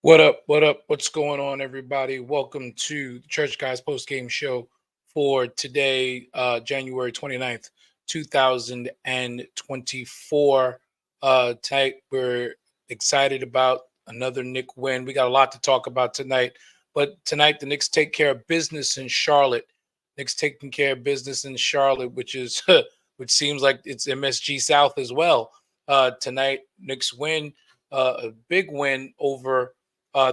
What up? What up? What's going on, everybody? Welcome to the Church Guys post game show for today, January 29th, 2024. Tonight, we're excited about another Knick win. We got a lot to talk about tonight, but tonight, the Knicks take care of business in Charlotte. Knicks taking care of business in Charlotte, which is, which seems like it's MSG South as well. Tonight, Knicks win, a big win over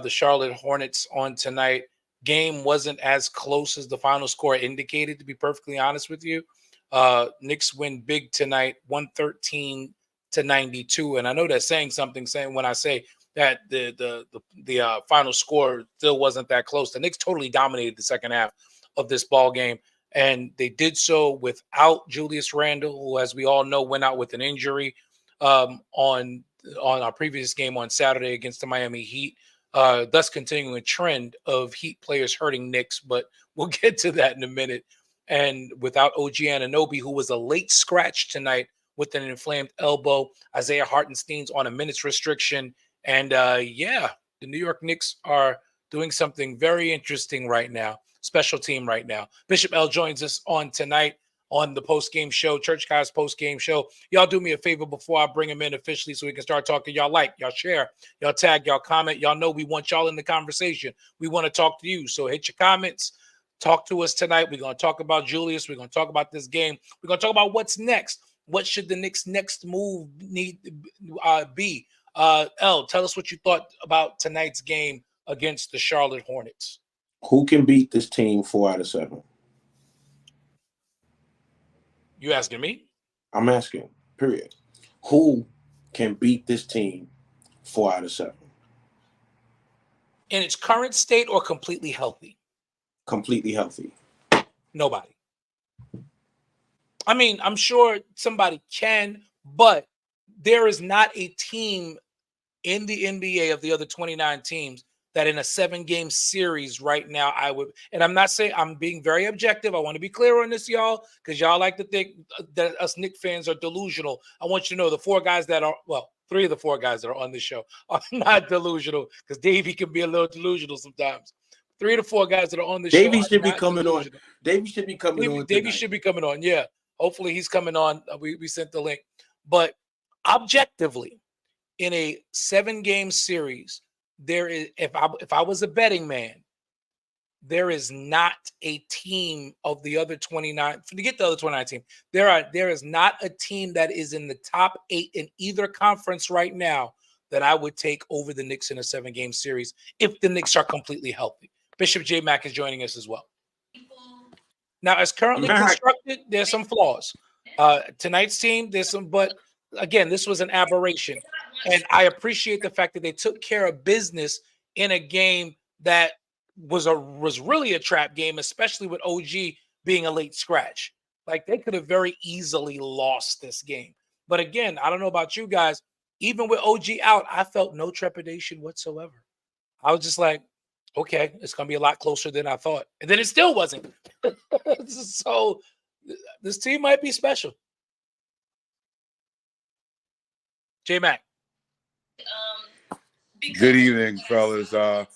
the Charlotte Hornets on tonight. Game wasn't as close as the final score indicated, to be perfectly honest with you. Knicks win big tonight, 113-92. And I know that's saying something, saying when I say that the final score still wasn't that close. The Knicks totally dominated the second half of this ball game. And they did so without Julius Randle, who, as we all know, went out with an injury on our previous game on Saturday against the Miami Heat. Thus continuing a trend of Heat players hurting Knicks, but we'll get to that in a minute. And without OG Anunoby, who was a late scratch tonight with an inflamed elbow, Isaiah Hartenstein's on a minutes restriction. And the New York Knicks are doing something very interesting right now, special team right now. Bishop L joins us on tonight on the post-game show, Church Guys post-game show. Y'all do me a favor before I bring him in officially so we can start talking. Y'all like, y'all share, y'all tag, y'all comment. Y'all know we want y'all in the conversation. We want to talk to you. So hit your comments. Talk to us tonight. We're going to talk about Julius. We're going to talk about this game. We're going to talk about what's next. What should the Knicks' next move be? L, tell us what you thought about tonight's game against the Charlotte Hornets. Who can beat this team 4 out of 7? You asking me? I'm asking, period. Who can beat this team 4 out of 7? In its current state or completely healthy? Completely healthy. Nobody. I mean, I'm sure somebody can, but there is not a team in the NBA of the other 29 teams that in a 7-game series right now I would, and I'm not saying, I'm being very objective. I want to be clear on this, y'all, because y'all like to think that us Knicks fans are delusional. I want you to know the 3 of the 4 guys that are on this show are not delusional, because Davey can be a little delusional sometimes. 3 of the 4 guys that are on the show. Davey should be coming on. Davey should be coming on. Davey should be coming on. Yeah. Hopefully he's coming on. We sent the link. But objectively, in a 7-game series, there is, if I was a betting man, there is not a team of the other 29. Forget the other 29 team. There is not a team that is in the top 8 in either conference right now that I would take over the Knicks in a 7-game series if the Knicks are completely healthy. Bishop J. Mack is joining us as well. Now, as currently constructed, there's some flaws. Tonight's team, there's some, but again, this was an aberration. And I appreciate the fact that they took care of business in a game that was really a trap game, especially with OG being a late scratch. Like, they could have very easily lost this game. But again, I don't know about you guys, even with OG out, I felt no trepidation whatsoever. I was just like, okay, it's going to be a lot closer than I thought. And then it still wasn't. So this team might be special. J-Mac. Good evening, fellas. I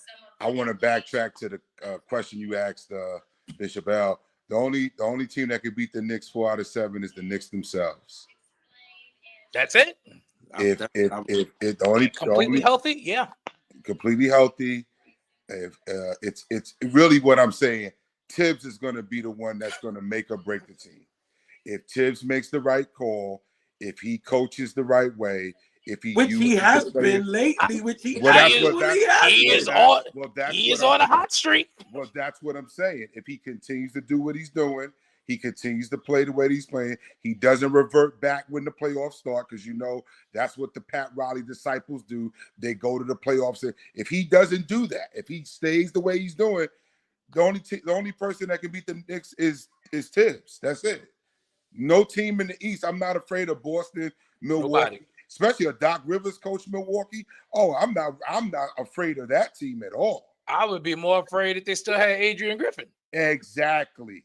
want to backtrack to the question you asked Bishop L. The only team that could beat the Knicks 4 out of 7 is the Knicks themselves. That's it? If completely healthy, yeah. Completely healthy. If it's really what I'm saying. Tibbs is going to be the one that's going to make or break the team. If Tibbs makes the right call, if he coaches the right way, if he has been lately, he is on a hot streak. Well, that's what I'm saying. If he continues to do what he's doing, he continues to play the way he's playing. He doesn't revert back when the playoffs start, because you know that's what the Pat Riley disciples do. They go to the playoffs. And if he doesn't do that, if he stays the way he's doing, the only person that can beat the Knicks is Tibbs. That's it. No team in the East. I'm not afraid of Boston, Milwaukee, Nobody. Especially a Doc Rivers coach Milwaukee. Oh, I'm not afraid of that team at all. I would be more afraid if they still had Adrian Griffin. Exactly.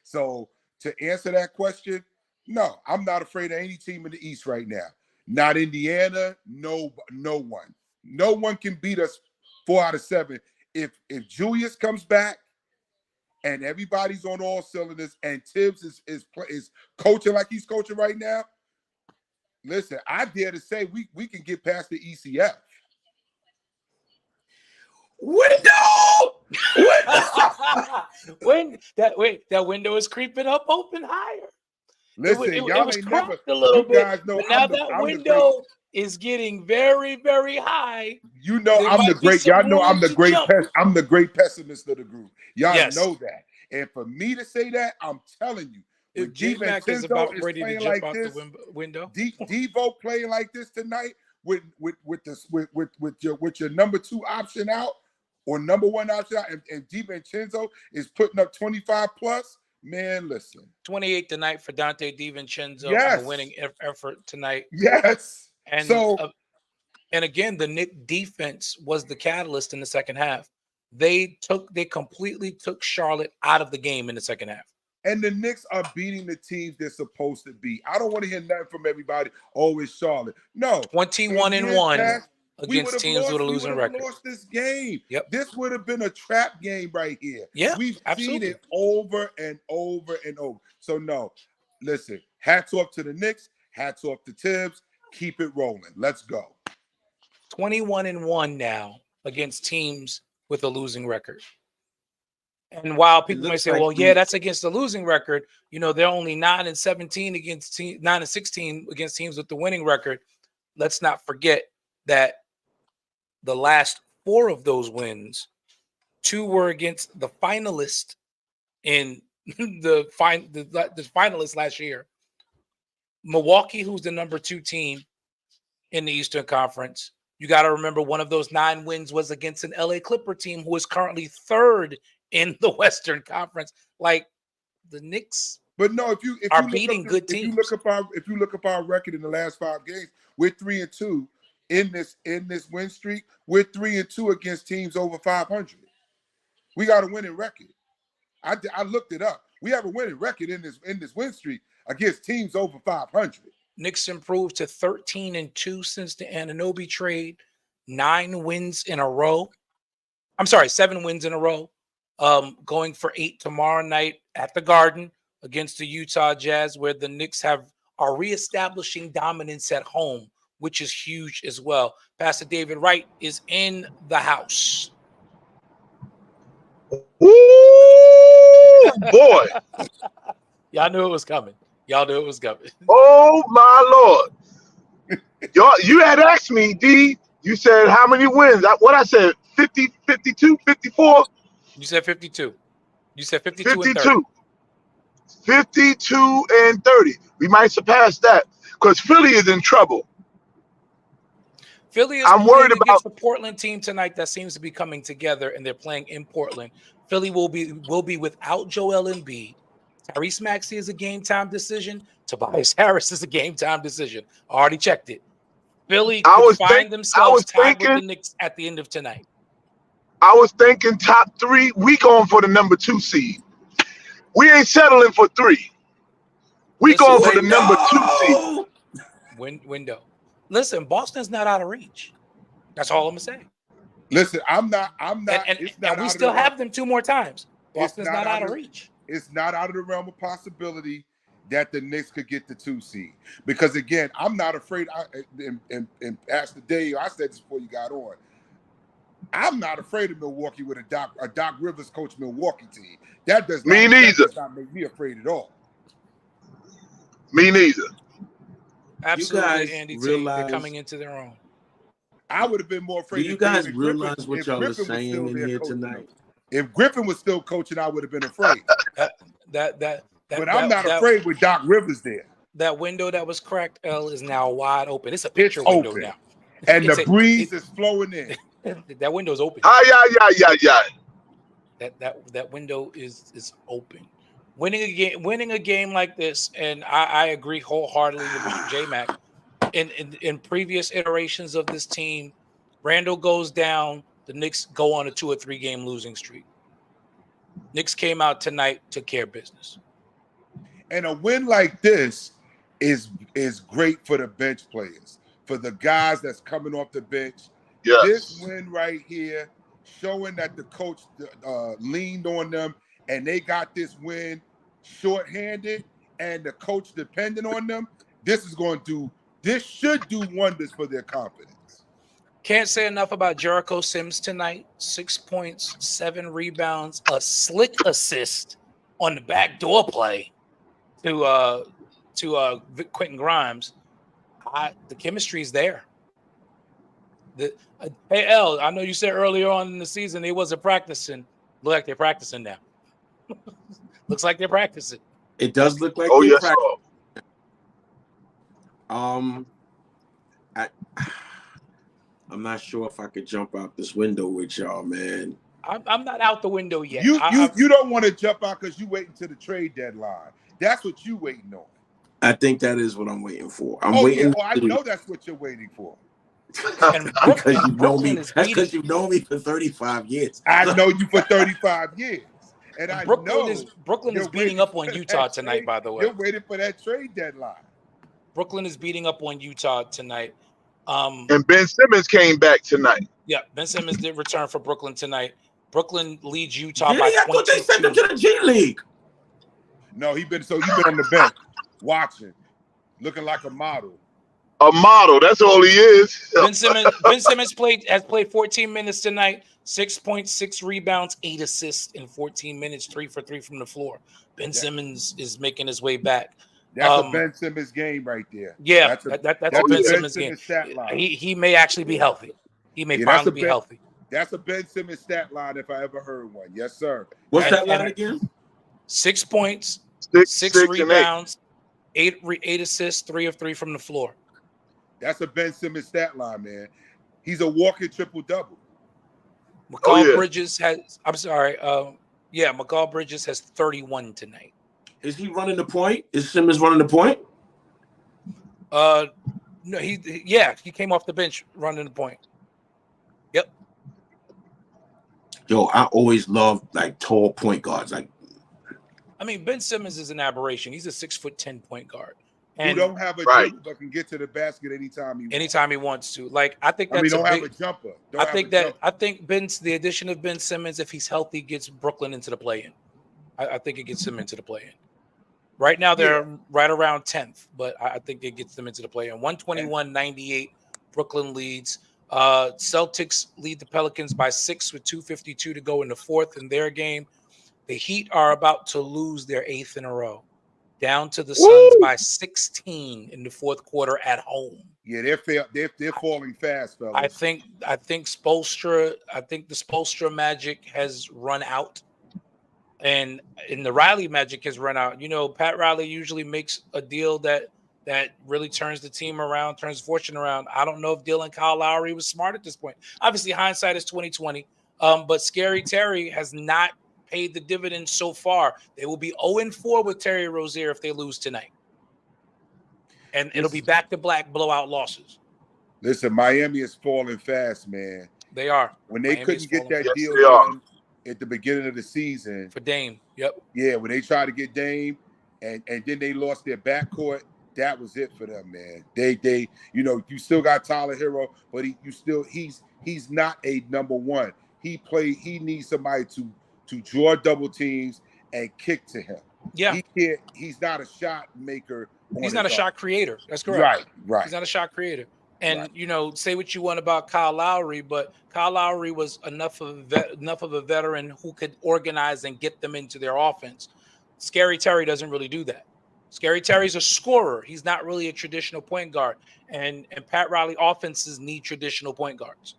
So to answer that question, no, I'm not afraid of any team in the East right now. Not Indiana, no one. No one can beat us 4 out of 7. If Julius comes back and everybody's on all cylinders and Tibbs is coaching like he's coaching right now, listen, I dare to say we can get past the ECF. That window is creeping up, open higher. Listen, it y'all was ain't cracked never. a little You bit, guys know but now I'm the that window is getting very, very high. You know There I'm the might be great. some Y'all know I'm room the to great. jump. I'm the great pessimist of the group. Y'all Yes. know that. And for me to say that, I'm telling you, If when J-Mac is DiVincenzo about is ready to playing jump like out this, the window, Devo playing like this tonight with your number 2 option out or number 1 option out, and DiVincenzo is putting up 25 plus. Man, listen. 28 tonight for Dante DiVincenzo on Yes. the winning effort tonight. Yes. And So and again, the Knicks defense was the catalyst in the second half. They completely took Charlotte out of the game in the second half. and the Knicks are beating the teams they're supposed to beat. I don't want to hear nothing from everybody. Oh, it's Charlotte. No. 21-1 we against teams with a losing record. Lost this game. Yep. This would have been a trap game right here. Yeah, We've absolutely. seen it over and over and over. So no, listen. Hats off to the Knicks. Hats off to Tibbs. Keep it rolling. Let's go. 21-1 now against teams with a losing record. And while people might say, "Well, yeah, that's against the losing record," they're only 9-17 against 9-16 against teams with the winning record. Let's not forget that the last 4 of those wins, 2 were against the finalist in the finalists last year. Milwaukee, who's the number 2 team in the Eastern Conference. You got to remember one of those 9 wins was against an LA Clipper team who is currently 3rd in the Western Conference. Like the Knicks, but no, if you are look beating up good teams. If you look up our record in the last 5 games, we're 3-2 in this win streak. We're 3-2 against teams over 500. We got a winning record. I looked it up. We have a winning record in this win streak against teams over 500. Knicks improved to 13-2 since the Anunoby trade. 9 wins in a row. I'm sorry, 7 wins in a row. Going for 8 tomorrow night at the Garden against the Utah Jazz, where the Knicks are reestablishing dominance at home, which is huge as well. Pastor David Wright is in the house. Ooh, boy. Y'all knew it was coming. Oh, my Lord. You had asked me, D, you said how many wins? What I said, 50, 52, 54? You said 52. You said 52 and 30. 52 and 30. We might surpass that because Philly is in trouble. Philly is worried against the Portland team tonight that seems to be coming together, and they're playing in Portland. Philly will be without Joel Embiid. Tyrese Maxey is a game-time decision. Tobias Harris is a game-time decision. I already checked it. Philly could find themselves tied with the Knicks at the end of tonight. I was thinking top 3. We going for the number 2 seed. We ain't settling for 3. We going for the number 2 seed. Window. Listen, Boston's not out of reach. That's all I'm gonna say. Listen, I'm not. And we still have them 2 more times. Boston's not out of reach. It's not out of the realm of possibility that the Knicks could get the 2 seed. Because again, I'm not afraid. And Pastor Dave, I said this before you got on. I'm not afraid of Milwaukee with a Doc Rivers coach Milwaukee team. That does not make me afraid at all. Me neither. Absolutely, Andy. They're coming into their own. I would have been more afraid. Do you guys realize what y'all are saying in here tonight? If Griffin was still coaching, I would have been afraid. But I'm not afraid with Doc Rivers there. That window that was cracked, L, is now wide open. It's a picture window now. And the breeze is flowing in. That window's open. That window is open. Winning a game like this, and I agree wholeheartedly with Mr. J-Mac. In previous iterations of this team, Randall goes down, the Knicks go on a 2 or 3 game losing streak. Knicks came out tonight, took care of business. And a win like this is great for the bench players, for the guys that's coming off the bench. Yes. This win right here, showing that the coach leaned on them and they got this win shorthanded and the coach dependent on them. This should do wonders for their confidence. Can't say enough about Jericho Sims tonight. 6 points, 7 rebounds, a slick assist on the backdoor play to Quentin Grimes. The chemistry is there. Hey, L, I know you said earlier on in the season they wasn't practicing. Look like they're practicing now. Looks like they're practicing. It does look like Oh, they're yes, practicing. sir. I'm not sure if I could jump out this window with y'all, man. I'm not out the window yet. You don't want to jump out because you waiting to the trade deadline. That's what you waiting on. I think that is what I'm waiting for. I'm Oh, waiting. yeah, well, I know that's what you're waiting for. And Because you know me. Brooklyn That's is because you've known me for 35 years. I know you for 35 years. And I know Brooklyn is you're beating waiting up on for Utah that tonight, trade. by the way. You're waiting for that trade deadline. Brooklyn is beating up on Utah tonight. And Ben Simmons came back tonight. Yeah, Ben Simmons did return for Brooklyn tonight. Brooklyn leads Utah Yeah, by I thought they sent him 22. to the G League. No, you've been on the bench watching, looking like a model. A model. That's all he is. Ben Simmons has played 14 minutes tonight. 6 points, 6 rebounds, 8 assists in 14 minutes, 3 for 3 from the floor. Ben Simmons is making his way back. That's a Ben Simmons game right there. Yeah, that's a Ben Simmons game. stat line. He may actually be healthy. He may finally be healthy. That's a Ben Simmons stat line if I ever heard one. Yes, sir. What's that line again? 6 points, 6 and 8. rebounds, 8 assists, 3 of 3 from the floor. That's a Ben Simmons stat line, man. He's a walking triple-double. McCall Bridges has. I'm sorry. McCall Bridges has 31 tonight. Is he running the point? Is Simmons running the point? No, he came off the bench running the point. Yep. Yo, I always loved like tall point guards. Like, I mean, Ben Simmons is an aberration. He's a 6'10" point guard. Who And don't have a Right. jumper but can get to the basket anytime he wants to. Like, I think that's don't have a jumper. I think the addition of Ben Simmons, if he's healthy, gets Brooklyn into the play-in. I think it gets them into the play-in. Right now, they're right around 10th, but I think it gets them into the play-in. 121-98, Brooklyn leads. Celtics lead the Pelicans by 6 with 2:52 to go in the fourth in their game. The Heat are about to lose their 8th in a row, down to the Suns by 16 in the fourth quarter at home. Yeah, they're falling fast, fellas. I think Spoelstra. I think the Spoelstra magic has run out, and the Riley magic has run out. You know, Pat Riley usually makes a deal that really turns the team around, turns fortune around. I don't know if dealing Kyle Lowry was smart at this point. Obviously, hindsight is 20/20. But Scary Terry has not paid the dividends so far. They will be 0-4 with Terry Rozier if they lose tonight, and it'll be back-to-back blowout losses. Listen, Miami is falling fast, man. They are. When they Miami couldn't is get falling that fast. deal Yes, they are. done at the beginning of the season, For Dame. Yep. yeah, when they tried to get Dame and then they lost their backcourt, that was it for them, man. They you still got Tyler Hero, but he's not a number one. He needs somebody to draw double teams and kick to him. Yeah. He's not a shot maker. He's not a shot creator. That's correct. Right. He's not a shot creator. And Right. say what you want about Kyle Lowry, but Kyle Lowry was enough of a veteran who could organize and get them into their offense. Scary Terry doesn't really do that. Scary Terry's a scorer. He's not really a traditional point guard. And Pat Riley offenses need traditional point guards.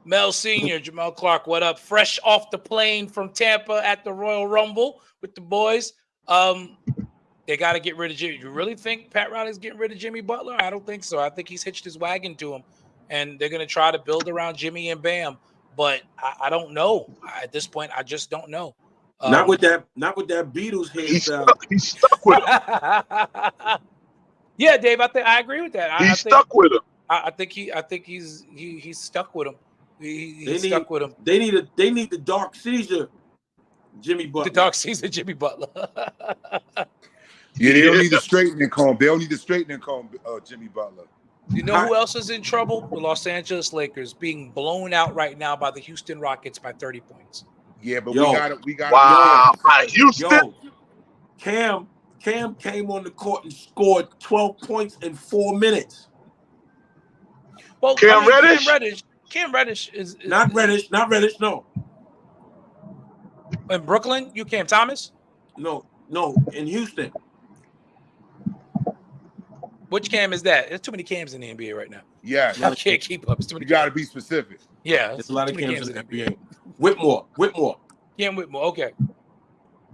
Mel Sr., Jamal Clark, what up? Fresh off the plane from Tampa at the Royal Rumble with the boys. They got to get rid of Jimmy. You really think Pat Riley's getting rid of Jimmy Butler? I don't think so. I think he's hitched his wagon to him, and they're going to try to build around Jimmy and Bam. But I don't know. At this point, I just don't know. Not with that Beatles hairstyle. He's stuck with him. Yeah, Dave. I agree with that. He's stuck with him. I think he's stuck with him. He's stuck with him. They need the Dark Caesar, Jimmy Butler. The Dark Caesar, Jimmy Butler. Yeah, they don't need the straightening comb. They don't need the straightening comb, Jimmy Butler. You know who else is in trouble? The Los Angeles Lakers being blown out right now by the Houston Rockets by 30 points. Yeah, but Yo. we got Wow. Houston. Yo, Cam came on the court and scored 12 points in 4 minutes. Well, Cam Reddish? Cam Reddish is Not Reddish, no. in Brooklyn. You Cam Thomas? No, in Houston. Which Cam is that? There's too many Cams in the NBA right now. Yeah, I can't keep up. It's too many. you got to be specific. Yeah, There's a lot of too many Cams in the NBA. Whitmore. Cam Whitmore. Okay.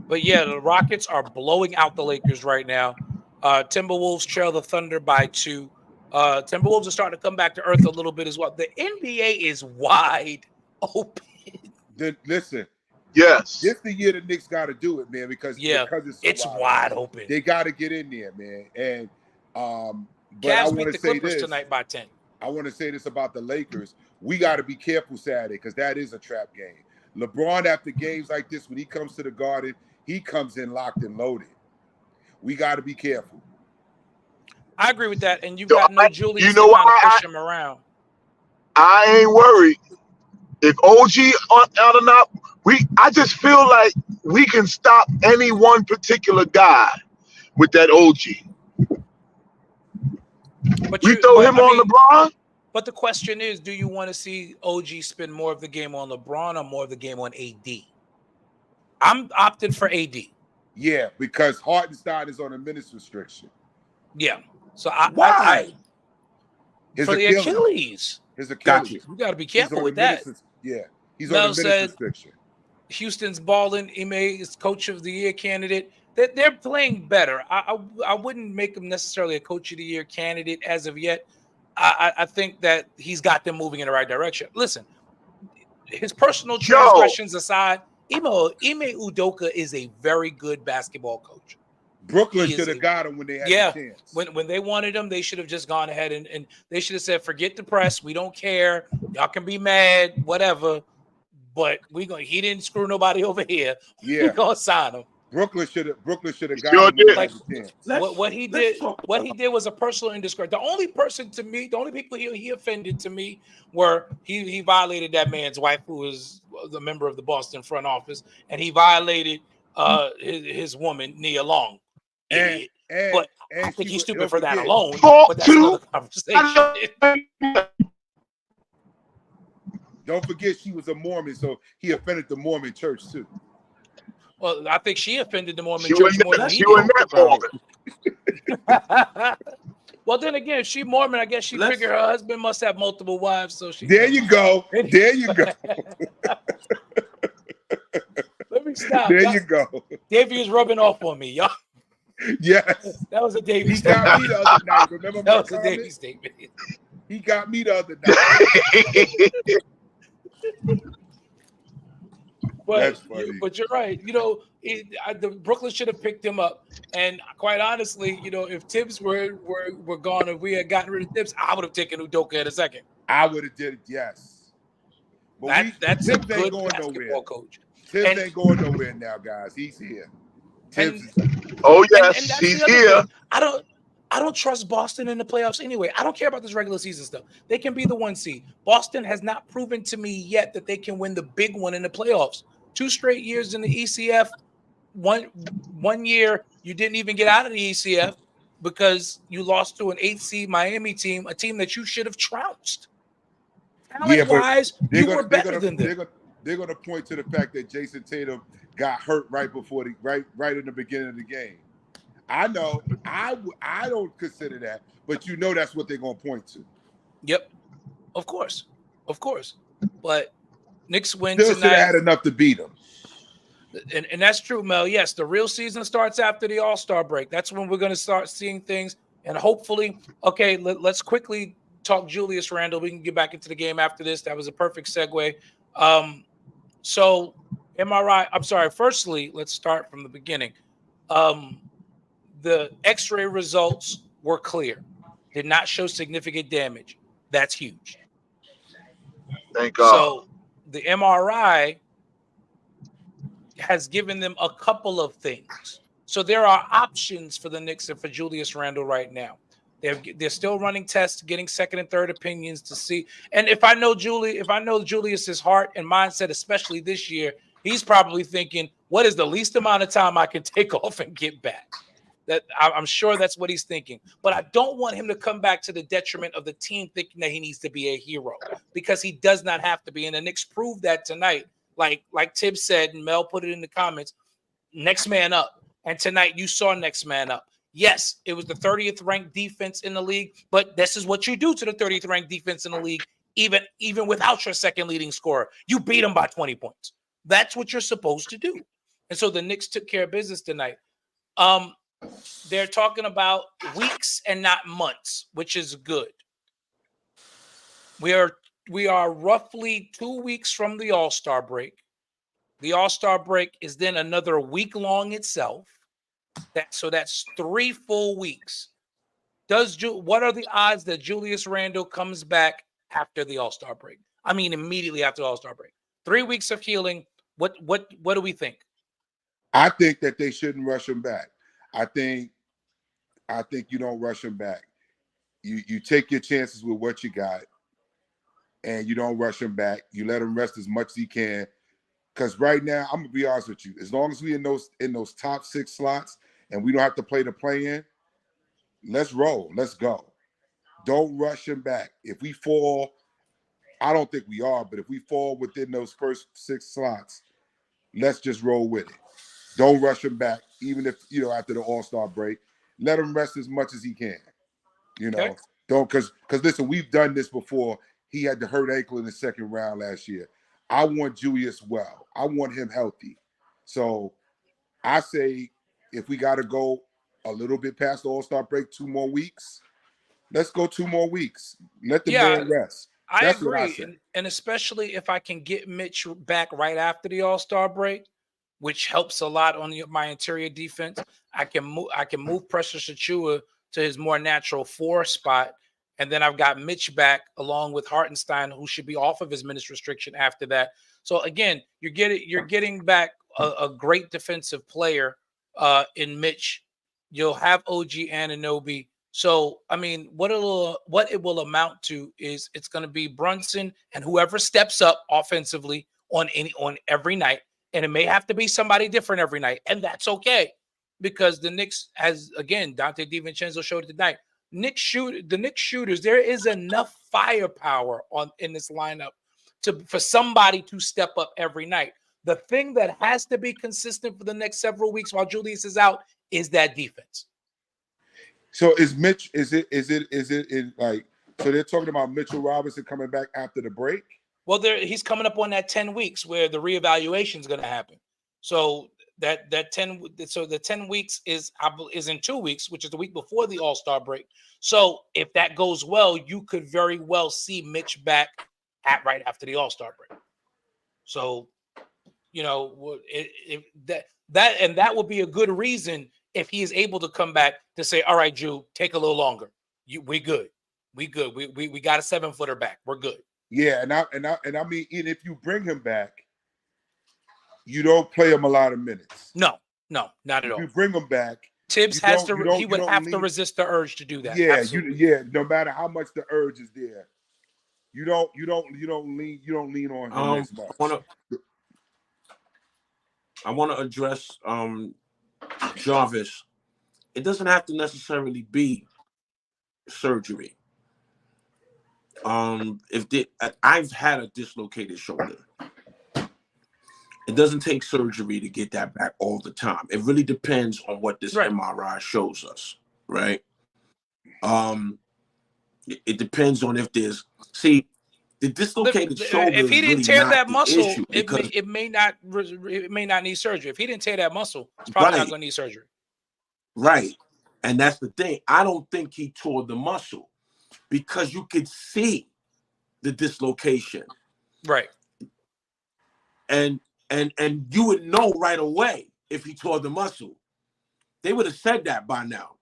But yeah, the Rockets are blowing out the Lakers right now. Timberwolves trail the Thunder by 2. Timberwolves are starting to come back to earth a little bit as well. The NBA is wide open. Listen, Yes. this the year the Knicks got to do it, man, because It's wide open. They got to get in there, man. And but I Cavs want beat to the say Clippers this tonight by 10. I want to say this about the Lakers. We got to be careful Saturday because that is a trap game. LeBron, after games like this, when he comes to the Garden, he comes in locked and loaded. We got to be careful. I agree with that. And you've got no Julius You know to kind why of push him around. I ain't worried. If OG out or not, I just feel like we can stop any one particular guy with that OG. But We throw him on LeBron. But the question is, do you want to see OG spend more of the game on LeBron or more of the game on AD? I'm opted for AD. Yeah, because Hartenstein is on a minutes restriction. Yeah. So Why? His for the Achilles. His Achilles. Gotcha. You got to be He's careful on with a that. he's Mel on a minutes said- restriction. Houston's balling. Ime is coach of the year candidate. They're playing better. I wouldn't make him necessarily a coach of the year candidate as of yet. I think that he's got them moving in the right direction. Listen, his personal transgressions aside, Ime Udoka is a very good basketball coach. Brooklyn He is should have a- got him when they had Yeah, the chance. when they wanted him, they should have just gone ahead and they should have said, forget the press. We don't care. Y'all can be mad, whatever. But he didn't screw nobody over here. Yeah, We're gonna sign him. Brooklyn should have got Sure him when did. they had the chance. What he did was a personal indiscretion. The only people he offended to me were he violated that man's wife, who was the member of the Boston front office, and he violated his woman, Nia Long. Idiot. But I think he's stupid for that alone. But that's another conversation. Don't forget she was a Mormon, so he offended the Mormon church too. Well, I think she offended the Mormon She church more than wasn't he that did. Mormon. Well, then again, if she Mormon, I guess she figured her husband must have multiple wives, so she. There you go. There you go. Let me stop. There Y'all- you go. Davey is rubbing off on me, y'all. Yes. That was a Davey He statement. got me the other night. Remember my That was a Davey comment? statement. He got me the other night. That's funny. But you're right. You know, the Brooklyn should have picked him up. And quite honestly, you know, if Tibbs were gone, if we had gotten rid of Tibbs, I would have taken Udoka in a second. I would have did it, yes. But That's a Tibbs good ain't going basketball nowhere. coach. Tibbs ain't going nowhere now, guys. He's here. Tibbs is Oh And yes, that's he's the other here. thing. I don't trust Boston in the playoffs anyway. I don't care about this regular season stuff. They can be the 1 seed. Boston has not proven to me yet that they can win the big one in the playoffs. 2 straight years in the ECF. One year you didn't even get out of the ECF because you lost to an 8th seed Miami team, a team that you should have trounced. Talent-wise, you were better than them. They're going to point to the fact that Jason Tatum got hurt right in the beginning of the game. I know. I don't consider that, but you know that's what they're going to point to. Yep, of course. But Knicks win Still should have tonight. had enough to beat them. And that's true, Mel. Yes, the real season starts after the All-Star break. That's when we're going to start seeing things. And hopefully, okay, let's quickly talk Julius Randle. We can get back into the game after this. That was a perfect segue. So MRI, I'm sorry. Firstly, let's start from the beginning. The X-ray results were clear. Did not show significant damage. That's huge. Thank God. So the MRI has given them a couple of things. So there are options for the Knicks and for Julius Randle right now. They're still running tests, getting second and third opinions to see. And if I know Julius's heart and mindset, especially this year, he's probably thinking, what is the least amount of time I can take off and get back? That I'm sure that's what he's thinking. But I don't want him to come back to the detriment of the team thinking that he needs to be a hero, because he does not have to be. And the Knicks proved that tonight. Like Tibbs said, and Mel put it in the comments, next man up. And tonight you saw next man up. Yes, it was the 30th ranked defense in the league, but this is what you do to the 30th ranked defense in the league, even without your second leading scorer. You beat them by 20 points. That's what you're supposed to do. And so the Knicks took care of business tonight. They're talking about weeks and not months, which is good. We are roughly 2 weeks from the All-Star break. The All-Star break is then another week long itself. So that's 3 full weeks. What are the odds that Julius Randle comes back after the All-Star break? I mean, immediately after the All-Star break. 3 weeks of healing. What do we think? I think that they shouldn't rush him back. I think you don't rush him back. You take your chances with what you got, and you don't rush him back. You let him rest as much as he can. Because right now, I'm gonna be honest with you. As long as we in those top 6 slots and we don't have to play the play-in, let's roll. Let's go. Don't rush him back. If we fall, I don't think we are, but if we fall within those first 6 slots, let's just roll with it. Don't rush him back, even if after the All-Star break. Let him rest as much as he can. Okay. Don't because listen, we've done this before. He had the hurt ankle in the second round last year. I want Julius well. I want him healthy. So I say if we got to go a little bit past the All-Star break, 2 more weeks, let's go 2 more weeks. Let the man rest. That's I agree. And especially if I can get Mitch back right after the All-Star break, which helps a lot on my interior defense. I can move Precious Achiuwa to his more natural 4 spot. And then I've got Mitch back along with Hartenstein, who should be off of his minutes restriction after that. So again, you're getting back a great defensive player in Mitch. You'll have OG Anunoby. So I mean, what it will amount to is it's going to be Brunson and whoever steps up offensively on every night, and it may have to be somebody different every night, and that's okay, because the Knicks, as again Dante DiVincenzo showed tonight, the Knicks shooters, there is enough firepower in this lineup for somebody to step up every night. The thing that has to be consistent for the next several weeks while Julius is out is that defense. So is Mitch? Is it like? So they're talking about Mitchell Robinson coming back after the break? Well, he's coming up on that 10 weeks where the reevaluation is going to happen. So the 10 weeks is in 2 weeks, which is the week before the All-Star break. So if that goes well, you could very well see Mitch back right after the All-Star break. So, that would be a good reason if he is able to come back to say, all right, Drew, take a little longer. We good. We got a 7-footer back. We're good. Yeah, and I mean, even if you bring him back, you don't play him a lot of minutes. No, not at all. If you bring him back, Tibbs he would have to resist the urge to do that. Yeah, no matter how much the urge is there, you don't lean on him as much. I want to address Jarvis. It doesn't have to necessarily be surgery. I've had a dislocated shoulder. It doesn't take surgery to get that back all the time. It really depends on what this MRI shows us, right? It depends on if there's the dislocated shoulder. If he didn't really tear that muscle, it may not need surgery. If he didn't tear that muscle, it's probably not going to need surgery. Right, and that's the thing. I don't think he tore the muscle because you could see the dislocation. Right. And you would know right away if he tore the muscle. They would have said that by now.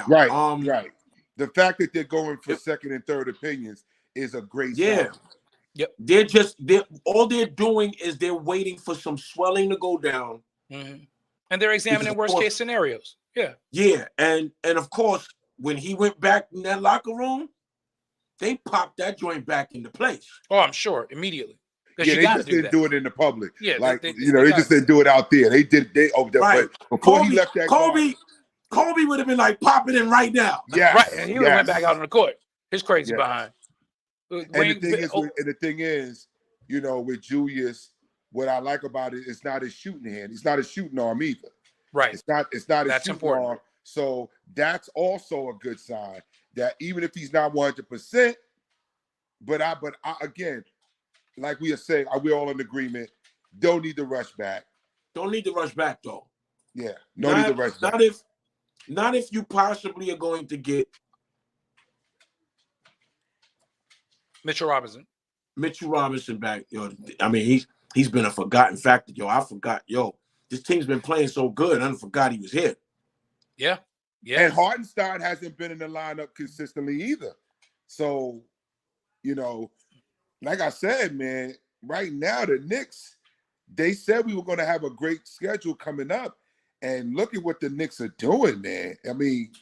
Right. Right. The fact that they're going for second and third opinions is a great sign. Yep. All they're doing is they're waiting for some swelling to go down And they're examining worst case scenarios. Yeah. Yeah, and of course, when he went back in that locker room, they popped that joint back into place. Oh, I'm sure immediately. Yeah, they just didn't do it in the public. Yeah, like they just didn't do it out there. They did. They over there. Right. But before he left that, Kobe would have been like, pop it in right now. Yeah, right. And he would have went back out on the court. His crazy behind. And the thing is, you know, with Julius, what I like about it, it's not his shooting hand. It's not his shooting arm either. Right. It's not his That's shooting important. arm. So that's also a good sign that even if he's not 100%, but I again, like we are saying, we're all in agreement. Don't need to rush back. Don't need to rush back though. Yeah, no need to rush back. Not if you possibly are going to get Mitchell Robinson back. Yo, I mean, he's been a forgotten factor. Yo, I forgot. Yo, this team's been playing so good, I forgot he was here. Yeah. Yeah. And Hartenstein hasn't been in the lineup consistently either. So, you know, like I said, man, right now the Knicks, they said we were going to have a great schedule coming up. And look at what the Knicks are doing, man. I mean,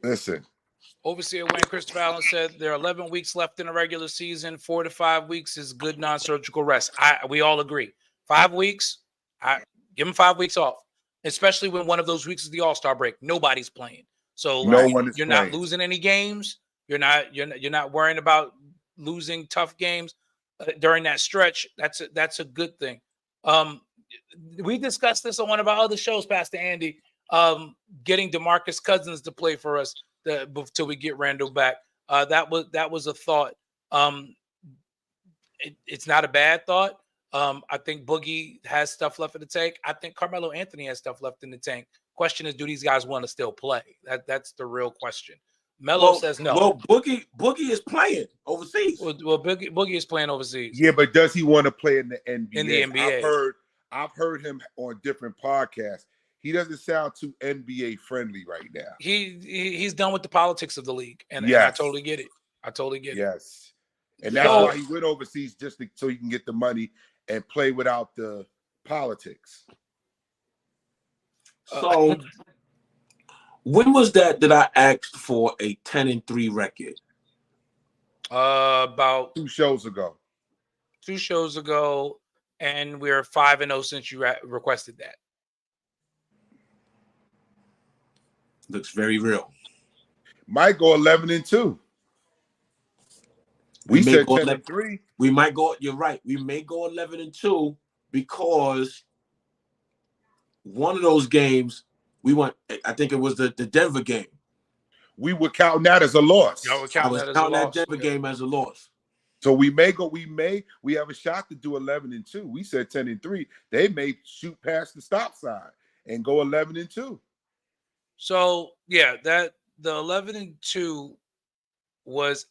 listen. Overseer Wayne Christopher Allen said there are 11 weeks left in the regular season. 4 to 5 weeks is good non-surgical rest. We all agree. 5 weeks, give them 5 weeks off, especially when one of those weeks is the All-Star break. Nobody's playing. So you're not losing any games. You're not worrying about losing tough games during that stretch. That's a good thing. We discussed this on one of our other shows, Pastor Andy, getting DeMarcus Cousins to play for us till we get Randall back. That was a thought. It's not a bad thought. I think Boogie has stuff left in the tank. I think Carmelo Anthony has stuff left in the tank. Question is, do these guys want to still play? That's the real question. Melo says no. Well, Boogie is playing overseas. Well, Boogie is playing overseas. Yeah, but does he want to play in the NBA? In the NBA. I've heard him on different podcasts. He doesn't sound too NBA friendly right now. He's done with the politics of the league, and I totally get it. Yes, and that's why he went overseas so he can get the money and play without the politics. So, when was that I asked for a 10-3 record? About 2 shows ago. 2 shows ago, and we're 5-0 since you requested that. Looks very real. Might go 11-2. We said 10-3. We might go. You're right. We may go 11-2 because one of those games we went. I think it was the Denver game. We were counting that as a loss. I was counting that Denver game as a loss. So we have a shot to do 11-2. We said 10-3. They may shoot past the stop sign and go 11-2. So yeah, the 11-2 was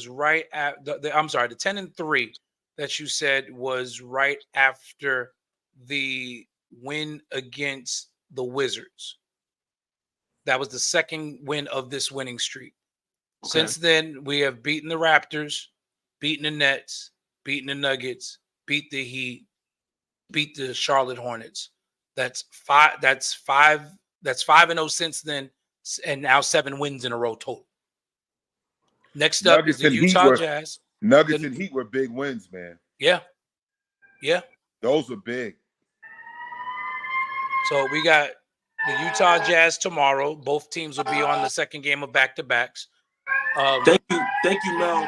right after the 10-3 that you said was right after the win against the Wizards. That was the second win of this winning streak. Okay. Since then, we have beaten the Raptors, beaten the Nets, beaten the Nuggets, beat the Heat, beat the Charlotte Hornets. That's 5-0 since then, and now 7 wins in a row total. Next up is the Utah Jazz. Nuggets and Heat were big wins, man. Yeah. Those were big. So we got the Utah Jazz tomorrow. Both teams will be on the second game of back-to-backs. Thank you, Mel.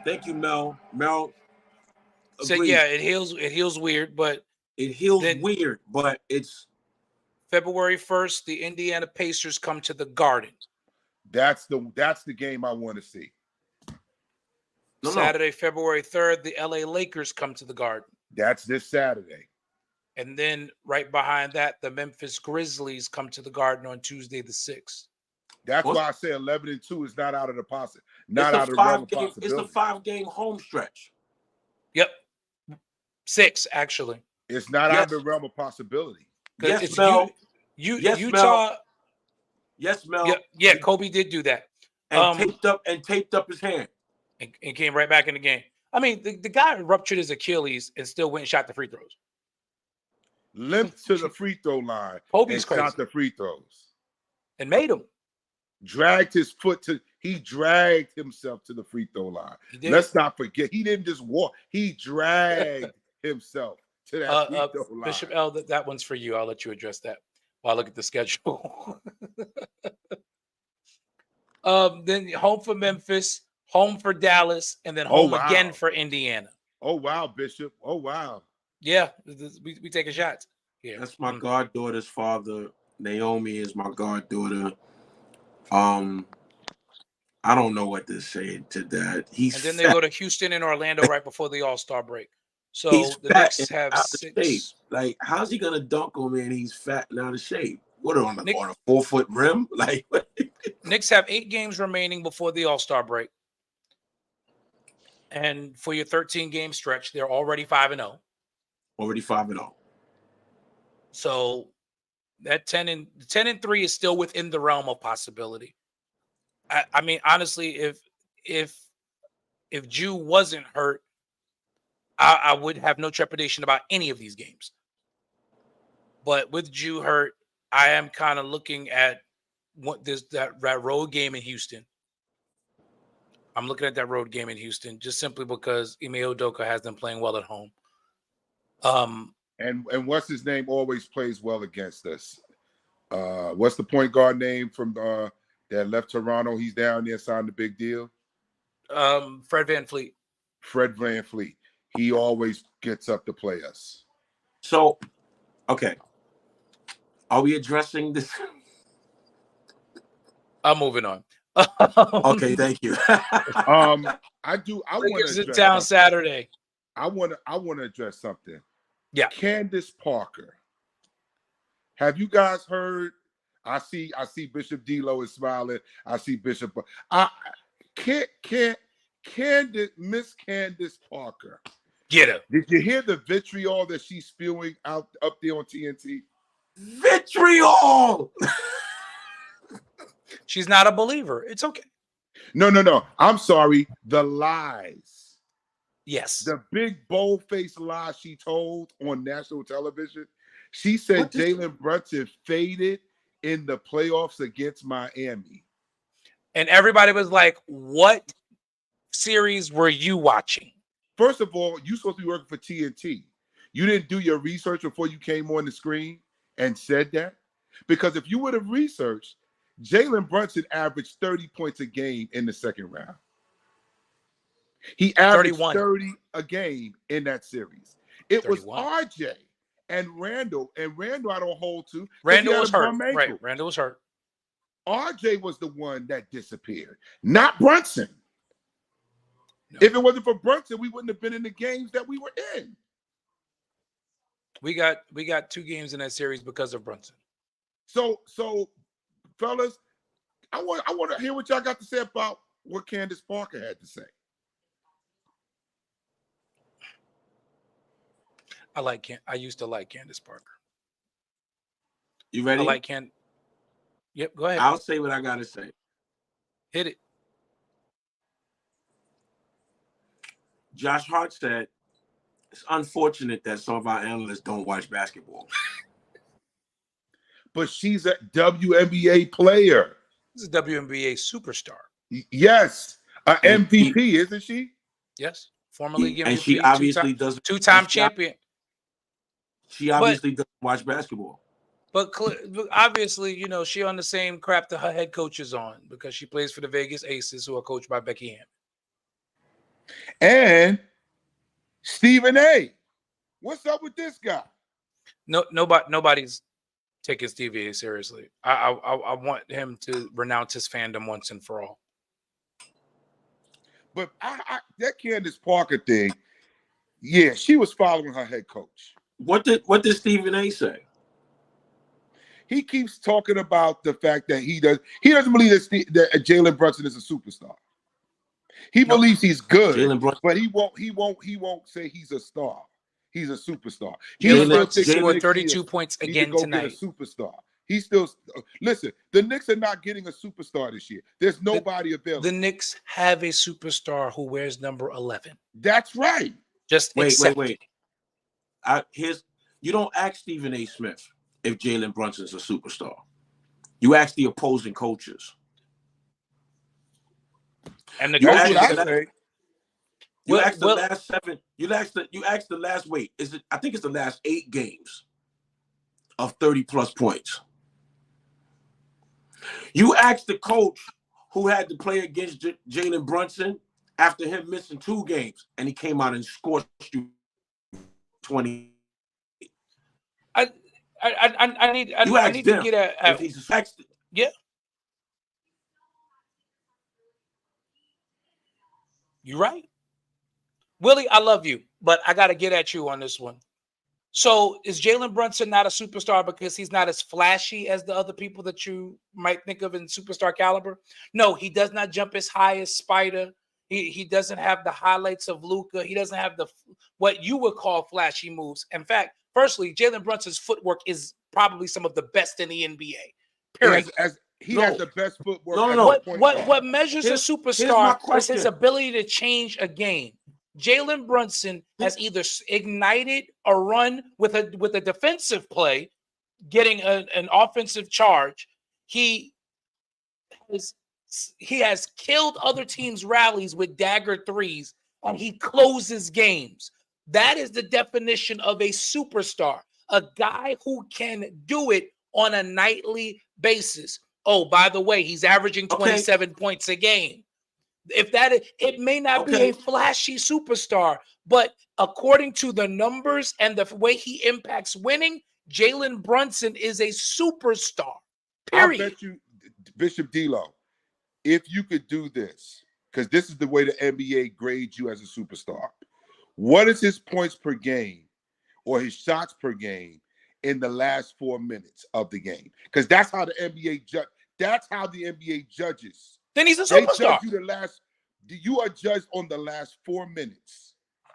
Thank you, Mel. Mel. So yeah, it heals weird, but it's February 1st. The Indiana Pacers come to the Garden. That's the game I want to see. Saturday, February 3rd, the LA Lakers come to the Garden. That's this Saturday. And then right behind that, the Memphis Grizzlies come to the Garden on Tuesday the 6th. That's why I say 11-2 is not out of the possibility. Not out of the realm of possibility. It's a 5-game home stretch. Yep. 6, actually. It's not out of the realm of possibility. Yes, Mel. Utah. Yes, Mel. Yeah, Kobe did do that. And taped up his hand. And came right back in the game. I mean, the guy ruptured his Achilles and still went and shot the free throws. limped to the free throw line Kobe's and crazy. shot the free throws. And made him. Dragged he dragged himself to the free throw line. He did. Let's not forget, he didn't just walk, he dragged himself to that free throw line. Bishop L, that one's for you. I'll let you address that while I look at the schedule. Then home for Memphis, home for Dallas, and then home again for Indiana. Oh, wow, Bishop. Oh, wow. Yeah, we taking shots here. That's my goddaughter's father. Naomi is my goddaughter. I don't know what to say to that. And then they go to Houston and Orlando right before the All-Star break. So the Knicks have out of 6. shape. Like, how's he gonna dunk on me and he's fat and out of shape? What on a 4-foot rim? Like, what? Knicks have 8 games remaining before the All-Star break. And for your 13-game stretch, they're already 5-0. Already 5-0. So that 10-3 is still within the realm of possibility. I mean, honestly, if Jew wasn't hurt, I would have no trepidation about any of these games. But with Jew hurt, I am kind of looking at that road game in Houston. I'm looking at that road game in Houston just simply because Ime Udoka has them playing well at home. And what's his name always plays well against us. What's the point guard name from that left Toronto? He's down there, signed a big deal. Fred VanVleet. Fred VanVleet. He always gets up to play us. So, okay. Are we addressing this? I'm moving on. Okay, thank you. I want to in town Saturday. I want to address something. Yeah. Candace Parker. Have you guys heard? I see Bishop D'Lo is smiling. I see Bishop. Miss Candace Parker. Get her. Did you hear the vitriol that she's spewing out up there on TNT? Vitriol. She's not a believer. It's okay. No. I'm sorry. The lies. Yes. The big bold-faced lie she told on national television. She said Jalen Brunson faded in the playoffs against Miami. And everybody was like, what series were you watching? First of all, you're supposed to be working for TNT. You didn't do your research before you came on the screen and said that? Because if you would have researched, Jalen Brunson averaged 30 points a game in the second round. He averaged 31. 30 a game in that series. It 31. was RJ and Randall. And Randall I don't hold to. Randall was hurt. Right. Randall was hurt. RJ was the one that disappeared, not Brunson. No. If it wasn't for Brunson, we wouldn't have been in the games that we were in. We got 2 games in that series because of Brunson. So fellas, I want to hear what y'all got to say about what Candace Parker had to say. I used to like Candace Parker. You ready? I like Yep, go ahead. I'll say what I gotta say. Hit it. Josh Hart said, it's unfortunate that some of our analysts don't watch basketball. But she's a WNBA player. This is a WNBA superstar. Yes. An MVP, isn't she? Yes. Former league MVP. And she obviously doesn't. Two-time champion. She obviously doesn't watch basketball. But obviously, she on the same crap that her head coach is on because she plays for the Vegas Aces, who are coached by Becky Hammon. And Stephen A. What's up with this guy? Nobody's taking Stevie A seriously. I want him to renounce his fandom once and for all. But that Candace Parker thing, yeah, she was following her head coach. What did Stephen A say? He keeps talking about the fact that he doesn't believe that Jalen Brunson is a superstar. He believes he's good, but he won't say he's a star. He's a superstar. Jalen Brunson scored 32 points again tonight. Get a superstar. He still listen. The Knicks are not getting a superstar this year. There's nobody available. The Knicks have a superstar who wears number 11. That's right. Just wait. You don't ask Stephen A. Smith if Jalen Brunson's a superstar. You ask the opposing coaches. And the You That's coaches, what I say. You Well- ask the well- last 7. You ask the last. Wait, is it? I think it's the last 8 games of 30+ points. You ask the coach who had to play against Jalen Brunson after him missing 2 games, and he came out and scorched you 20. I need You I ask need them to get if he's a You're right. Willie, I love you, but I got to get at you on this one. So is Jalen Brunson not a superstar because he's not as flashy as the other people that you might think of in superstar caliber? No, he does not jump as high as Spider. He doesn't have the highlights of Luka. He doesn't have the what you would call flashy moves. In fact, firstly, Jalen Brunson's footwork is probably some of the best in the NBA. Period. He No. has the best footwork. No, no, as no. a point guard. What measures a Here's my superstar is question. his ability to change a game. Jalen Brunson has either ignited a run with a defensive play, getting an offensive charge. He has killed other teams' rallies with dagger threes, and he closes games. That is the definition of a superstar, a guy who can do it on a nightly basis. Oh, by the way, he's averaging 27 points a game. If that is, it may not be a flashy superstar, but according to the numbers and the way he impacts winning, Jalen Brunson is a superstar. Period. I bet you, Bishop D'Lo, if you could do this, because this is the way the NBA grades you as a superstar. What is his points per game or his shots per game in the last 4 minutes of the game? Because that's how the NBA judge. That's how the NBA judges. Then he's a They superstar. judge you are judged on the last 4 minutes.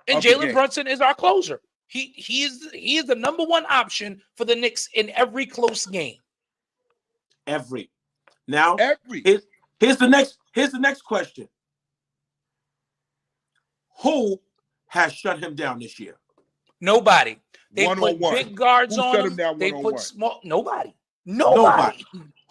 And of the Jalen game. Brunson is our closer. He is the number one option for the Knicks in every close game. Every. Now, Every. here's the next question. Who has shut him down this year? Nobody. They put One-on-one. big guards Who on shut him. him down They one-on-one? put small. Nobody. Nobody.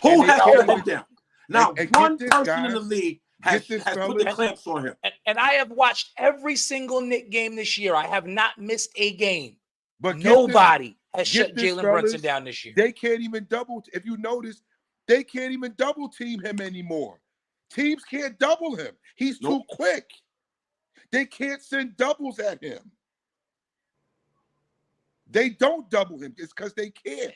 Who And has they- shut him down? Not and get one this, person in the guys. league has Get this, put the fellas. clamps on him. And I have watched every single Knick game this year. I have not missed a game. But get Nobody has get shut this, Jalen Brunson fellas. down this year. They can't even double. If you notice, they can't even double team him anymore. Teams can't double him. He's too quick. They can't send doubles at him. They don't double him. It's because they can't.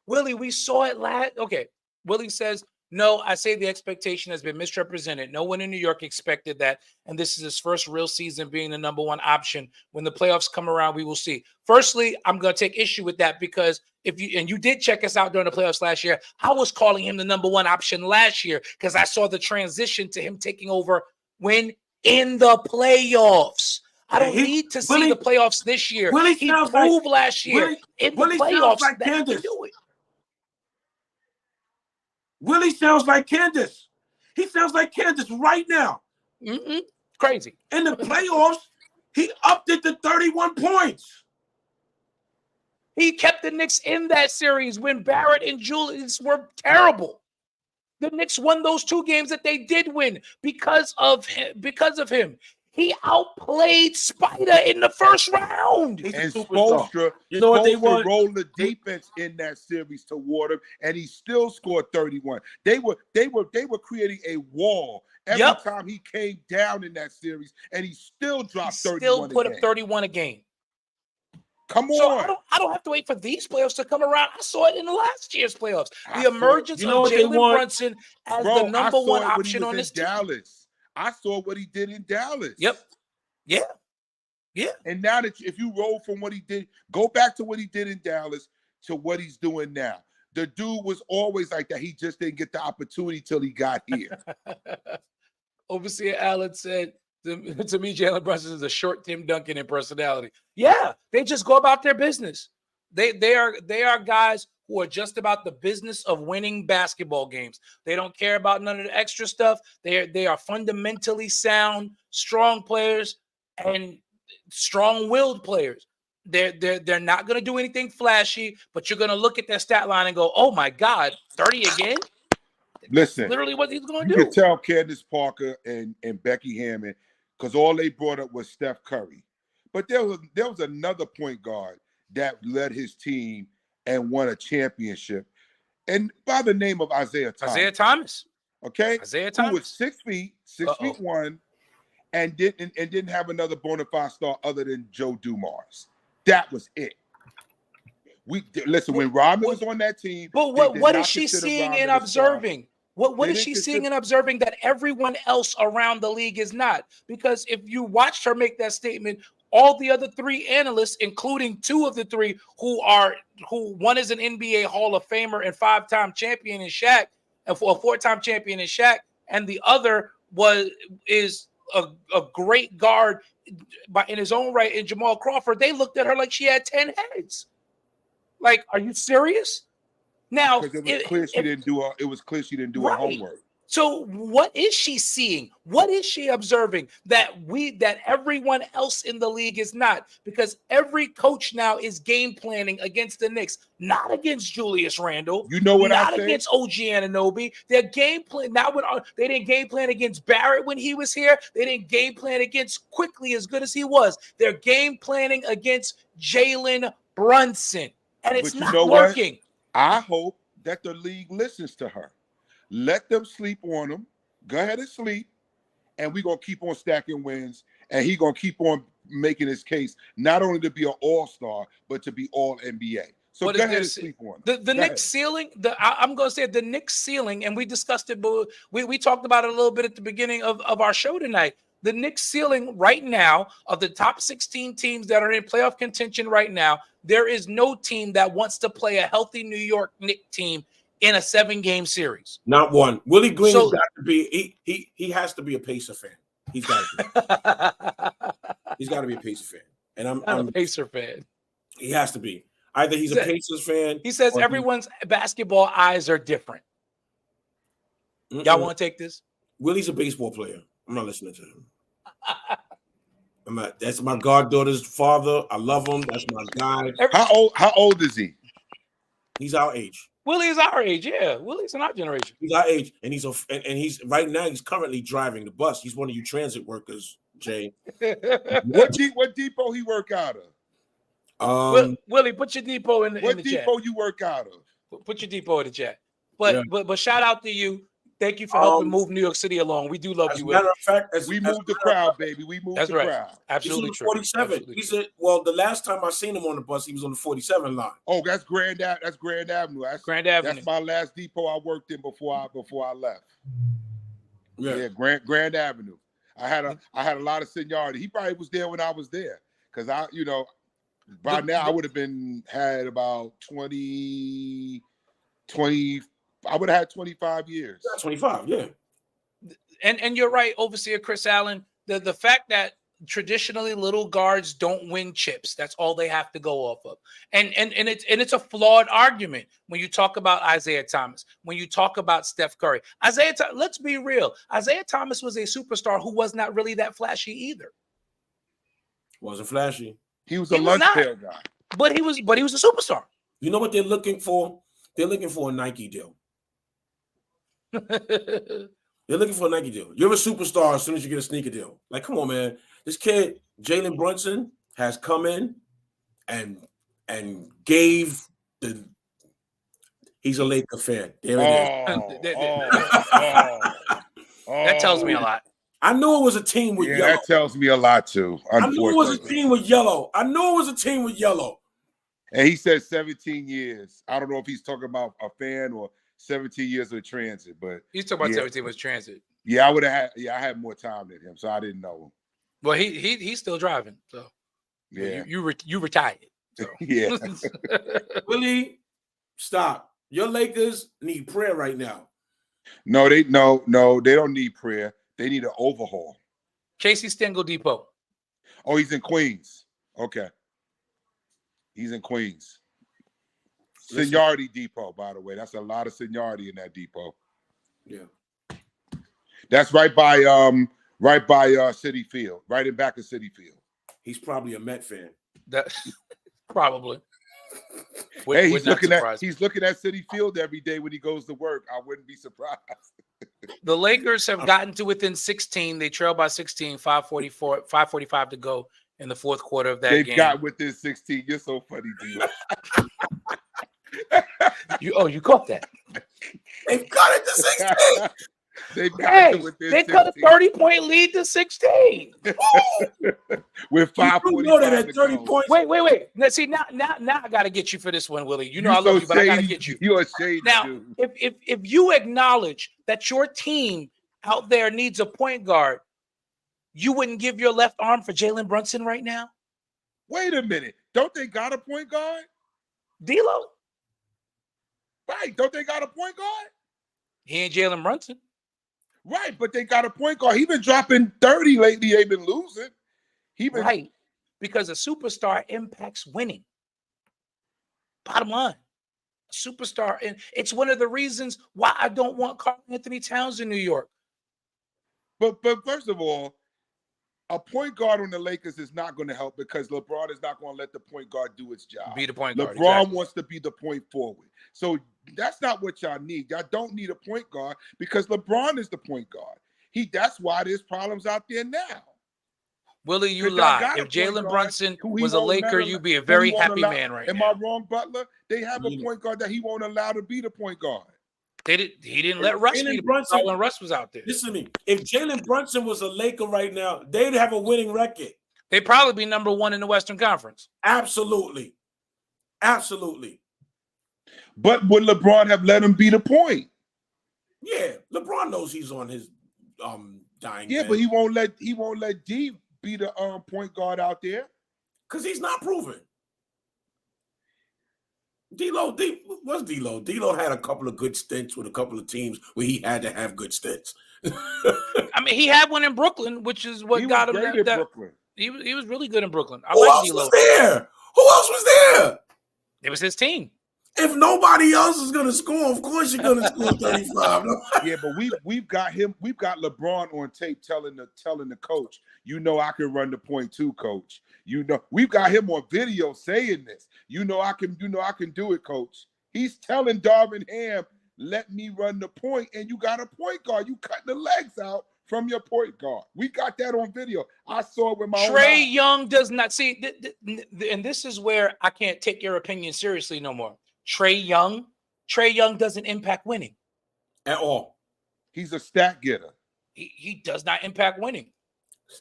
Willie, we saw it last. Okay. Willie says, no, I say the expectation has been misrepresented. No one in New York expected that. And this is his first real season being the number one option. When the playoffs come around, we will see. Firstly, I'm going to take issue with that because you did check us out during the playoffs last year. I was calling him the number one option last year because I saw the transition to him taking over when in the playoffs. I don't need to see the playoffs this year. He proved last year in the playoffs like that he Candace. can do it. Willie sounds like Candace. He sounds like Candace right now. Crazy. In the playoffs, he upped it to 31 points. He kept the Knicks in that series when Barrett and Julius were terrible. The Knicks won those 2 games that they did win because of him. He outplayed Spider in the first round. And Spoelstra, you know what they want? Rolled the defense in that series toward him, and he still scored 31. They were creating a wall every time he came down in that series, and he still dropped 31. Still put up 31 a game. Come on. So I don't have to wait for these playoffs to come around. I saw it in the last year's playoffs. The emergence of Jalen Brunson as the number one option on this team. Dallas. I saw what he did in Dallas. Yep. Yeah. And now that if you roll from what he did, go back to what he did in Dallas to what he's doing now. The dude was always like that. He just didn't get the opportunity till he got here. Overseer Allen said, to me, Jalen Brunson is a short Tim Duncan in personality. Yeah, they just go about their business. They are guys who are just about the business of winning basketball games. They don't care about none of the extra stuff. They are fundamentally sound, strong players, and strong-willed players. They're not going to do anything flashy, but you're going to look at their stat line and go, "Oh my God, 30 again." Listen, Literally what he's going to you do. can tell Candace Parker and Becky Hammond, because all they brought up was Steph Curry. But there was another point guard that led his team and won a championship, and by the name of Isaiah Thomas. Isaiah Thomas. Okay, Isaiah who was Thomas. 6 feet, 6'1", and didn't have another bona fide star other than Joe Dumars. That was it. Listen, when Rodman was on that team, but what is she seeing and observing? What is she seeing and observing that everyone else around the league is not? Because if you watched her make that statement, all the other three analysts, including two of the three who one is an NBA Hall of Famer and 5-time champion in Shaq, and a 4-time champion in Shaq, and the other is a great guard in his own right in Jamal Crawford. They looked at her like she had 10 heads. Like, are you serious? Now, because it was clear she didn't do her homework. So what is she seeing? What is she observing that everyone else in the league is not? Because every coach now is game planning against the Knicks, not against Julius Randle. You know what I Not say? against OG Anunoby. They're game plan now. They didn't game plan against Barrett when he was here. They didn't game plan against Quickly as good as he was. They're game planning against Jalen Brunson, and it's not working. What? I hope that the league listens to her. Let them sleep on him. Go ahead and sleep. And we're going to keep on stacking wins. And he's going to keep on making his case, not only to be an all-star, but to be all-NBA. So go ahead and sleep on him. The Knicks ceiling, I'm going to say the Knicks ceiling, and we discussed it, but we talked about it a little bit at the beginning of our show tonight. The Knicks ceiling right now, of the top 16 teams that are in playoff contention right now, there is no team that wants to play a healthy New York Knicks team in a 7-game series. Not one. Willie Green has got to be. He has to be a Pacer fan. He's got to be. He's got to be a Pacer fan. And I'm a Pacer fan. He has to be. Either he's a Pacers fan. He says everyone's basketball eyes are different. Y'all want to take this? Willie's a baseball player. I'm not listening to him. That's my goddaughter's father. I love him. That's my guy. How old is he? He's our age. Willie is our age, yeah. Willie's in our generation. He's our age, and he's right now. He's currently driving the bus. He's one of you transit workers, Jay. What depot he work out of? Willie, put your depot in the chat. What depot you work out of? Put your depot in the chat. But shout out to you. Thank you for helping move New York City along. We do love you. As a matter of fact, we moved the crowd, baby. We moved the crowd. Absolutely true. 47. He said, well, the last time I seen him on the bus, he was on the 47 line. Oh, that's Grand Avenue. That's Grand Avenue. That's my last depot I worked in before I left. Yeah, Grand Avenue. I had a lot of seniority. He probably was there when I was there, because by now I would have had about 20. I would have had 25 years. 25, yeah. And you're right, Overseer Chris Allen. The fact that traditionally little guards don't win chips, that's all they have to go off of. And it's a flawed argument when you talk about Isaiah Thomas, when you talk about Steph Curry. Let's be real. Isaiah Thomas was a superstar who was not really that flashy either. Wasn't flashy. He was a lunch pail guy. But he was a superstar. You know what they're looking for? They're looking for a Nike deal. They're looking for a Nike deal. You're a superstar as soon as you get a sneaker deal. Like, come on, man. This kid, Jalen Brunson, has come in and gave the. He's a Laker fan. There it is. That tells me a lot. I knew it was a team with yellow. That tells me a lot too. I knew it was a team with yellow. And he said 17 years. I don't know if he's talking about a fan or 17 years of transit, but he's talking about 17 was transit. Yeah, I had more time than him, so I didn't know him. Well, he's still driving, so yeah. You retired. So. Yeah. Willie, stop. Your Lakers need prayer right now. No, they don't need prayer. They need an overhaul. Casey Stengel Depot. Oh, he's in Queens. Okay. He's in Queens. Seniority Depot, by the way. That's a lot of seniority in that depot. Yeah. That's right by City Field, right in back of City Field. He's probably a Met fan. Probably. Hey, Would not surprise me. he's looking at City Field every day when he goes to work. I wouldn't be surprised. The Lakers have gotten to within 16. They trail by 16, 5:45 to go in the fourth quarter of that They've game. got within 16. You're so funny, D. You caught that. They've got it to 16. They've got Hey, it within they 16. cut a 30-point lead to 16. With You 5:45 know that at to 30 go. points. Wait. Now, see, now I got to get you for this one, Willie. You know I so love you, but I got to shady. get you. You're a shady Now, dude. if you acknowledge that your team out there needs a point guard, you wouldn't give your left arm for Jalen Brunson right now? Wait a minute. Don't they got a point guard? D'Lo? Right. Don't they got a point guard? He ain't Jalen Brunson. Right, but they got a point guard. He been dropping 30 lately. They've been losing. He been Right. Because a superstar impacts winning. Bottom line. A superstar. And it's one of the reasons why I don't want Karl Anthony Towns in New York. But first of all, a point guard on the Lakers is not going to help because LeBron is not going to let the point guard do its job. Be the point guard. LeBron exactly. wants to be the point forward. So that's not what y'all need. Y'all don't need a point guard because LeBron is the point guard. That's why there's problems out there now. Willie, you 'Cause y'all lie. got a If point Jalen guard Brunson who he was a won't Laker, let him- you'd be a who very he won't happy allow- man right Am now. I wrong, Butler? They have a point guard that he won't allow to be the point guard. He didn't let Russ Jalen be the Brunson- when Russ was out there. Listen to me. If Jalen Brunson was a Laker right now, they'd have a winning record. They'd probably be number one in the Western Conference. Absolutely. Absolutely. But would LeBron have let him be the point? Yeah. LeBron knows he's on his dying. Yeah, but he won't let D be the point guard out there. Because he's not proven. D'Lo. D'Lo had a couple of good stints with a couple of teams where he had to have good stints. I mean, he had one in Brooklyn, which is what He got was him great that. in Brooklyn. He was really good in Brooklyn. I Who like else D'Lo. was there? Who else was there? It was his team. If nobody else is going to score, of course you're going to score 35. Yeah, but we've got him. We've got LeBron on tape telling the coach, you know, I can run the point too, coach. You know, we've got him on video saying this. You know, I can do it, coach. He's telling Darvin Ham, let me run the point, and you got a point guard. You cutting the legs out from your point guard. We got that on video. I saw it with my own Trae eyes. Young does not see, and this is where I can't take your opinion seriously no more. Trae Young doesn't impact winning At all. He's a stat getter. He does not impact winning.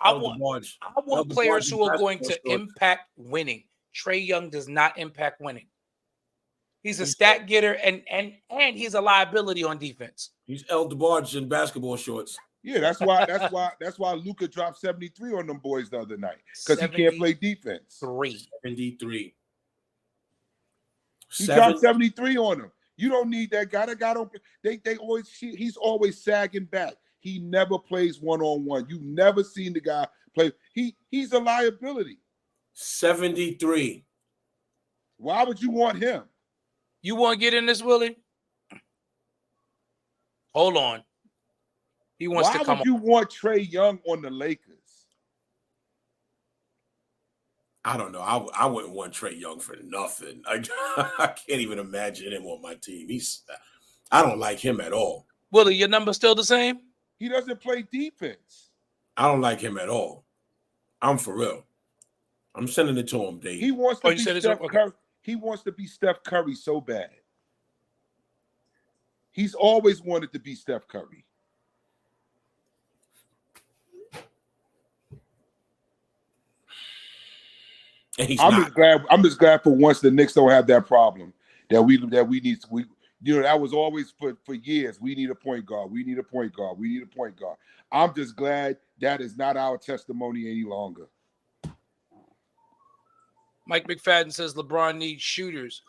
I want players who are going to impact winning. Trae Young does not impact winning. He's a stat getter and he's a liability on defense. He's El DeBarge in basketball shorts. Yeah, that's why Luka dropped 73 on them boys the other night because he can't play defense. 73. He dropped 73 on him. You don't need that guy. That guy don't. He's always sagging back. He never plays one-on-one. You've never seen the guy play. He's a liability. 73. Why would you want him? You want to get in this, Willie? Hold on. He wants to come on. Why would you want Trae Young on the Lakers? I don't know. I wouldn't want Trae Young for nothing. I can't even imagine him on my team. I don't like him at all. Willie, your number still the same? He doesn't play defense. I don't like him at all. I'm for real. I'm sending it to him, Dave. He wants to be Steph okay. Curry. He wants to be Steph Curry so bad. He's always wanted to be Steph Curry. And he's I'm just glad for once the Knicks don't have that problem that we need. That was always for years. We need a point guard. We need a point guard. We need a point guard. I'm just glad that is not our testimony any longer. Mike McFadden says LeBron needs shooters.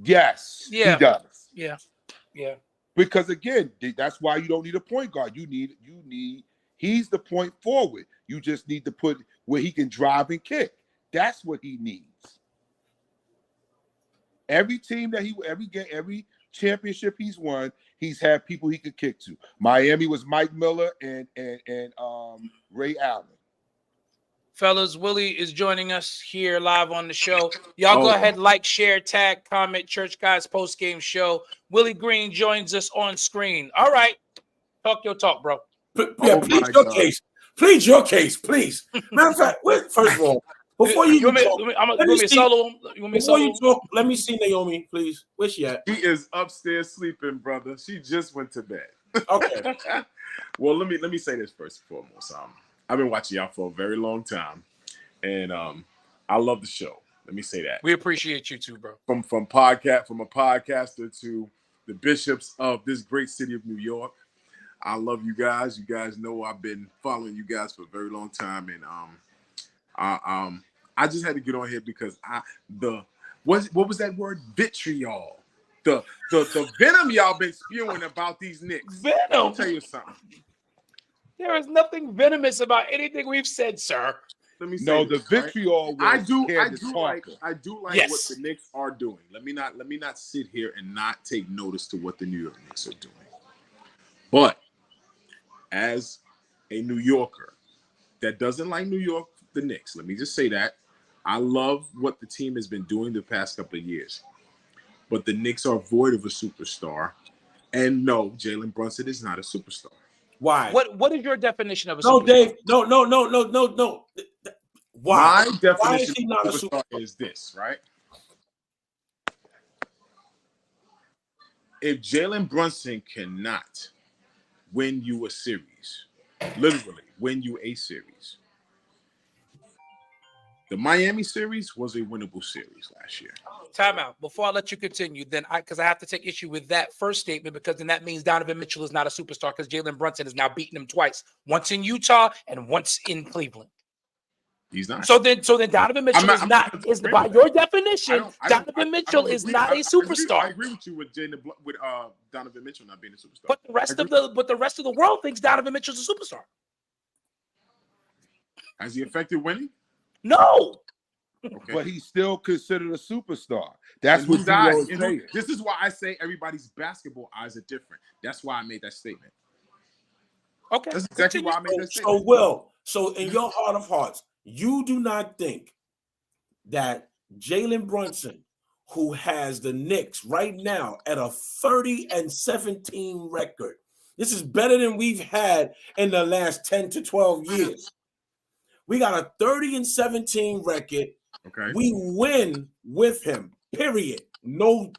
Yes, Yeah. he does. Yeah. Because again, that's why you don't need a point guard. He's the point forward. You just need to put where he can drive and kick. That's what he needs. Every team that every championship he's won, he's had people he could kick to. Miami was Mike Miller and Ray Allen. Fellas, Willie is joining us here live on the show. Y'all go Oh. ahead, like, share, tag, comment, Church Guys post-game show. Willie Green joins us on screen. All right. Talk your talk, bro. Yeah, Oh plead my your God. case. Plead your case, please. Matter of fact, first of all, before you want me, talk, you want let me me to see- solo him? You want me to before solo you him? talk, let me see Naomi, please. Where's she at? He is upstairs sleeping, brother. She just went to bed. Okay. Well, let me say this first and foremost. I've been watching y'all for a very long time, and I love the show. Let me say that. We appreciate you too, bro. From a podcaster to the bishops of this great city of New York. I love you guys. You guys know I've been following you guys for a very long time, and I just had to get on here because what was that word? Vitriol. The venom y'all been spewing about these Knicks. Venom? I'll tell you something. There is nothing venomous about anything we've said, sir. Let me say No, the this, right? vitriol. I was do Candace like Parker. Yes. what the Knicks are doing. Let me not sit here and not take notice to what the New York Knicks are doing. But as a New Yorker that doesn't like New York, the Knicks, let me just say that I love what the team has been doing the past couple of years. But the Knicks are void of a superstar, and no, Jalen Brunson is not a superstar. Why? What is your definition of a No, superstar? Dave. No. Why? My definition Why is he not a of superstar is this, right? If Jalen Brunson cannot win you a series, literally win you a series, the Miami series was a winnable series last year. Time out. Before I let you continue, then because I have to take issue with that first statement, because then that means Donovan Mitchell is not a superstar because Jalen Brunson has now beaten him twice, once in Utah and once in Cleveland. He's not. So then Donovan Mitchell I'm not is agreeing by with your that. definition, Donovan Mitchell is not a I superstar. agree with you with Donovan Mitchell not being a superstar. But the rest of the world thinks Donovan Mitchell's a superstar. Has he affected winning? No. Okay. But he's still considered a superstar. That's In what whose eyes? D'Lo is saying. This is why I say everybody's basketball eyes are different. That's why I made that statement. Okay. That's exactly why I made that So, statement. Will, so in your heart of hearts, you do not think that Jalen Brunson, who has the Knicks right now at a 30-17 record, this is better than we've had in the last 10 to 12 years. We got a 30-17 record. Okay. We win with him, period. No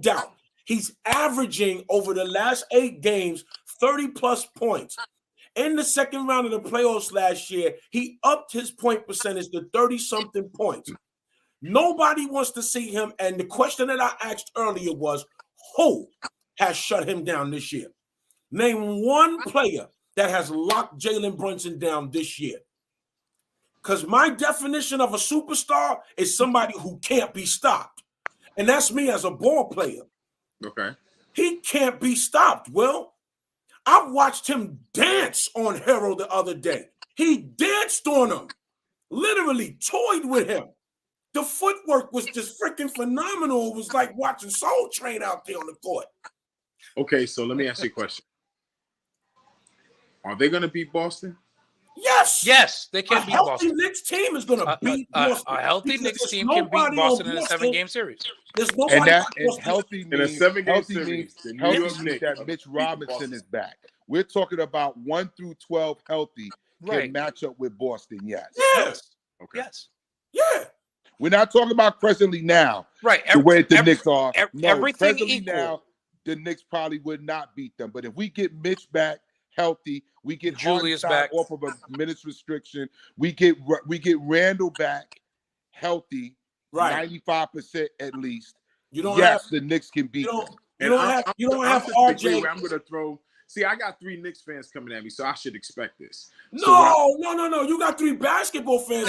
doubt. He's averaging over the last 8 games 30-plus points. In the second round of the playoffs last year, he upped his point percentage to 30-something points. Nobody wants to see him. And the question that I asked earlier was, who has shut him down this year? Name one player that has locked Jalen Brunson down this year. Because my definition of a superstar is somebody who can't be stopped. And that's me as a ball player. Okay. He can't be stopped, Will. I watched him dance on Hero the other day. He danced on him. Literally toyed with him. The footwork was just freaking phenomenal. It was like watching Soul Train out there on the court. Okay, so let me ask you a question. Are they going to beat Boston? Yes, they can a beat healthy Boston. Knicks team is going to beat Boston. A healthy Because Knicks there's team can beat nobody Boston on in a Boston. 7-game series. There's And nobody that on and Boston. healthy In a means 7-game healthy series, means the New healthy York means Knicks that are Mitch beating Robinson Boston. is back. We're talking about 1 through 12 healthy can Right. match up with Boston. Yes. Yes. Okay. Yes. Yeah. We're not talking about presently now. Right. The way the Knicks are. No, everything presently equal. now, the Knicks probably would not beat them. But if we get Mitch back healthy, we get Julius Hartenstein back off of a minutes restriction. We get Randall back healthy, Right. 95% at least. You don't Yes, have the Knicks can beat them. you don't have RJ. I'm going to throw. See, I got 3 Knicks fans coming at me, so I should expect this. No. You got 3 basketball fans.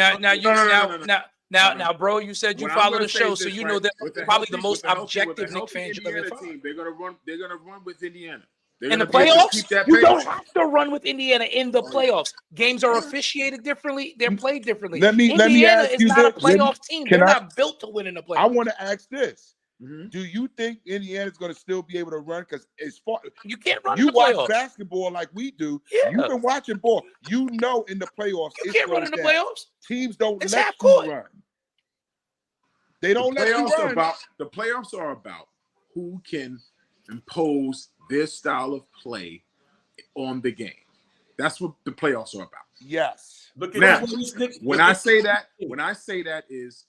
Now, bro, you said you What I'm follow gonna the say show, is so this, you right? know that With a probably the healthy- most with a healthy- objective with a Knicks healthy fans you'll ever Indiana find. team, they're gonna run with Indiana. They're In the gonna be able to playoffs, keep that you pace. don't have to run with Indiana in the playoffs. Games are officiated differently. They're played differently. Let me Indiana ask is you not a this. Let me- playoff team. can They're I- not built to win in the playoffs. I want to ask this. Mhm. Do you think Indiana's going to still be able to run? Because as far You can't run you in the watch playoffs. basketball like we do, Yeah. you've been watching ball. You know, in the playoffs, You it can't run goes in the down. playoffs. Teams don't It's let half you court. run. They don't let you run. The playoffs are about who can impose their style of play on the game. That's what the playoffs are about. Yes. Look at Now, these Knicks- when I say that is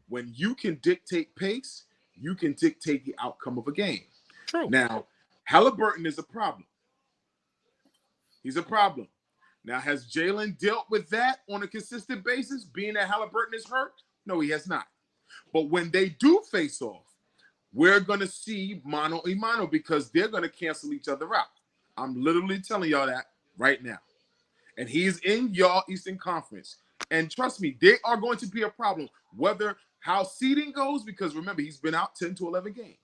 when you can dictate pace, you can dictate the outcome of a game. True. Now, Halliburton is a problem. He's a problem. Now, has Jalen dealt with that on a consistent basis, being that Halliburton is hurt? No, he has not. But when they do face off, we're going to see mano a mano because they're going to cancel each other out. I'm literally telling y'all that right now. And he's in y'all Eastern Conference. And trust me, they are going to be a problem, whether how seeding goes, because remember, he's been out 10 to 11 games.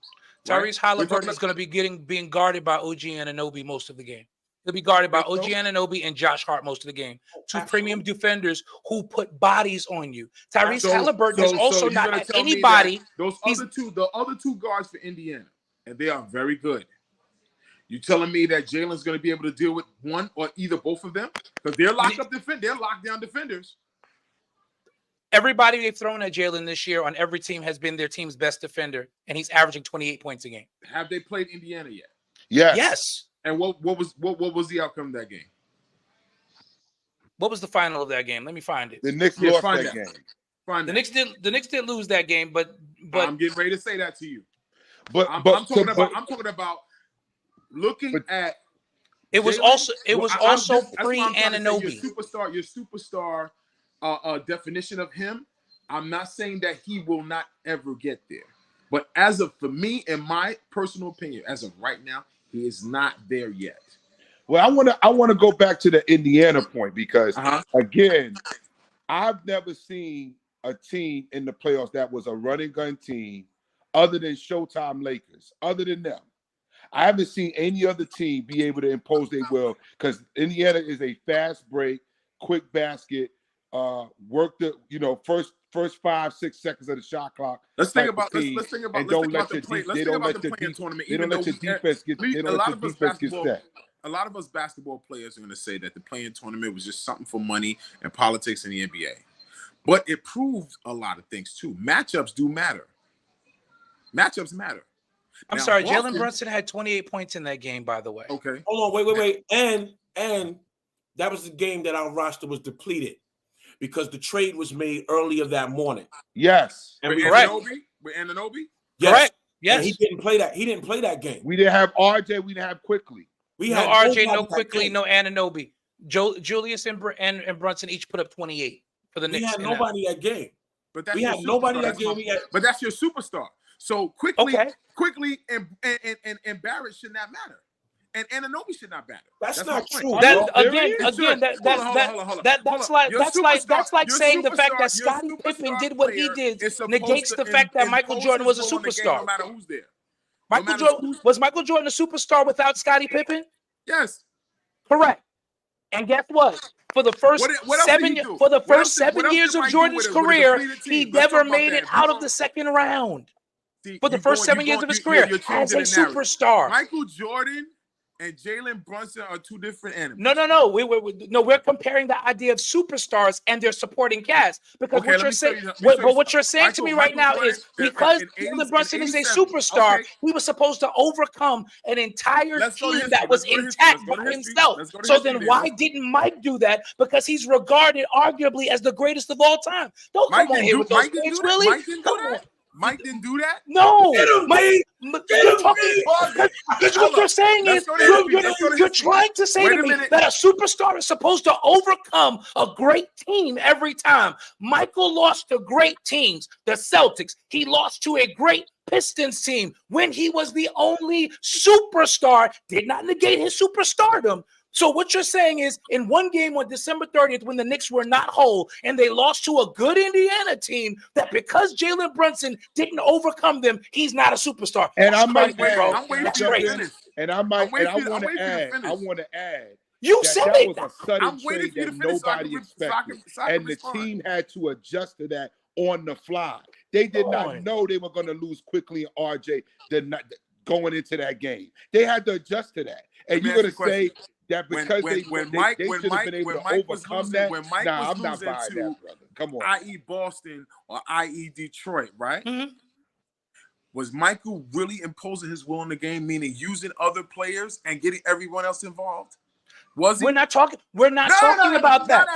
Tyrese right? Halliburton is going to be being guarded by OG Anunoby most of the game. He'll be guarded by OG Anunoby and Josh Hart most of the game. Two premium defenders who put bodies on you. Tyrese Halliburton is also you're not gonna at tell me anybody. that the other two guards for Indiana, and they are very good. You telling me that Jalen's going to be able to deal with one or either both of them? Because they're they're locked down defenders. Everybody they've thrown at Jalen this year on every team has been their team's best defender, and he's averaging 28 points a game. Have they played Indiana yet? Yes. Yes. And what was the outcome of that game? What was the final of that game? Let me find it. The Knicks Yeah, lost find that that. game. The Knicks did lose that game, but I'm getting ready to say that to you. But I'm talking about looking at. it was Jalen. also That's pre why I'm trying to say Anunoby. your superstar definition of him. I'm not saying that he will not ever get there, but for me, in my personal opinion, as of right now, he is not there yet. Well, I want to go back to the Indiana point because again, I've never seen a team in the playoffs that was a running gun team other than Showtime Lakers. Other than them, I haven't seen any other team be able to impose their will because Indiana is a fast break, quick basket, work the first 5-6 seconds of the shot clock. Let's think about the play-in tournament. They don't let your defense get. They don't let your defense get set. A lot of us basketball players are going to say that the play-in tournament was just something for money and politics in the NBA, but it proves a lot of things too. Matchups do matter. Matchups matter. I'm sorry, Jalen Brunson had 28 points in that game, by the way. Okay. Hold on, wait. And that was the game that our roster was depleted because the trade was made earlier that morning. Yes. And With Anunoby? Yes. Correct. Yes. And he didn't play that. He didn't play that game. We didn't have RJ. We didn't have Quickly. We No had RJ, no nobody Quickly, no Anunoby. Julius and Brunson each put up 28 for the We Knicks. had nobody that game. But that's We your had nobody superstar. that game. We had But that's your superstar. So quickly and Barrett should not matter. And Anunoby should not matter. That's my not point. true. That's like saying the fact that Scottie Pippen did what he did negates the fact that Michael Jordan was a superstar. No matter who's there. Was Michael Jordan a superstar without Scottie Pippen? Yes. Correct. And guess what? For the first seven years of Jordan's career, he never made it out of the second round. For the first 7 years of his career as a superstar. Michael Jordan and Jalen Brunson are two different animals. No. We're comparing the idea of superstars and their supporting cast because what you're saying to me right now is because Jalen Brunson is a superstar, he was supposed to overcome an entire team that was intact by himself. So then why didn't Mike do that? Because he's regarded arguably as the greatest of all time. Don't come on here with those things, Willie. Mike didn't do that? No. What you're saying is you're trying to say to me that a superstar is supposed to overcome a great team every time. Michael lost to great teams, the Celtics. He lost to a great Pistons team when he was the only superstar, did not negate his superstardom. So what you're saying is in one game on December 30th, when the Knicks were not whole and they lost to a good Indiana team, that because Jalen Brunson didn't overcome them, he's not a superstar. And I want to add. You said that it. was a sudden trade that nobody expected, and the team had to adjust to that on the fly. They did Come not on. know they were going to lose quickly and RJ going into that game. They had to adjust to that. And Let me you're going ask to you a say question. that When because when they when Mike should when have Mike been able when to Mike was overcome losing that. when Mike Nah, was I'm not losing buying to that, brother. Come on. i.e. Boston or i.e. Detroit, right? Mhm. Was Michael really imposing his will in the game, meaning using other players and getting everyone else involved? Was he? We're not talking about that.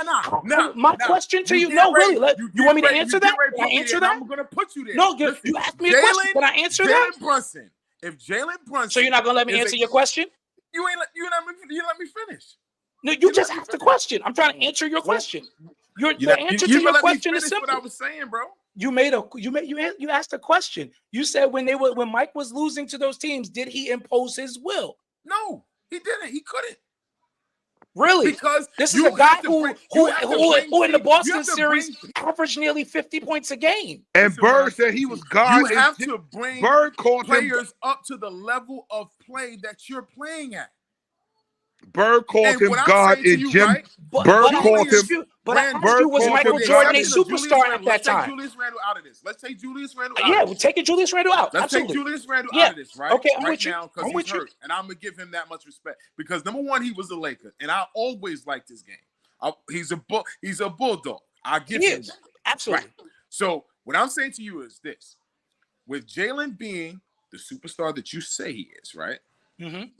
My question to you, no, Willie, you want me to answer that? Can I answer that? I'm gonna put you there. No, Listen, you asked me a question. Can I answer that? Jalen Brunson. If Jalen Brunson, So you're not gonna let me is answer your question? You ain't let me finish. No, you just asked a question. I'm trying to answer your question. The answer to your question is simple. What I was saying, bro. You asked a question. You said when Mike was losing to those teams, did he impose his will? No, he didn't. He couldn't. Really? Because this is a guy who in the Boston series averaged nearly 50 points a game. And Bird said he was God. You have to bring Bird called players up to the level of play that you're playing at. Bird called him God and Jim. Right? Bird called him. But I asked you, was Michael Jordan a superstar at that time? Julius Randle out of this. Let's take Julius Randle out. Yeah, we're taking Julius Randle out. Let's Absolutely. take Julius Randle out of this, right? Okay, I'm right with you. now because he's hurt, and I'm gonna give him that much respect because number one, he was a Laker, and I always liked his game. He's a bulldog. I give him that. Absolutely. Right. So what I'm saying to you is this: with Jalen being the superstar that you say he is, right? Mm-hmm.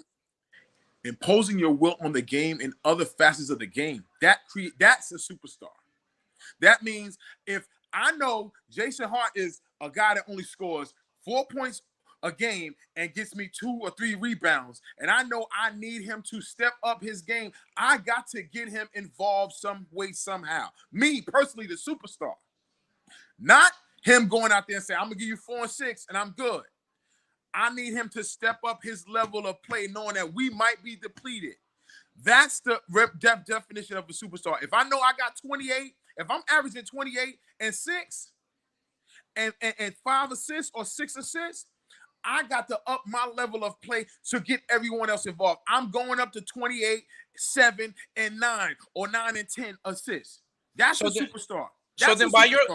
Imposing your will on the game in other facets of the game, that's a superstar. That means if I know Jason Hart is a guy that only scores 4 points a game and gets me 2 or 3 rebounds, and I know I need him to step up his game, I got to get him involved some way, somehow. Me, personally, the superstar. Not him going out there and saying, I'm going to give you 4 and 6, and I'm good. I need him to step up his level of play, knowing that we might be depleted. That's the definition of a superstar. If I know I got 28, if I'm averaging 28 and 6 and 5 assists or 6 assists, I got to up my level of play to get everyone else involved. I'm going up to 28, 7, and 9 or 9 and 10 assists. That's a superstar. So then by your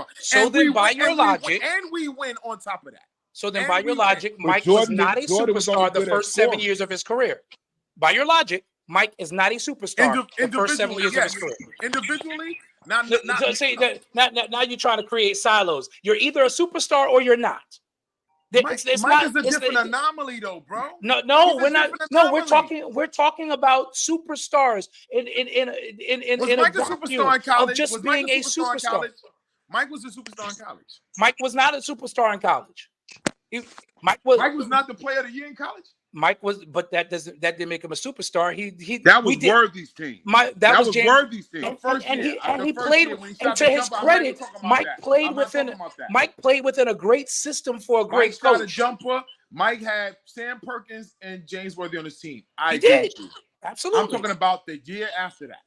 logic, and we win on top of that. So then by your logic, Mike was not a superstar the first 7 years of his career. By your logic, Mike is not a superstar the first 7 years of his career. Individually, now you're trying to create silos. You're either a superstar or you're not. Mike is a different anomaly, though, bro. No, we're not. No, we're talking about superstars in Mike a superstar in college? Of just being a superstar. Mike was a superstar in college. Mike was not a superstar in college. Mike was not the player of the year in college. Mike was, but that didn't make him a superstar. That was Worthy's team. That was Worthy's team. And he played. And to his credit, Mike played within a great system for a great coach. Got a jumper. Mike had Sam Perkins and James Worthy on his team. He did. Absolutely. I'm talking about the year after that.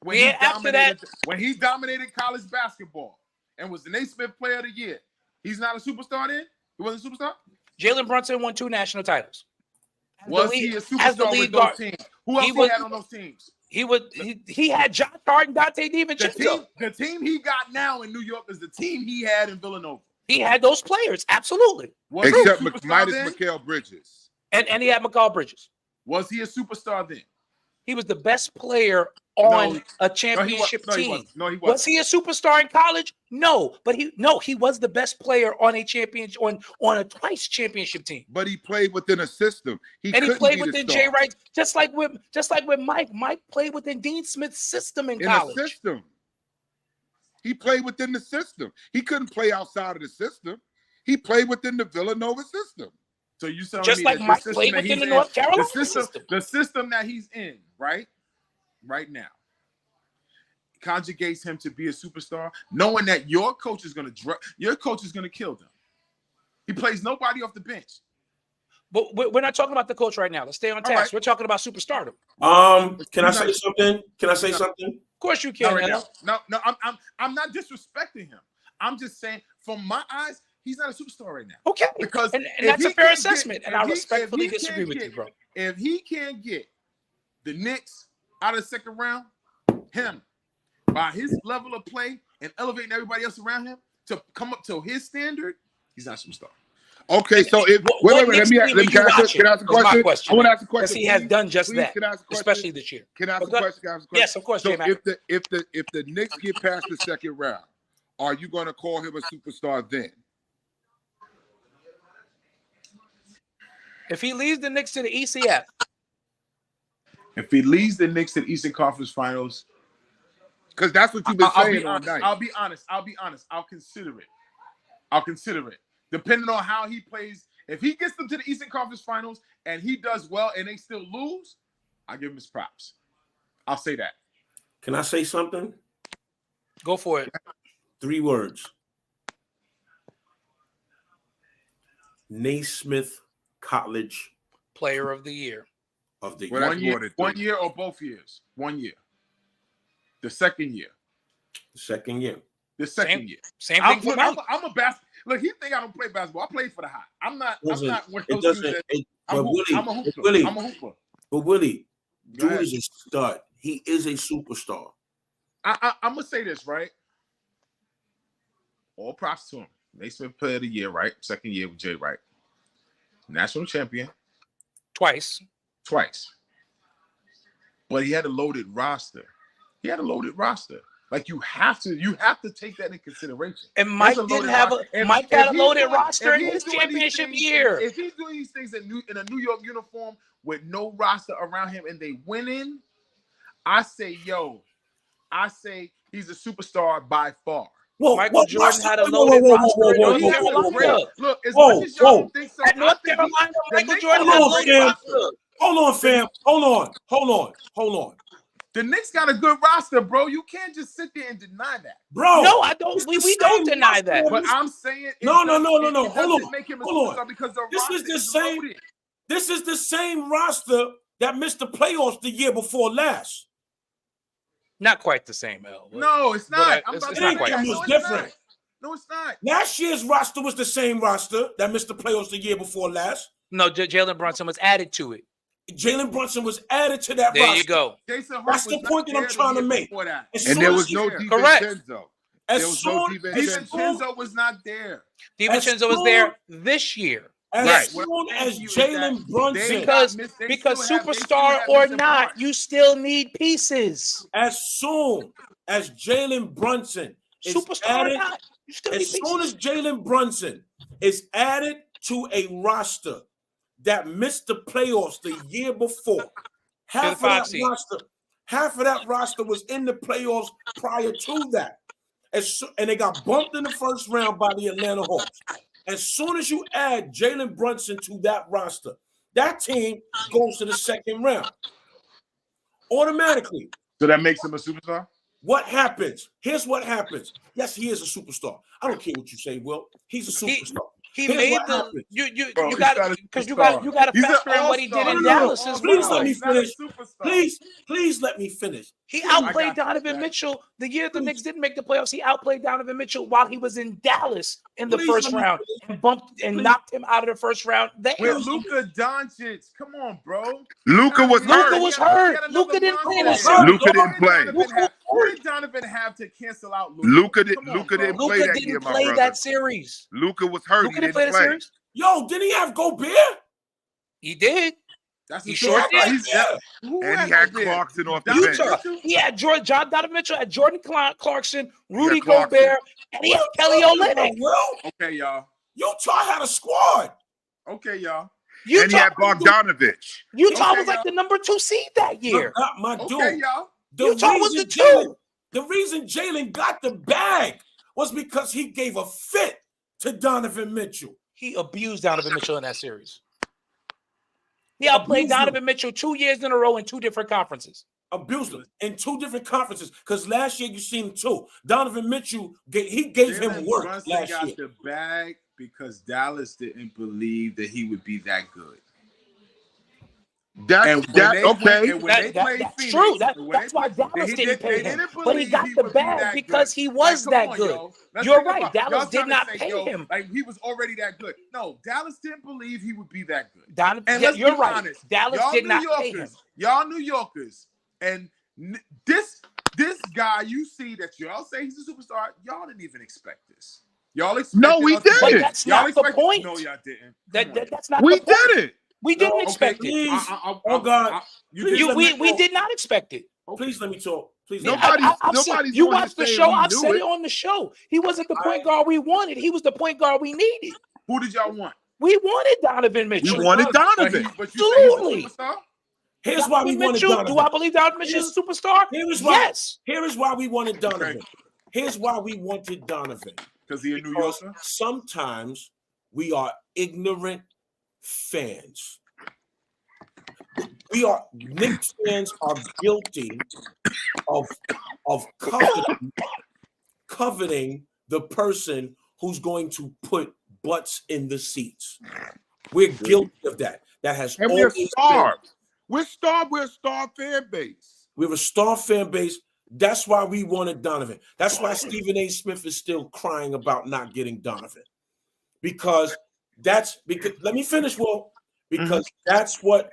When he dominated college basketball and was the Naismith Player of the Year. He's not a superstar then? He wasn't a superstar? Jalen Brunson won 2 national titles. Was he a superstar with those teams? Who else he had on those teams? He had Josh Hart and Dante DiVincenzo. The team he got now in New York is the team he had in Villanova. He had those players, absolutely. Except minus Mikal Bridges. And he had Mikal Bridges. Was he a superstar then? He was the best player on a championship team. No, he wasn't. Was he a superstar in college? No, but he was the best player on a championship on a twice championship team. But he played within a system. He played within Jay Wright, just like with Mike. Mike played within Dean Smith's system in college. A system. He played within the system. He couldn't play outside of the system. He played within the Villanova system. So you telling just me like that Mike played within the North Carolina system. The system that he's in, right now, conjugates him to be a superstar, knowing that your coach is going to kill them. He plays nobody off the bench. But we're not talking about the coach right now. Let's stay on task. Right. We're talking about superstardom. Can I say something? Of course you can. No, I'm not disrespecting him. I'm just saying, from my eyes, he's not a superstar right now. Okay, because and that's a fair assessment, and I respectfully disagree with you, bro. If he can't get the Knicks out of the second round, him by his level of play and elevating everybody else around him, to come up to his standard, he's not a superstar. Okay, so if What wait, Knicks let team me are you ask watching? can I ask a Is my question? question, I want to man. ask a question. Because he has done just Please, that, can I ask a question? especially this year. Can I ask a But question? Can I ask a question? yes, of course, So J-Mac. if the Knicks get past the second round, are you going to call him a superstar then? If he leads the Knicks to the ECF, If he leads the Knicks to the Eastern Conference Finals, Because that's what you've been I'll be saying all honest. night. I'll be honest. I'll consider it. Depending on how he plays. If he gets them to the Eastern Conference Finals and he does well and they still lose, I give him his props. I'll say that. Can I say something? go for it. 3 words. Naismith College Player of the year. of the Well, year. that's more than 1 three. year or both years? 1 year. The second year. Second year. The second year. Same thing for Mike. I'm a basketball. Look, he think I don't play basketball. I played for the High. I'm not one of It those dudes doesn't. that But Willie, I'm a hooper. Willie, I'm a hooper. but Willie, Go dude ahead. is a stud. He is a superstar. I'm gonna say this, right? All props to him. Naismith Player of the Year, right? Second year with Jay Wright. National champion Twice. But he had a loaded roster. Like you have to take that in consideration. And Mike There's a didn't loaded have roster. a Mike had a he's loaded doing- roster if in he's his doing these championship things- year. If he's doing these things in a New York uniform with no roster around him and they winning, I say he's a superstar by far. Whoa, Michael what Jordan roster? had a Whoa, loaded whoa, whoa, roster whoa, at whoa, North whoa, Carolina. whoa, whoa, whoa. Look, as Whoa, much as y'all whoa. don't think so, At North I think Carolina, the Michael Knicks Jordan got had a a on, great great fam. roster. Hold on. The Knicks got a good roster, bro. You can't just sit there and deny that. Bro. No, I don't. it's We the don't same deny roster that. that But Mr. I'm saying No. Hold doesn't on. make him a Hold on. superstar because the This roster is the is same- loaded. This is the same roster that missed the playoffs the year before last. Not quite the same, L. No, it's But, not. I'm it's about to not say quite that. the No, same. it's It was different. not. No, it's not. Last year's roster was the same roster that missed the playoffs the year before last. No, Jalen Brunson was added to it. Jalen Brunson was added to that There roster. you go. Jason Hurst That's the was not point that I'm there the trying to year make. before that. As And soon there as was he- no Correct. DiVincenzo. as There was no soon- DiVincenzo. DiVincenzo was not there. DiVincenzo was there this year. As Right. soon as Thank you, Jalen exactly. Brunson, They Because got missed- they because still have superstar or missing not, parts. you still need pieces. as soon as Jalen Brunson is Superstar or added, not, you still need as soon pieces. as Jalen Brunson is added to a roster that missed the playoffs the year before, half five of seed. that roster was in the playoffs prior to that. And they got bumped in the first round by the Atlanta Hawks. As soon as you add Jalen Brunson to that roster, that team goes to the second round. Automatically. So that makes him a superstar? What happens? Here's what happens. Yes, he is a superstar. I don't care what you say, Will. He's a superstar. He Here's made what the happened. Bro, you got he's not a because you superstar. got to He's an factor in what he did all-star. in No, no, no. Dallas as Please well. let me He's not a finish. superstar. Please let me finish. He I outplayed got Donovan that. Mitchell the year the Knicks didn't make the playoffs. He outplayed Donovan Mitchell while he was in Dallas in the Please first let me round finish. and bumped and Please. knocked him out of the first round. With Luka Doncic. Come on, bro. Luka was Luka hurt. was He had hurt. another Luka didn't play that monster. series. Luka didn't play. What did Donovan have to cancel out Luka? Luka Come on, bro. didn't play Luka that year, didn't my play brother. that series. Luka was hurt. Luka He didn't play didn't that play. series. Yo, didn't he have Gobert? He did. That's He the sure thing. did. He's- Who And he no had bid? Clarkson off the Donovan bench. Mitchell? He had John Donovan Mitchell, had Jordan Clarkson, Rudy Clarkson. Gobert, and he had Kelly Olynyk. Will, Okay, y'all. Utah had a squad. Okay, y'all. And he Utah, had Bogdanovich. Utah Okay, was like y'all. the number 2 seed that year. Not my dude. Okay, y'all. Utah was the Jalen- 2. The reason Jalen got the bag was because he gave a fit to Donovan Mitchell. He abused Donovan Mitchell in that series. He outplayed Abused him. Donovan Mitchell 2 years in a row in 2 different conferences. Abused him in 2 different conferences. Because last year you seen him too. Donovan Mitchell gave him Jalen work Brunson last got year. the bag because Dallas didn't believe that he would be that good. That's And when that they okay. went- and when they played That's Phoenix, true. when That's why they- Dallas they didn't pay they him. didn't But he believe got he the would be that bag good. because he was come that on, good. yo. Let's You're think right. about- Dallas y'all did trying to not say, pay yo, him. Like he was already that good. No, Dallas didn't believe he would be that good. Donovan, And yeah, let's you're be right. honest. Dallas Y'all did New not pay him. Yorkers, y'all New Yorkers, and this guy you see that y'all say he's a superstar, y'all didn't even expect this. Y'all expected No, we us to- But didn't. that's Y'all not the expected- point. No, y'all didn't. That, Come on. that that's not We the point. didn't. We didn't No, expect it. Please, I- God, you please did- let me We talk. did not expect it. Please let me talk. Please Yeah, let me Nobody's- I've said- nobody's you on here watched the saying show. we I've knew said it. it on the show. He wasn't the point I- guard we wanted. He was the point guard we needed. Who did y'all want? We wanted Donovan We Mitchell. wanted But Donovan. you say he's Absolutely. a superstar? Here's why we Donovan wanted Mitchell. Donovan. Do I believe Donovan Mitchell is a superstar? Here is why. Yes. Here is why we wanted Donovan. Here's why we wanted Donovan. Because he a New Because Yorker? sometimes we are ignorant fans. Knicks fans are guilty of coveting the person who's going to put butts in the seats. We're guilty of that. That has And we're always been. starved. We're starved. We're a starved fan base. We have a star fan base. That's why we wanted Donovan. That's why Stephen A. Smith is still crying about not getting Donovan. Because let me finish, Will. Because that's what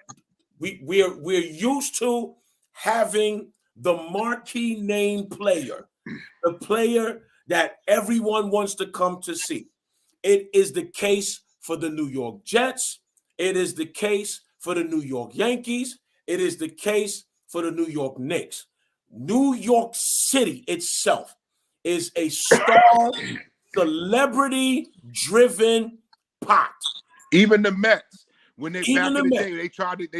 we're used to, having the marquee name player, the player that everyone wants to come to see. It is the case for the New York Jets. It is the case for the New York Yankees. It is the case for the New York Knicks. New York City itself is a star, celebrity-driven pot. Even the Mets, when they Even back the in the Mets. day, they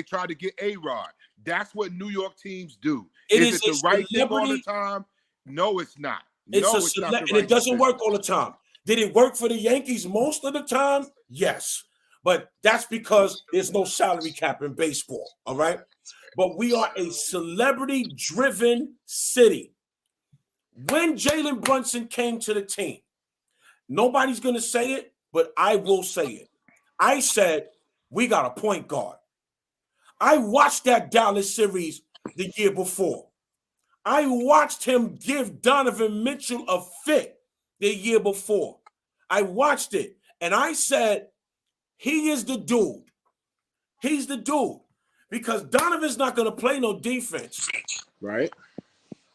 tried to get A-Rod. That's what New York teams do. It Is is it the a right thing all the celebrity- time? No, it's not. It's No, a it's not the and right it doesn't decision. work all the time. Did it work for the Yankees most of the time? Yes. But that's because there's no salary cap in baseball. All right. But we are a celebrity-driven city. When Jalen Brunson came to the team, nobody's going to say it, but I will say it. I said, we got a point guard. I watched that Dallas series the year before. I watched him give Donovan Mitchell a fit the year before. I watched it, and I said, he is the dude. He's the dude. Because Donovan's not going to play no defense. Right.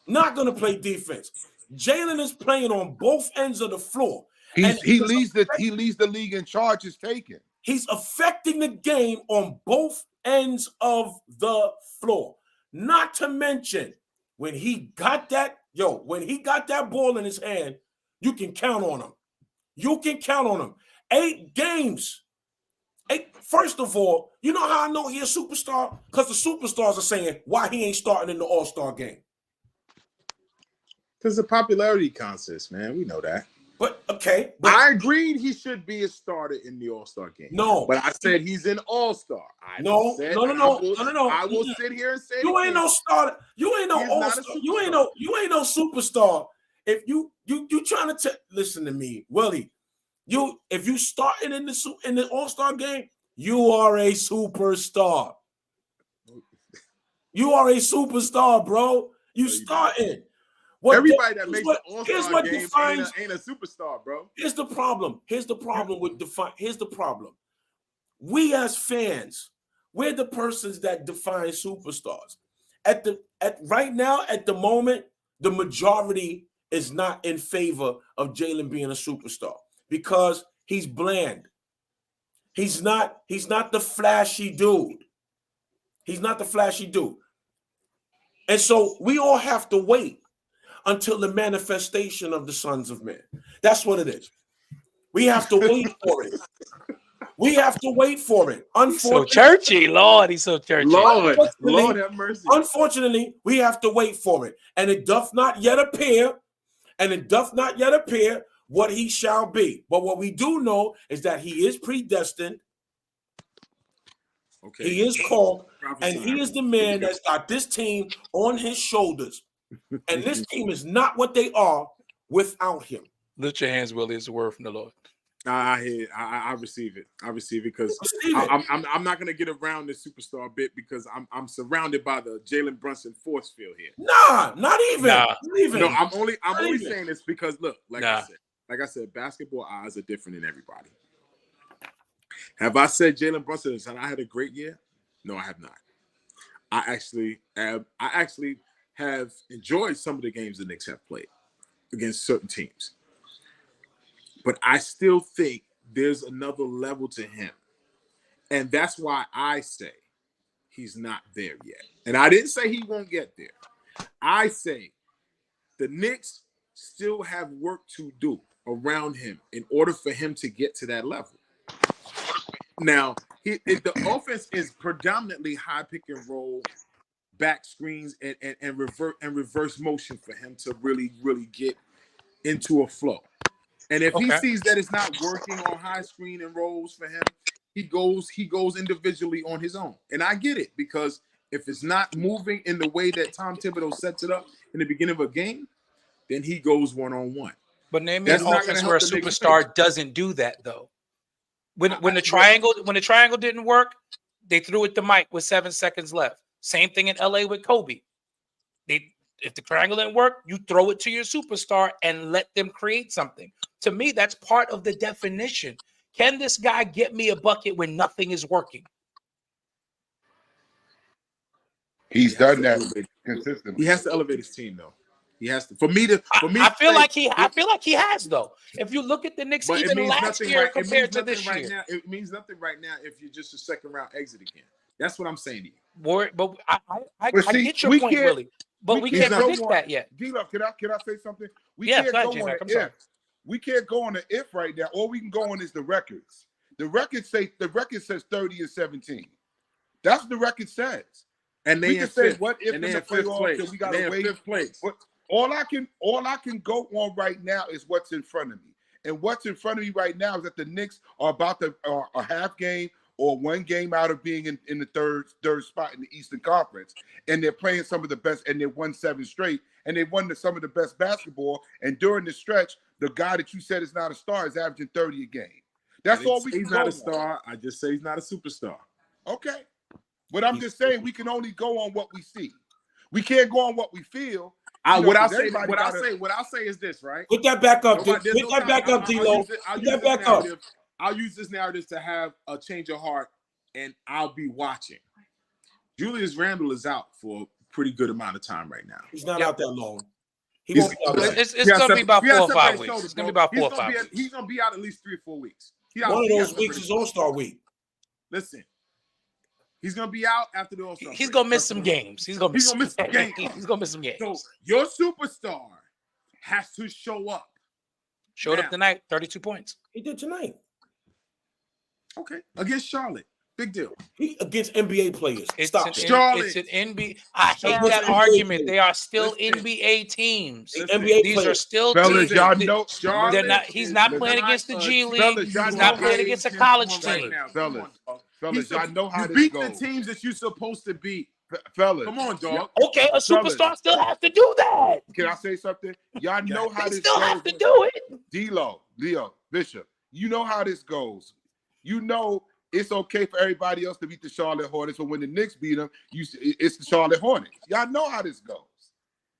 Not going to play defense. Jalen is playing on both ends of the floor. He And leads the league in charges taken. he's affecting the game on both ends of the floor. Not to mention, when he got that ball in his hand, you can count on him. You can count on him. 8 games. First of all, you know how I know he's a superstar? Because the superstars are saying why he ain't starting in the All-Star game. Because the popularity contest, man. We know that. But okay. I agreed he should be a starter in the All-Star game. No. But I said he's an All-Star. No. I will sit here and say You ain't no starter. You ain't no He's not a All-Star. You ain't no superstar. If you trying to listen to me, Willie. If you starting in the All-Star game, you are a superstar. You are a superstar, bro. You starting. Everybody that makes the All-Star game defines, ain't a superstar, bro. Here's the problem. Here's the problem. We as fans, we're the persons that define superstars. Right now, at the moment, the majority is not in favor of Jalen being a superstar because he's bland. He's not the flashy dude. He's not the flashy dude. And so we all have to wait until the manifestation of the sons of men. That's what it is. We have to wait for it. We have to wait for it. So churchy, Lord, he's so churchy. Lord have mercy. Unfortunately, we have to wait for it. And it doth not yet appear, what he shall be. But what we do know is that he is predestined. Okay. He is called, and he is the man that's got this team on his shoulders. And this team is not what they are without him. Lift your hands, Willie. It's a word from the Lord. I receive it. I receive it because I'm not gonna get around the superstar bit because I'm surrounded by the Jalen Brunson force field here. Nah, not even. No, I'm only saying this because look, like I said, basketball eyes are different in everybody. Have I said Jalen Brunson has had a great year? No, I have not. I actually have enjoyed some of the games the Knicks have played against certain teams. but I still think there's another level to him. And that's why I say he's not there yet. And I didn't say he won't get there. I say the Knicks still have work to do around him in order for him to get to that level. Now, the offense is predominantly high pick and roll, back screens, and reverse motion for him to really, really get into a flow. And if he sees that it's not working on high screen and rolls for him, he goes individually on his own. And I get it, because if it's not moving in the way that Tom Thibodeau sets it up in the beginning of a game, then he goes one-on-one. But name me an offense where a superstar doesn't do that, though. When the triangle didn't work, they threw it to Mike with 7 seconds left. Same thing in LA with Kobe. If the triangle didn't work, you throw it to your superstar and let them create something. To me, that's part of the definition. Can this guy get me a bucket when nothing is working? He's done that consistently. He has to elevate his team, though. He has to. I feel like he has, though. If you look at the Knicks even last year compared to this year, now, it means nothing right now if you're just a second round exit again. That's what I'm saying to you. But I get your point, really. But we can't predict that yet. D-Love, can I say something? We can't go on an if. We can't go on an if right now. All we can go on is the records. The record says 30-17. That's what the record says. And they we can say what if in the playoffs that we got to wait. But all I can go on right now is what's in front of me. And what's in front of me right now is that the Knicks are about to a half game or one game out of being in the third spot in the Eastern Conference. And they're playing some of the best, and they won 7 straight, and they won some of the best basketball. And during the stretch, the guy that you said is not a star is averaging 30 a game. That's all we can He's go not on. a star. I just say he's not a superstar. Okay. But I'm just saying we can only go on what we see. We can't go on what we feel. What I'll say is this, right? Put that back up. Put that back up, D-Lo. Put that back up. I'll use this narrative to have a change of heart, and I'll be watching. Julius Randle is out for a pretty good amount of time right now. He's not out that long. It's going to be about 4 or 5 weeks. It's going to be about 4 or 5 weeks. He's going to be out at least 3 or 4 weeks. One of those weeks is All-Star week. Listen, he's going to be out after the All-Star He's going to miss some games. He's going to miss some games. He's going to miss some games. So your superstar has to show up. Showed up tonight, 32 points. He did tonight. Okay. Against Charlotte. Big deal. He against NBA players. It's Stop. It's an NBA. I hate that argument. They are still NBA teams. These are still teams. Y'all know, they're not. He's not playing against the G League. He's not playing against a college team. Fellas, y'all know how you this beat goes. the teams that you're supposed to beat. Fellas, come on, dog. Okay, a superstar still has to do that. Can I say something? Y'all know how this goes. Still have to do it. D-Lo, Leo, Bishop, you know how this goes. You know it's okay for everybody else to beat the Charlotte Hornets, but when the Knicks beat them, it's the Charlotte Hornets. Y'all know how this goes.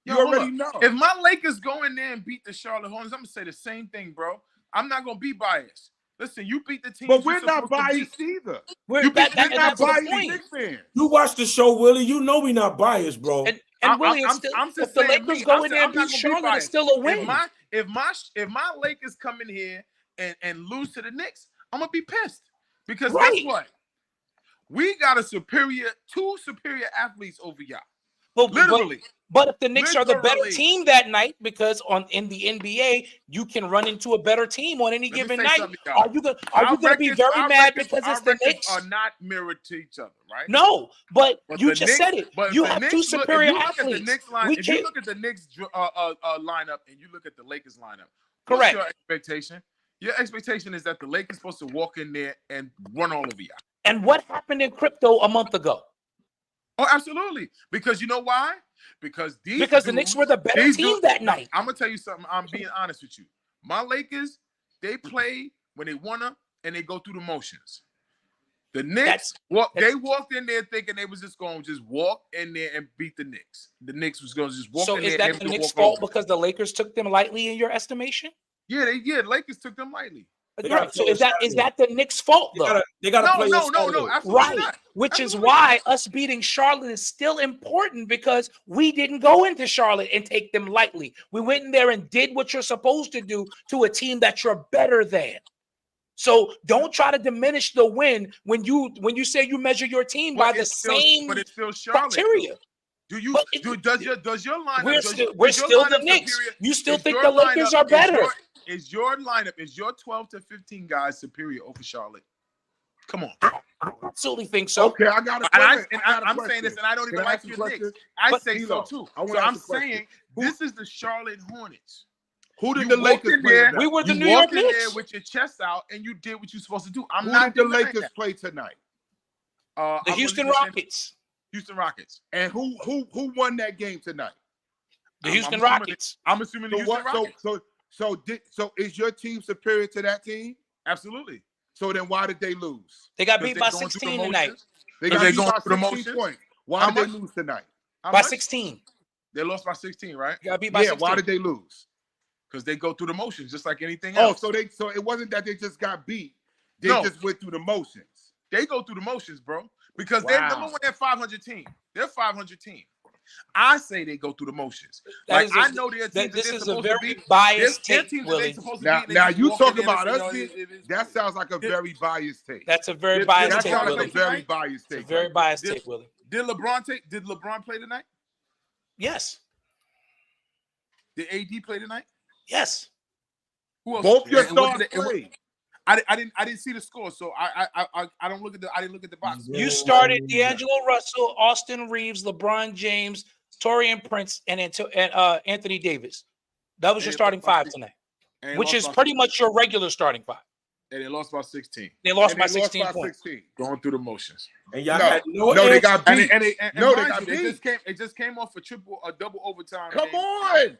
You already know. If my Lakers go in there and beat the Charlotte Hornets, I'm gonna say the same thing, bro. I'm not gonna be biased. Listen, you beat the team, but we're not biased either. We're not biased. Knicks fans. You watch the show, Willie. You know we're not biased, bro. And Willie, if the Lakers go in there and beat Charlotte, it's still a win. If my Lakers come in here and lose to the Knicks, I'm gonna be pissed. Because guess what? We got two superior athletes over y'all. Literally. But if the Knicks are the better team that night, because in the NBA you can run into a better team on any given night, are you gonna be very mad because it's the Knicks? Are not mirrored to each other, right? No, but you just said it. You have two superior athletes. If you look at the Knicks lineup and you look at the Lakers lineup, correct. What's your expectation? Your expectation is that the Lakers are supposed to walk in there and run all over y'all. And what happened in crypto a month ago? Oh, absolutely. Because you know why? Because the Knicks were the better team that night. I'm gonna tell you something. I'm being honest with you. My Lakers, they play when they wanna and they go through the motions. The Knicks, they walked in there thinking they was just going to just walk in there and beat the Knicks. The Knicks was going to just walk in there. So is that the Knicks' fault because the Lakers took them lightly in your estimation? Yeah, the Lakers took them lightly. They gotta Right. So play is that the Knicks' fault though? They gotta play No, on no, no, Saturday. absolutely Right. not. Which is Absolutely why us beating Charlotte is still important because we didn't go into Charlotte and take them lightly. We went in there and did what you're supposed to do to a team that you're better than. So don't try to diminish the win when you say you measure your team by the same but it's still Charlotte. criteria. Do you But does your lineup? We're still the Knicks. Superior? You still Is think your the Lakers lineup- are better? Is your lineup, is your 12 to 15 guys superior over Charlotte? Come on. I absolutely think so. Okay, I got a And question. I'm saying this, and I don't even Can I like ask your a question? Knicks. I But- say so D'Lo, too. I wanna So ask I'm a question. saying this is the Charlotte Hornets. Who did You the walked Lakers in play there, tonight? We were the You New York walked in there Knicks. with your chest out, and you did what you're supposed to do. I'm Who not did the denying Lakers that. play tonight? The I'm Houston gonna say Rockets. Houston Rockets. And who won that game tonight? The I'm Houston assuming Rockets. I'm assuming the So Houston what? Rockets. So is your team superior to that team? Absolutely. So then why did they lose? They got Because beat they're by going through 16 the tonight. motions. They Because got they beat going by through the 16 motions. points. Why How did they much? lose tonight? How By much? 16. They lost by 16, right? Got beat by Yeah, 16. why did they lose? Because they go through the motions just like anything Oh, else. so it wasn't that they just got beat. They No. just went through the motions. They go through the motions, bro. Because they're Wow. number one, they're 500 team. They're 500 team. I say they go through the motions. That Like is a- I know their teams that This they're is a supposed very to beat. biased Their take, teams that they Willie. supposed to Now, beat. and they now just you walk talk in there about and say, us. "No, Being, that sounds like a very biased take. That's a very Did- biased That take, sounds like Willie. a very Tonight? biased It's a take. very right biased Did- take, Willie. Did LeBron play tonight? Yes. Did AD play tonight? Yes. Who else? Both your And what stars did they- and what- played. I didn't see the score, so I don't look at I didn't look at the box. You started D'Angelo Russell, Austin Reeves, LeBron James, Torian Prince, and Anthony Davis. That was your And starting five tonight, And they which lost is by- pretty much your regular starting five. and they lost by 16. They lost And by they 16 lost by points. 16. Going through the motions. And y'all No, had no, no, they answer. got beat. And No, they mind got you, beat. it just came off a double overtime. Come game. on.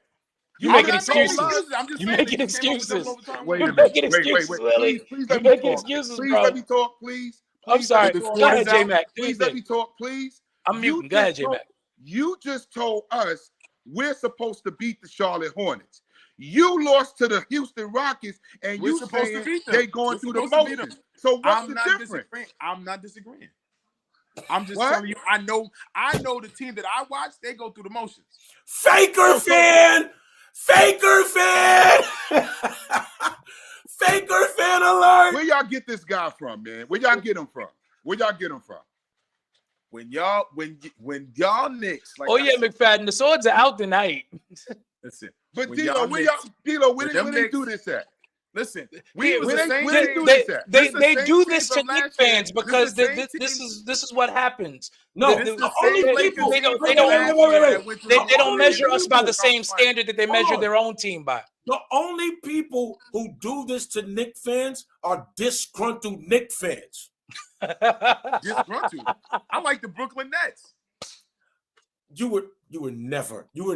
You I'm making not making excuses. I'm just You saying making they just came off a double excuses. overtime Wait game. a You're minute. making excuses, Wait. Willie. Please You're let me making talk. excuses, Please bro. let me talk, please. I'm Please sorry. let me The talk. Go ahead, score is J-Mac. Do your Please let thing. me talk, please. I'm You muting. Go ahead, just told- J-Mac. You just told us we're supposed to beat the Charlotte Hornets. You lost to the Houston Rockets, and We're you supposed to saying beat them. they going We're through the supposed to beat motions. So what's I'm the not difference? disagreeing. I'm not disagreeing. I'm just What? telling you, I know the team that I watch, they go through the motions. Faker fan! Faker fan! Faker fan alert! Where y'all get this guy from, man? Where y'all get him from? Where y'all get him from? When y'all Knicks, like Oh I yeah, said, McFadden. The swords are out tonight. listen. But When D'Lo, y'all where Knicks- y'all, D'Lo, where with they them do Knicks- this at? Listen, Yeah, we was where the they- same where they team. do they, this at? they, This the they same do team this to from Knicks last year. fans This because the same this team. is what happens. No, The- This the- the same only Lakers people- they don't- team they from don't- last wait. year that went through they the don't only measure us by the people- same standard that they measure Hold on. their own team by. The only people who do this to Knick fans are disgruntled Knick fans. disgruntled. I like the Brooklyn Nets. You were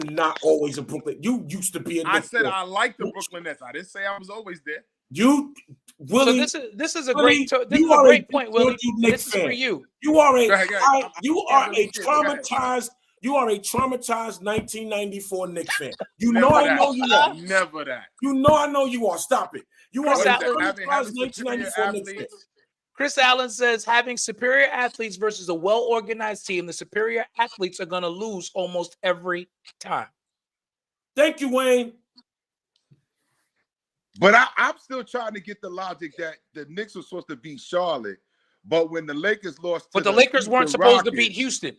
not always a Brooklyn. You used to be a Knick I said fan. I like the Brooklyn Nets. I didn't say I was always there. You, So Willie, this is a Willie, great this you is a are great a point, Willie. disgruntled Knick This is for fan. you. You are a Go ahead, go ahead. you are a Go ahead. traumatized. You are a traumatized 1994 Knicks fan. You Never know I that. know you are. Never that. You know I know you are. Stop it. You are Chris a Allen- having traumatized superior 1994 Knicks fan. athletes. Chris Allen says having superior athletes versus a well-organized team, the superior athletes are going to lose almost every time. Thank you, Wayne. But I'm still trying to get the logic that the Knicks were supposed to beat Charlotte, but when the Lakers lost, But to the Lakers Houston weren't supposed to Rockets, beat Houston.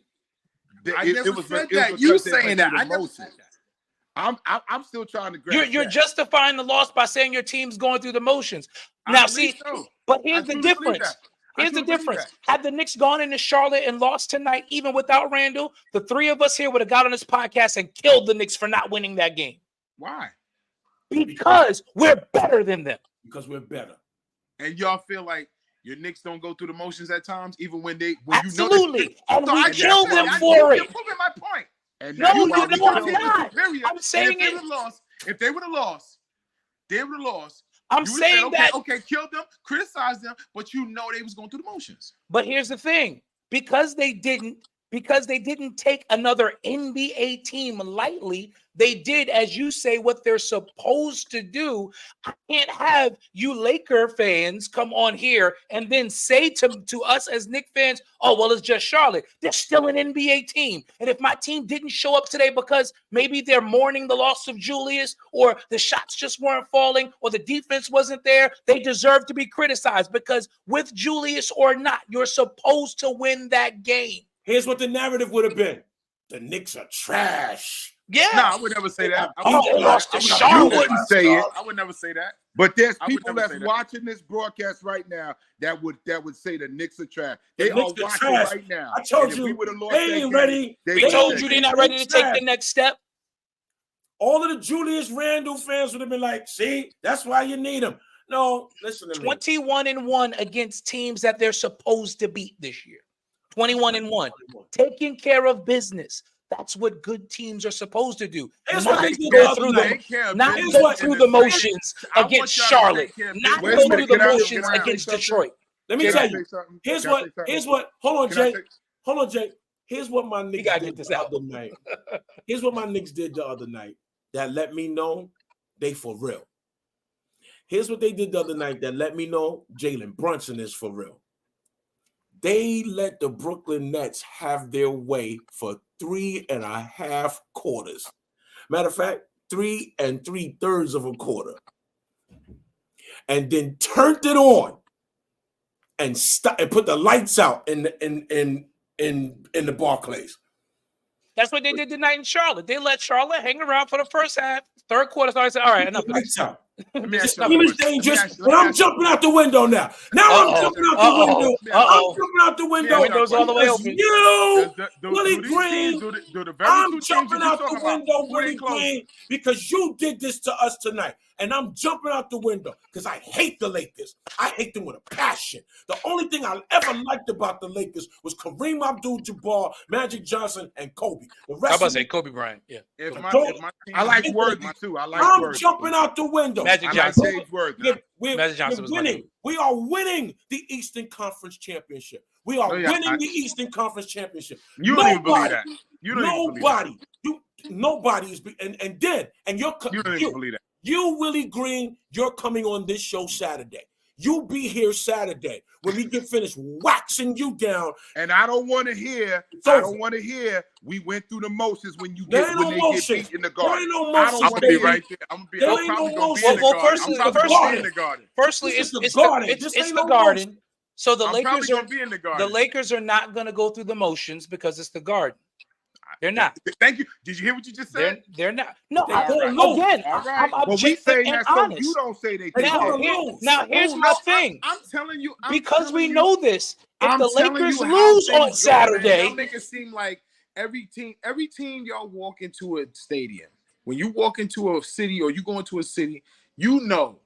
I never said was that. because You they saying went that. through I the never motions. said that. I'm still trying to grasp You're that. justifying the loss by saying your team's going through the motions. I Now, believe see, so. but I here's the truly believe difference. that. I Here's the truly believe difference. that. Had the Knicks gone into Charlotte and lost tonight, even without Randall, the three of us here would have got on this podcast and killed the Knicks for not winning that game. Why? Because we're better than them. Because we're better. And y'all feel like your Knicks don't go through the motions at times, even when you know Absolutely. And So we I killed get them that. for You're it. proving my point. And No, that's you why know we I'm killed them. not. Superior. I'm saying And if they it. would have lost, they would have lost. I'm You would've saying said, that. okay, kill them, criticize them, but you know they was going through the motions. But here's the thing. Because they didn't, because they didn't take another NBA team lightly. They did, as you say, what they're supposed to do. I can't have you Laker fans come on here and then say to us as Knicks fans, oh, well, it's just Charlotte. They're still an NBA team. And if my team didn't show up today because maybe they're mourning the loss of Julius, or the shots just weren't falling, or the defense wasn't there, they deserve to be criticized, because with Julius or not, you're supposed to win that game. Here's what the narrative would have been: the Knicks are trash. Yeah. No, I would never say that. They lost to You Charlotte. wouldn't say it. I would never say that. But there's I would people never that's say that. watching this broadcast right now that would say the Knicks are trash. The They are Knicks are watching trash. right now. I told And if you, we would've lost they that ain't game, ready. they We would told say you that. they're not ready to take the next step. All of the Julius Randle fans would have been like, see, that's why you need him. No, listen to me. 21-1 against teams that they're supposed to beat this year. 21-1. Taking care of business. That's what good teams are supposed to do. Here's Not what they did go the other through night. the, Take care of not business go what- through the motions I want against y'all to Charlotte. take care of Not Wait a go minute, through the can I- motions can I say against something? Detroit. Let me Can I tell say you. something? Here's Can I what. say something? Here's what. Hold on, Can I Jay. say- Hold on, Jay. Here's what my Knicks gotta did get this the out. other night. Here's what my Knicks did the other night that let me know they for real. Here's what they did the other night that let me know Jalen Brunson is for real. They let the Brooklyn Nets have their way for 3.5 quarters. Matter of fact, 3 3/3 of a quarter. And then turned it on and put the lights out in the Barclays. That's what they did tonight in Charlotte. They let Charlotte hang around for the first half. Third quarter, so I said, all right, enough of this. Lights out. Let me This ask is you Team a is question. dangerous, Let me but I'm ask you- jumping out the window now. Now I'm Uh-oh. jumping out the Uh-oh. window. Uh-oh. I'm jumping out the window. Windows all the way because open. You, Do Willie these Green, teams, do the very I'm two teams jumping that you're out the talking about, window, who they Willie close? Green, because you did this to us tonight. And I'm jumping out the window because I hate the Lakers. I hate them with a passion. The only thing I ever liked about the Lakers was Kareem Abdul-Jabbar, Magic Johnson, and Kobe. The I was rest about of to say them, Kobe Bryant. Yeah. If my Don't- team, I like It's Worthy like- too. I like I'm Worthy. jumping out the window. Magic I like Johnson. James Worthy. We're Magic Johnson was my winning. dude. We are winning the Eastern Conference Championship. We are No, you're winning not. the Eastern Conference Championship. you don't even believe that. You don't even believe that. Nobody is, and you're You don't even believe that. you, Willie Green, you're coming on this show Saturday. You'll be here Saturday when we get finished waxing you down. And I don't want to hear. It's I over. don't want to hear. We went through the motions when you There get ain't when no they motion. get beat in the There garden. ain't no I motion. don't I'm want gonna be to right there. I'm There probably ain't gonna no be in motion. the Well, garden. firstly- I'm probably first- gonna be in the garden. Firstly, This it's is the it's Garden. the, This it's ain't the no Garden. So the I'm probably Lakers are gonna be in the garden. the Lakers are not going to go through the motions because it's the Garden. They're not. Thank you. Did you hear what you just said? They're not. No, They're gonna lose. again, All right. I'm But we objective saying and that so honest. you don't say they They're think gonna that. lose. Now here's Oh, my no, thing. I'm telling you. Because we know this. If I'm the telling Lakers you how lose things on go, Saturday, man. Y'all make it seem like every team y'all walk into a stadium. When you walk into a city or you go into a city, you know,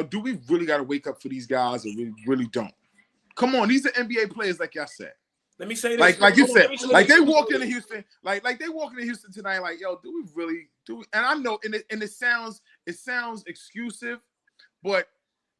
do we really got to wake up for these guys or we really don't? Come on, these are NBA players, like y'all said. Let me say this. Like you Hold on, said, let me say like this. they walked into Houston, like they walked into Houston tonight, like, yo, do we really do? And I know, and it sounds excusive, but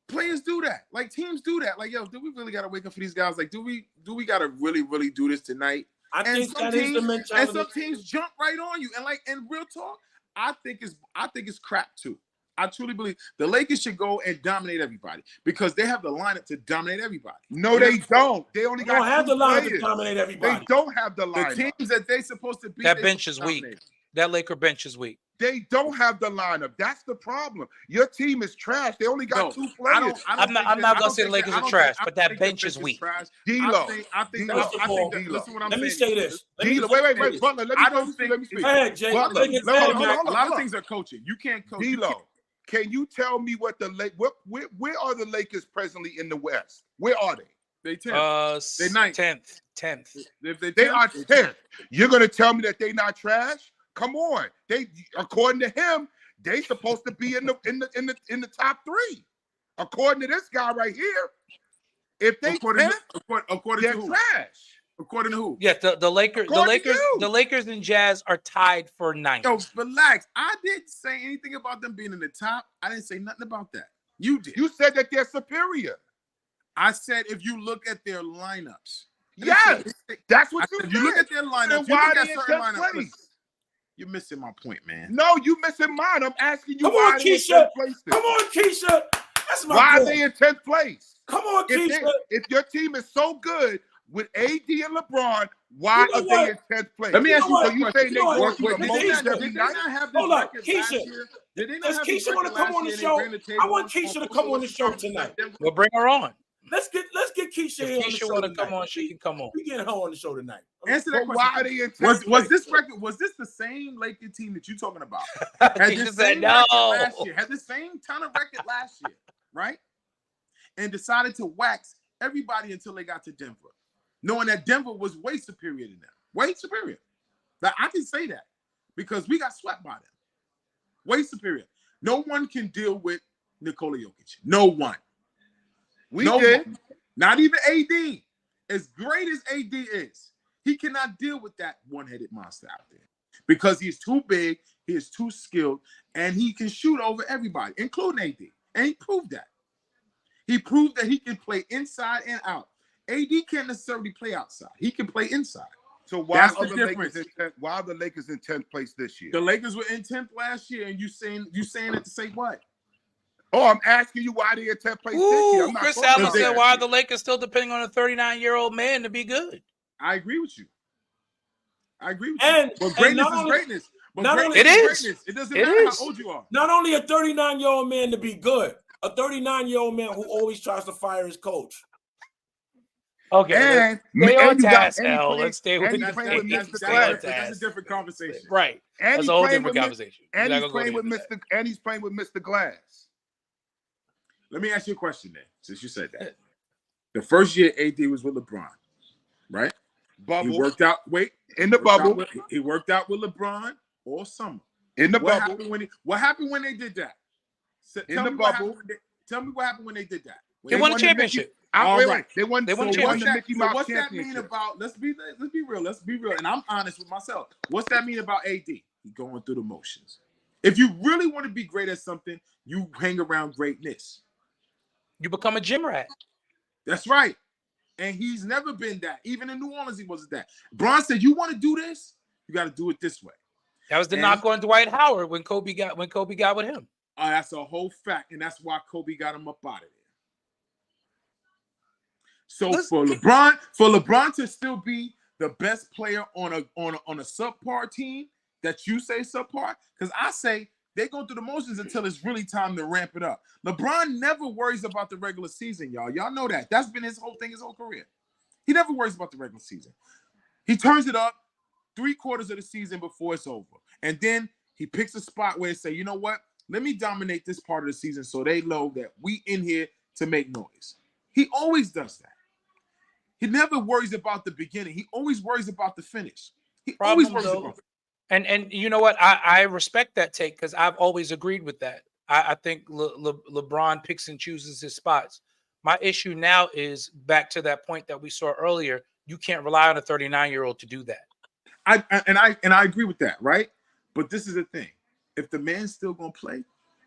players do that. Like teams do that. Like, yo, do we really got to wake up for these guys? Like, do we got to really do this tonight? I And think some that is the teams, mentality. and some teams jump right on you. And real talk, I think it's crap too. I truly believe the Lakers should go and dominate everybody because they have the lineup to dominate everybody. No, they don't. They only They don't got have two the line to players. dominate They everybody. don't have the The lineup. teams that they supposed to beat, that they bench is weak. dominate. That Laker bench is weak. They don't have the lineup. That's the problem. Your team is trash. They only got two I players. don't I'm not think gonna that- say the I don't Lakers think are that- trash, I but don't that think bench the is weak. trash. D-Lo. I think D-Lo. First of all, listen what I'm Let me saying. say this. D-Lo. Wait, Butler. Let me I don't speak. think Let me speak. Go ahead, Jay. Butler, Take it hold on, back, hold Mac. on. A lot of things are coaching. You can't coach. You D-Lo, can't- can you tell me what where are the Lakers presently in the West? Where are they? They 10th. They ninth. 10th. If They are 10th, 10th. You're gonna tell me that they not trash? Come on. They, according to him, they supposed to be in the top 3. According to this guy right here, if they according 10th, according they're to who? trash. According to who? Yeah, the According to you. Lakers and Jazz are tied for 9th. Yo, relax. I didn't say anything about them being in the top. I didn't say nothing about that. You did. You said that they're superior. I said if you look at their lineups, Yes, that's what I you said, said. you look at their lineup. Then You why look they at in certain 10th lineups. place? You're missing my point, man. No, you missing mine. I'm asking you Come why on, they in Keisha. 10th place. Come on, Keisha. That's my Why are point. they in 10th place? Come on, Keisha. If your team is so good with AD and LeBron, why You know are what? they in 10th place? Let me You ask know you what? So you a saying question. they You know go what? through the Did motions every they night? not have this Hold on, record Keisha. last year? Did they not Does have this Keisha want record to come last on the year and they show? ran the table I want on Keisha to who come was on the show strong tonight. Denver? We'll bring her on. Let's get Keisha If here on the Keisha show want to tonight. come on, she can come on. We getting her on the show tonight. Answer So that why are question. they in 10th Was place? this record? Was this the same Lakers team that you're talking about? Had Keisha this said same no. record last year? Had the same ton of record last year, right? And decided to wax everybody until they got to Denver, knowing that Denver was way superior to them. Way superior. Now, I can say that because we got swept by them. Way superior. No one can deal with Nikola Jokic. No one. We No did. one. Not even AD. As great as AD is, he cannot deal with that one-headed monster out there because he's too big, he is too skilled, and he can shoot over everybody, including AD. And he proved that. He proved that he can play inside and out. AD can't necessarily play outside. He can play inside. So why That's are the the Lakers difference. in 10th? Why are the Lakers in 10th place this year? The Lakers were in 10th last year, and you saying it to say what? Oh, I'm asking you why they in 10th place this year. Ooh, I'm not Chris talking Allen about said, last why are year. the Lakers still depending on a 39-year-old man to be good? I agree with you. But And greatness not is only- greatness. But not greatness only- It is is. greatness. It doesn't It matter is. how old you are. Not only a 39-year-old man to be good, a 39-year-old man who always tries to fire his coach. Okay, And stay on you got task, and he L. playing- Let's stay with and the he playing with team. Mr. Stay on Glass. That's a task. different conversation. Right. And That's he's a whole playing different with conversation. We're and not he's gonna go playing with into that. Mr. and he's playing with Mr. Glass. Let me ask you a question then, since you said that. The first year AD was with LeBron, right? Bubble He worked out. Wait, in the worked out bubble. with- he worked out with LeBron all summer. In the What bubble. happened when they did that? In Tell the me what bubble. happened when tell me what happened when they did that. They won a championship. All Wait, right. they won. They won so a won the Mickey So Mouse what's that mean championship. about? Let's be real. Let's be real. And I'm honest with myself. What's that mean about AD? He's going through the motions. If you really want to be great at something, you hang around greatness. You become a gym rat. That's right. And he's never been that. Even in New Orleans, he wasn't that. Bron said, "You want to do this? You got to do it this way." That was the And- knock on Dwight Howard when Kobe got with him. That's a whole fact, and that's why Kobe got him up out of there. So for LeBron to still be the best player on a subpar team that you say subpar, because I say they go through the motions until it's really time to ramp it up. LeBron never worries about the regular season, y'all. Y'all know that. That's been his whole thing, his whole career. He never worries about the regular season. He turns it up 3/4 of the season before it's over. And then he picks a spot where he say, you know what? Let me dominate this part of the season so they know that we in here to make noise. He always does that. He never worries about the beginning. He always worries about the finish. He always worries about it. And you know what? I respect that take because I've always agreed with that. I think LeBron picks and chooses his spots. My issue now is back to that point that we saw earlier. You can't rely on a 39-year-old to do that. I agree with that, right? But this is the thing. If the man's still gonna play,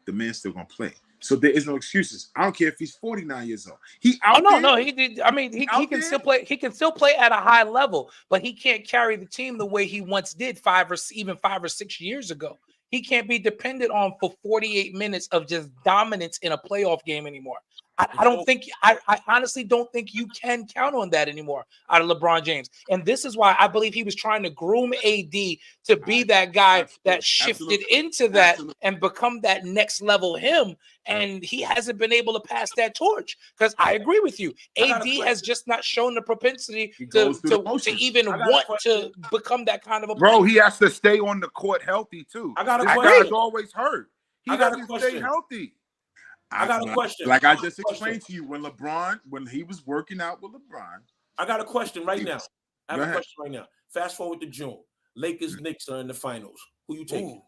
the man's still gonna play. So there is no excuses. I don't care if he's 49 years old. He out there. No. He did. I mean, he can still play. He can still play at a high level, but he can't carry the team the way he once did 5 or 6 years ago. He can't be dependent on for 48 minutes of just dominance in a playoff game anymore. I don't think. I honestly don't think you can count on that anymore out of LeBron James. And this is why I believe he was trying to groom AD to be that guy that shifted into that and become that next level him. And he hasn't been able to pass that torch because I agree with you. AD has just not shown the propensity to even want to become that kind of a player. Bro, he has to stay on the court healthy too. I got a This question. guy's always hurt. He I got a doesn't stay question. healthy. I got a question. Like I just explained to you, when he was working out with LeBron. I got a question right now. I have Go a ahead. question right now. Fast forward to June. Lakers, Knicks are in the finals. Who you taking? Ooh.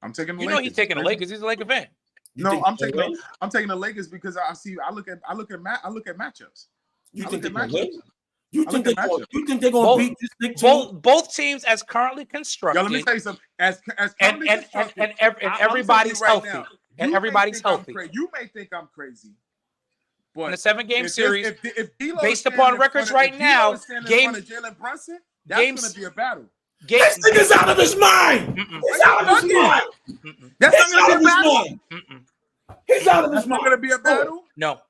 I'm taking the You Lakers. know he's taking the Lakers. He's a Laker fan. You No, think I'm they taking win? the Lakers because I look at matchups. You I think look they're at gonna win? matchups. You I think look they're at going? matchups. You think they're gonna beat this Knicks team? Both teams as currently constructed. Yo, let me tell you something. As and currently constructed, I'm telling you everybody's right healthy. now, And you may everybody's think I'm healthy. You may think I'm crazy, But in a 7-game series, if D'Lo based is upon standing in records front right of- if now, D'Lo is standing in front of Jalen Brunson, that's games- going to be a battle. This nigga's out of his mind. Mm-mm. He's out of his mind. That's He's not out going of to be a his battle. mind. Mm-mm. He's out of his That's not mind. going to be a battle. No.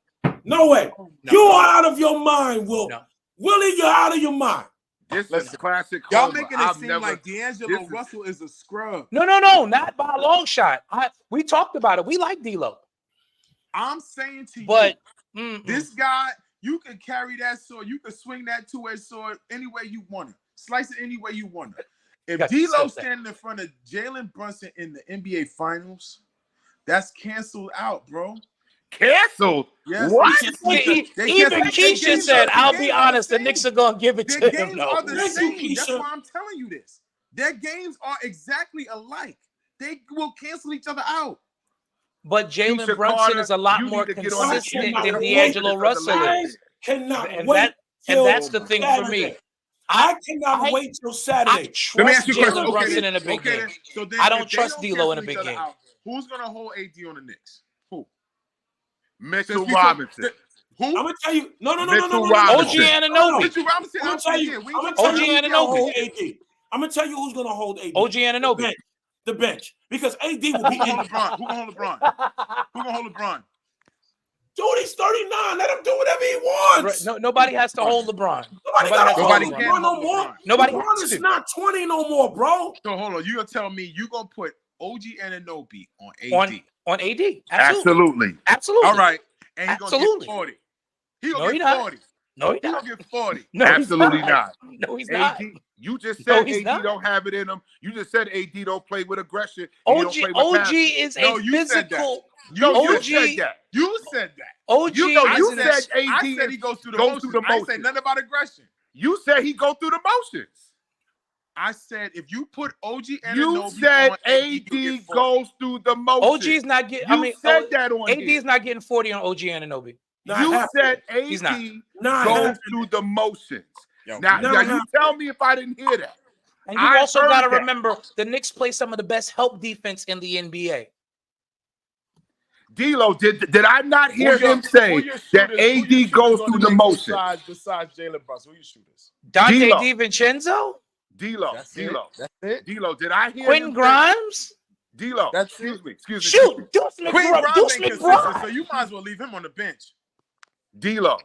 No way. No. You are out of your mind, Will. No. Willie, you're out of your mind. This is Listen, classic. Y'all Homer. making it I've seem never- like this D'Angelo is- Russell is a scrub. No, not by a long shot. We talked about it. We like D'Lo, I'm saying to but you, this guy, you can carry that sword, you can swing that two-edged sword any way you want it, slice it any way you want it. If Got to D'Lo accept that. standing in front of Jalen Brunson in the NBA Finals, that's canceled out, bro. Canceled. Yes, What? they even canceled- Keisha games said, are- "I'll the be games are honest, the same. Knicks are gonna give it Their to him." games No. are the Thank you, same. That's Keisha. why I'm telling you this. Their games are exactly alike. They will cancel each other out. But Jalen Keisha Brunson Carter, is a lot you more need to get on that consistent shit. than I D'Angelo cannot Russell wait. is. Cannot And wait. that- and till that's the thing for me. Saturday. I cannot wait till I Saturday. Let me trust ask you a question. Jalen Brunson then- in a big okay, game. then. So then I don't if they trust D'Lo in a cancel big each other game. out, who's gonna hold AD on the Knicks? Who? Mitchell Since we Robinson. took- Who? I'm gonna tell you. No. Mitchell OG Robinson. Anunoby. Mitchell Robinson. I'm gonna tell you. We I'm gonna ain't tell OG you who's gonna Anunoby. hold AD. I'm gonna tell you who's gonna hold AD. OG The Anunobi. bench. The bench. Because AD will Who be gonna in. hold LeBron? Who gonna hold LeBron? Who gonna hold LeBron? Dude, he's 39. Let him do whatever he wants. Nobody has to hold LeBron. Nobody has got to Nobody hold can LeBron no hold more. LeBron. Nobody LeBron has is to. not 20 no more, bro. So hold on. You gonna tell me you gonna put OG Anunoby on AD? on AD. Absolutely. Absolutely. Absolutely. All right, and he gonna Absolutely. get 40. He No, gonna he get not. 40. No, he's He not. gonna get 40. No, he's Absolutely not. No, he's not. AD, you just No, said he's AD not. don't have it in him. You just said AD don't play with aggression. He don't play with OG passion. is No, a you said that. physical. No, you OG said that. You said that. OG You know, is you an said ex- AD I said he goes through the goes motions. through the I ain't say motions. nothing about aggression. You said he go through the motions. I said if you put OG Anunoby You on said AD, you AD get 40. goes through the motions. OG's not getting. You I mean, said that on AD here. is not getting 40 on OG Anunoby. Not You happening. said He's not. AD Not goes happening. through the motions. Yo, Now no, you no. tell me if I didn't hear that. And you I also heard got to that. remember the Knicks play some of the best help defense in the NBA. D'Lo, did I not hear Who your- him say who your that shooters- who your AD shooters goes on through the Knicks motions? Besides Jalen Brunson, who you shooters? Dante D'Lo. DiVincenzo, D'Lo, That's it. D'Lo, That's it. D'Lo, did I hear Quinn him say- Grimes. D'Lo, That's excuse it. me, excuse me. Shoot, Deuce Quinn McBride. Grimes Deuce ain't consistent, so McBride. you might as well leave him on the bench. D'Lo,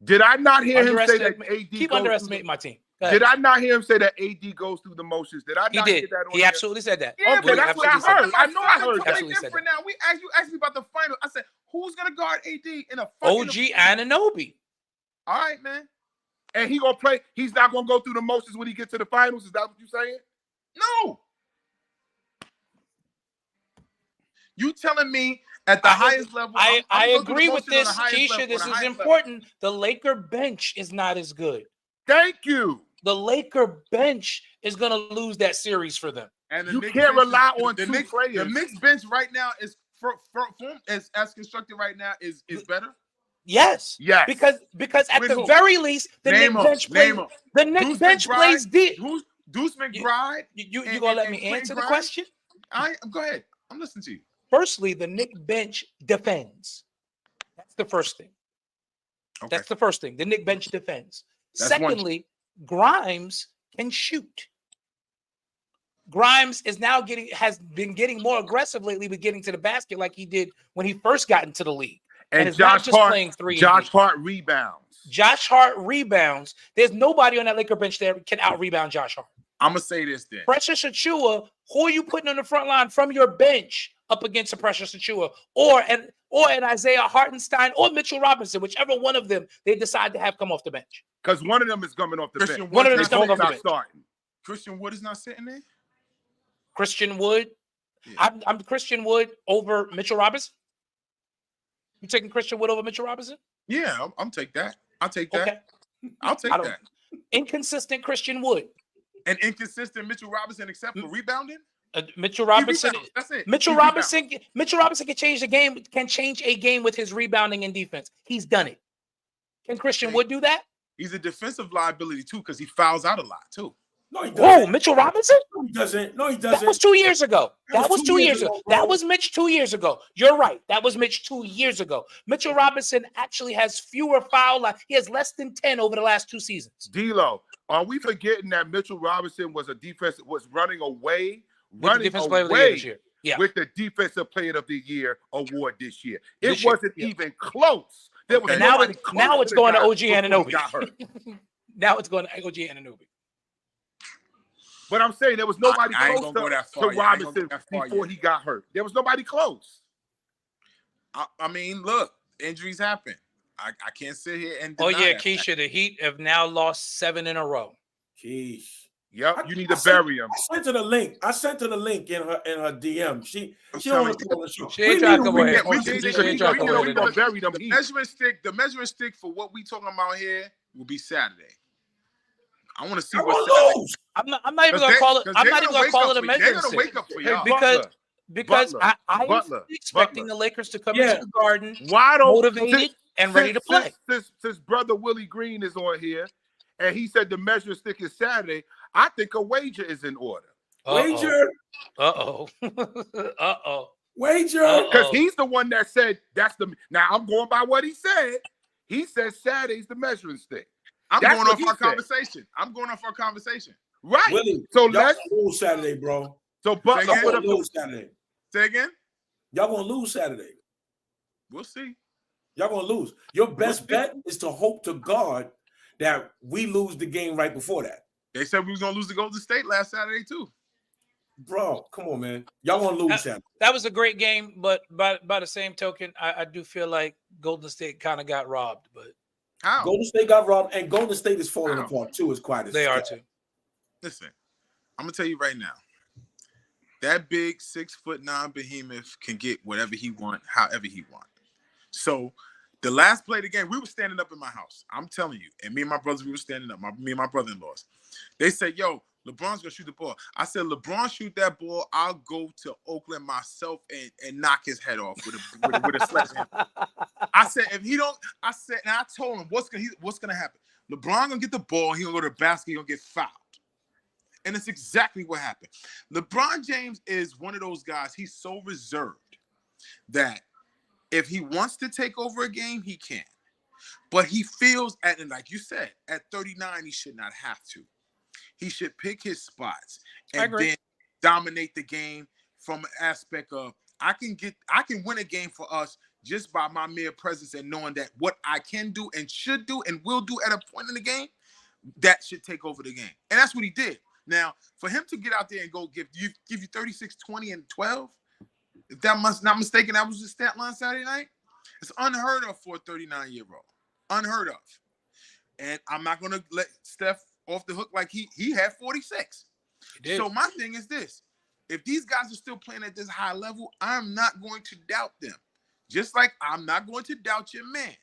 did I not hear him say that Underestimate- AD Keep goes underestimating through my team. the, Go ahead. Did I not hear him say that AD goes through the motions? Did I He not did. hear that on He here? absolutely said that. Yeah, Okay, but that's what I absolutely said heard. that. I know I heard Totally that. Absolutely said different now. You asked me about the final. I said, who's gonna guard AD in a fucking OG Anunoby. All right, man. And he gonna play. He's not gonna go through the motions when he gets to the finals. Is that what you saying? No. You telling me at the highest level? I I'm gonna go through agree the with motions on this, the highest Keisha. level, This on the is highest important. The Laker bench is not as good. Thank you. The Laker bench is going to lose that series for them. And the You Knicks can't bench rely is- on the two Knicks, players. The Knicks bench right now is as constructed right now is better. Yes. Yes. Because at With the who? very least, the Name Knicks 'em. bench plays. Name 'em. The Knicks Deuce bench McBride? plays deep. Who's Deuce McBride? You and- gonna let and me Quinn answer the Grimes? question? Go ahead. I'm listening to you. Firstly, the Knicks bench defends. That's the first thing. Okay. That's the first thing. The Knicks bench defends. That's one. Secondly, Grimes can shoot. Grimes has been getting more aggressive lately with getting to the basket like he did when he first got into the league. And it's not Josh just Hart, playing 3 and Josh D. Hart rebounds. Josh Hart rebounds. There's nobody on that Laker bench that can out-rebound Josh Hart. I'm gonna say this then. Precious Achiuwa, who are you putting on the front line from your bench up against a Precious Achiuwa or an Isaiah Hartenstein or Mitchell Robinson, whichever one of them they decide to have come off the bench? Because one of them is coming off the Christian bench. One of them They is coming both off the not bench. starting. Christian Wood is not sitting there. Christian Wood. Yeah. I'm Christian Wood over Mitchell Robinson. You taking Christian Wood over Mitchell Robinson? Yeah, I'll take that. I'll take that. Okay. I'll take I don't- that. Inconsistent Christian Wood. And inconsistent Mitchell Robinson, except for rebounding. Mitchell He Robinson. rebounds. That's it. Mitchell He rebounds. Robinson can change the game. Can change a game with his rebounding and defense. He's done it. Can Christian Wood do that? He's a defensive liability too because he fouls out a lot too. No, he Whoa, doesn't. Mitchell Robinson? No, he doesn't. No, he That doesn't. was 2 years ago. That was 2 years ago. bro. That was Mitch 2 years ago. You're right. That was Mitch 2 years ago. Mitchell Robinson actually has fewer foul lines. He has less than 10 over the last 2 seasons. D-Lo, are we forgetting that Mitchell Robinson was running away With the defensive player of the year this year. Yeah. with the defensive player of the year award this year? It This year, wasn't yeah. even close. There was And now nobody it's now close it's to going to the guy OG before he Anunoby. got hurt. Now it's going to OG Anunoby. But I'm saying there was nobody I ain't close gonna go that to far yet. I ain't gonna Robinson go that far before yet. he got hurt. There was nobody close. I mean, look, injuries happen. I can't sit here and Oh deny yeah, that. Keisha, the Heat have now lost 7 in a row. Jeez. Yep, you need to I sent- bury him. I sent her the link. I sent her the link in her DM. She I'm don't want telling to come on the show. She ain't We trying need to come a on here. recap. We She did- ain't trying to come You know on we here. gonna bury them. The measuring stick for what we talking about here will be Saturday. I want to see I'm what gonna Saturday. lose. I'm not even gonna call it. I'm not even gonna call it a They're measuring gonna stick. wake up for Hey, y'all. Because Butler, I am Butler, expecting Butler. the Lakers to come Yeah. into the Garden Why don't motivated and ready to play. Since brother Willie Green is on here, and he said the measuring stick is Saturday, I think a wager is in order Wager. Uh-oh. Uh-oh. Wager. because he's the one that said that's the. Now I'm going by what he said. He said Saturday's the measuring stick. I'm That's going what off he our said. conversation. I'm going off our conversation. Right. Willie, So y'all let's. gonna lose Saturday, bro. So Butler Say again? put Y'all up gonna the. lose Saturday. Say again. Y'all gonna lose Saturday. We'll see. Y'all gonna lose. Your best bet is to hope to God that we lose the game right before that. They said we was gonna lose to Golden State last Saturday too. Bro, come on, man. Y'all gonna lose Saturday. That was a great game, but by the same token, I do feel like Golden State kind of got robbed, but How? Golden State got robbed, and Golden State is falling How? apart too. It's quite as they are too. Listen, I'm gonna tell you right now. That big 6'9" behemoth can get whatever he want, however he want. So the last play of the game, we were standing up in my house. I'm telling you, and me and my brothers, we were standing up. Me and my brother-in-laws. They said, "Yo, LeBron's gonna shoot the ball." I said, "LeBron shoot that ball, I'll go to Oakland myself and knock his head off with a sledgehammer." I said, "If he don't," I said, and I told him what's gonna happen. LeBron gonna get the ball, he gonna go to the basket, he gonna get fouled. And it's exactly what happened. LeBron James is one of those guys, he's so reserved that if he wants to take over a game, he can. But he feels, and like you said, at 39, he should not have to. He should pick his spots and then dominate the game from an aspect of I can win a game for us just by my mere presence and knowing that what I can do and should do and will do at a point in the game, that should take over the game. And that's what he did. Now, for him to get out there and go give you 36, 20, and 12, if that must not mistaken, that was the stat line Saturday night. It's unheard of for a 39-year-old. Unheard of. And I'm not gonna let Steph off the hook like he had 46. So my thing is this: if these guys are still playing at this high level, I'm not going to doubt them. Just like I'm not going to doubt your man.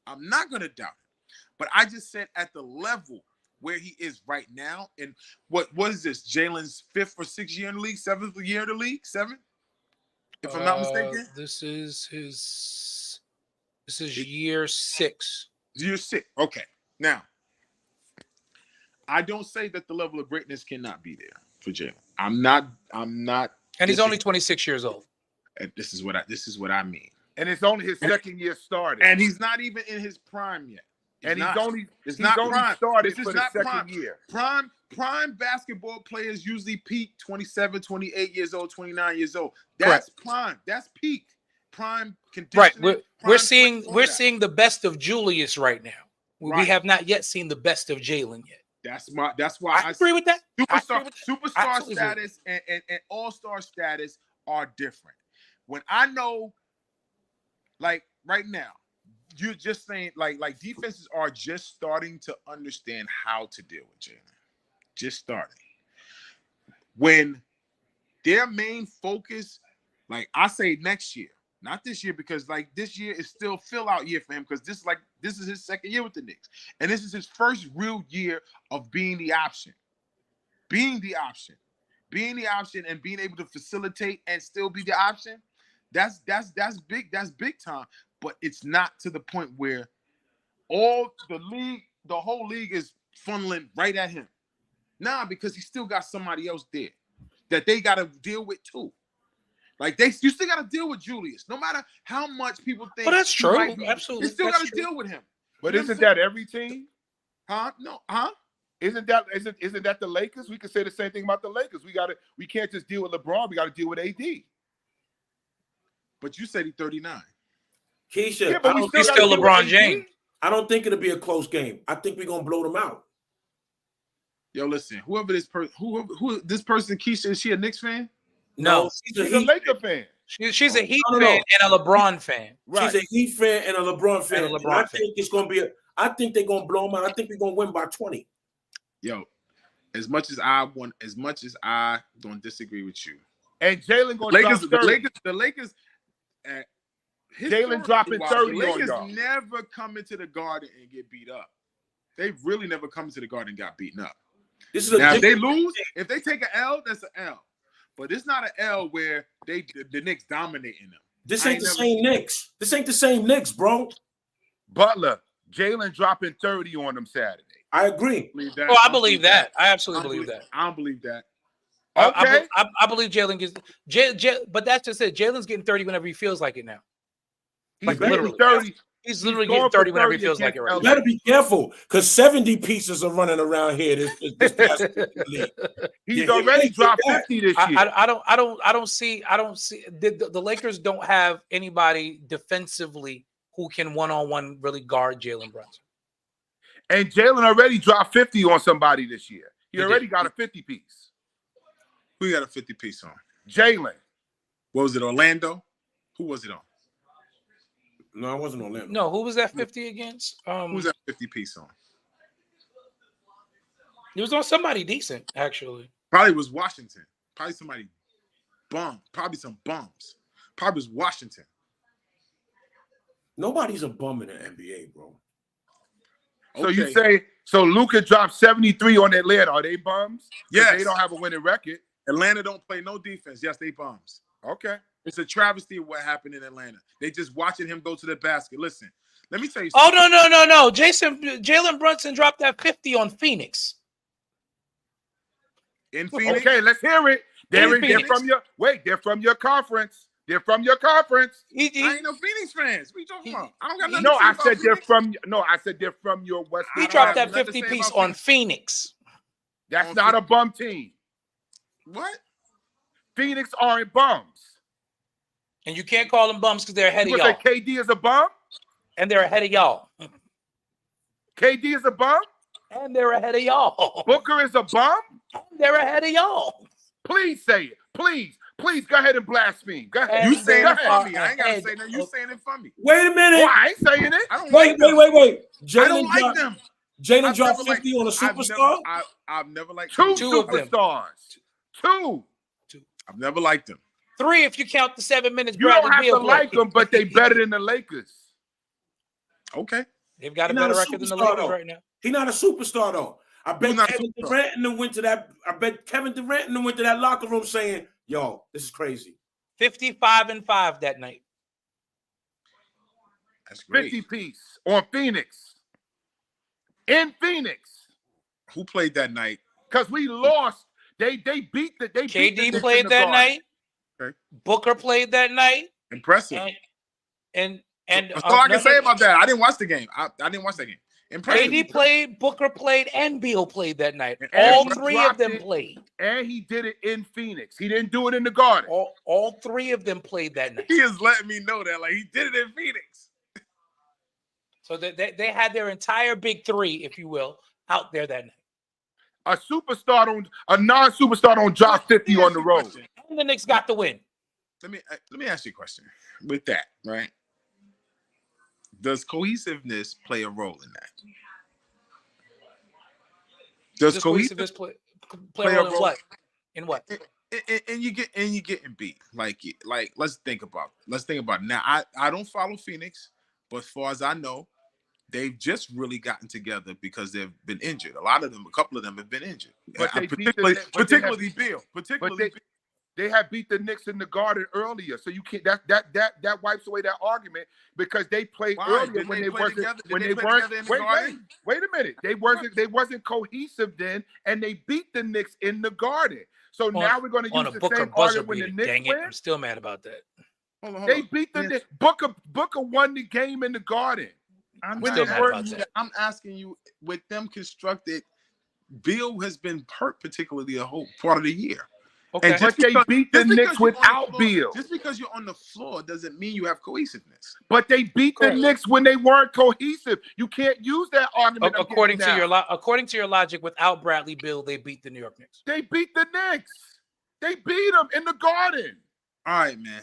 I'm not going to doubt him. But I just said at the level where he is right now, and what is this? Jalen's 5th or 6th year in the league, 7th year in the league, 7th, if I'm not mistaken. This is year 6. Year 6. Okay. Now, I don't say that the level of greatness cannot be there for Jalen. I'm not. And he's only 26 years old. And this is what I mean. And it's only his second year starting. And he's not even in his prime yet. He's only prime. started This is for the not second prime. year. Prime basketball players usually peak 27, 28 years old, 29 years old. That's prime. That's peak. Prime conditioning. Right. We're seeing the best of Julius right now. We Right. have not yet seen the best of Jalen yet. That's why I agree with that. Superstar Absolutely status and all-star status are different. When I know, like right now, you're just saying like defenses are just starting to understand how to deal with Jalen. Just starting. When their main focus, like I say next year, not this year, because like this year is still fill out year for him because this is his second year with the Knicks. And this is his first real year of being the option. Being the option and being able to facilitate and still be the option. That's big. That's big time. But it's not to the point where the whole league is funneling right at him. Nah, because he still got somebody else there that they got to deal with too. Like you still got to deal with Julius, no matter how much people think. Well, that's he true. might be, Absolutely, you still that's got to true. deal with him. But You know isn't what I'm that every team? Huh? No, huh? Isn't that the Lakers? We could say the same thing about the Lakers. We can't just deal with LeBron. We got to deal with AD. But you said he's 39. Keisha, Yeah, but we He's gotta still deal with LeBron AD. James. I don't think it'll be a close game. I think we're gonna blow them out. Yo, listen, who this person, Keisha, is she a Knicks fan? No, she's She's a Laker fan. she's a Heat No. fan and a LeBron fan. Right. She's a Heat fan and a LeBron fan. And a And LeBron I think it's gonna be. I think they're gonna blow them out. I think we're gonna win by 20. Yo, as much as I don't disagree with you. And Jalen going to drop 30. The Lakers. Jalen dropping 30 The on Lakers y'all. never come into the Garden and get beat up. They've really never come into the Garden and got beaten up. This is a Now, if they different- lose, if they take an L, that's an L. But it's not an L where the Knicks dominating them. This I ain't the never same seen Knicks. This ain't the same Knicks, bro. Butler, Jalen dropping 30 on them Saturday. I agree. Oh, I believe that. I absolutely believe that. I don't believe that. Okay. I believe Jalen gets but that's just it. Jalen's getting 30 whenever he feels like it now. He's Like, getting literally. 30. He's literally going getting for 30 whenever he 30 feels like it right against You now. better be careful because 70 pieces are running around here. This past league. He's Yeah, already he dropped did that. 50 this year. I don't see the Lakers don't have anybody defensively who can one-on-one really guard Jalen Brunson. And Jalen already dropped 50 on somebody this year. He He already did. got a 50 piece. Who got a 50 piece on? Jalen. What was it, Orlando? Who was it on? No, I wasn't Orlando. No, who was that 50 against? Who's that 50 piece on? It was on somebody decent, actually. Probably was Washington. Probably somebody bum. Probably some bums. Probably was Washington. Nobody's a bum in the NBA, bro. So you say, so Luka dropped 73 on Atlanta. Are they bums? 'Cause Yes. They don't have a winning record. Atlanta don't play no defense. Yes, they bums. Okay. It's a travesty of what happened in Atlanta. They just watching him go to the basket. Listen, let me tell you Oh something. no! Jalen Brunson dropped that 50 on Phoenix. In Phoenix, Okay, let's hear it. They're Phoenix. from your conference. They're from your conference. He- I ain't no Phoenix fans. What you talking about? I don't got nothing No, to say I about said they're Phoenix. from your West. he don't dropped have that nothing to 50 say piece about on Phoenix. That's on not a bum team. What? Phoenix aren't bums. And you can't call them bums because they're ahead You of gonna y'all. say KD is a bum? And they're ahead of y'all. KD is a bum? And they're ahead of y'all. Booker is a bum? And they're ahead of y'all. Please say it. Please go ahead and blaspheme. Go ahead. You And saying they it for me? I ain't gotta are say nothing. You ahead saying it for me? Wait a minute. Well, I ain't saying it. I don't Wait. like them. Wait. I Jalen don't like dropped, them. Jalen I've dropped never liked- 50 on a I've superstar. I've never liked Two Two of them. superstars. Two. I've never liked them. 3 if you count the 7 minutes. You don't Bradley have Beal to like played. them, but they better than the Lakers. Okay. They've got a He's not better a record than the superstar, Lakers though. right now. He's not a superstar though. I bet not a Kevin superstar? Durant and them went to that. I bet Kevin Durant and them went to that locker room saying, "Yo, this is crazy." 55-5 that night. That's great. 50 piece on Phoenix. In Phoenix. Who played that night? Because we lost. They beat the beat the KD Knicks in played the that Garden. night. Okay. Booker played that night. Impressive. And That's all I can say about that. I didn't watch the game. I didn't watch that game. Impressive. KD played, Booker played, and Beal played that night. And All he 3 of dropped them it. played. And he did it in Phoenix. He didn't do it in the Garden. All 3 of them played that night. He is letting me know that, like, he did it in Phoenix. So they had their entire big 3, if you will, out there that night. A non-superstar don't drop 50 on the road. And the Knicks got the win. Let me ask you a question. With that, right? Does cohesiveness play a role in that? Does cohesiveness play a role in what? In what? and you getting beat. Like let's think about it. Now I don't follow Phoenix, but as far as I know, they've just really gotten together because they've been injured. A couple of them have been injured. But they beat Particularly the- but they have- Bill. Particularly but they- Bill. They had beat the Knicks in the Garden earlier, so you can't. That wipes away that argument because they played Why? earlier Didn't when they they play wasn't together? Did when they they play weren't. together in the Wait, Garden? wait a minute. They wasn't cohesive then, and they beat the Knicks in the Garden. So now we're going to on use a the Booker same buzzer argument when the beater. Knicks Dang it, win. I'm still mad about that. Hold on. They beat the Knicks. Booker won the game in the Garden. I'm still not mad about asking you that. I'm asking you, with them constructed, Bill has been hurt particularly a whole part of the year. Okay. And just But they because- beat the just because Knicks you're on the without floor- Beal. Just because you're on the floor doesn't mean you have cohesiveness. But they beat the Correct. Knicks when they weren't cohesive. You can't use that argument. I'm According giving to now. according to your logic, without Bradley Beal, they beat the New York Knicks. They beat the Knicks. They beat them in the Garden. All right, man.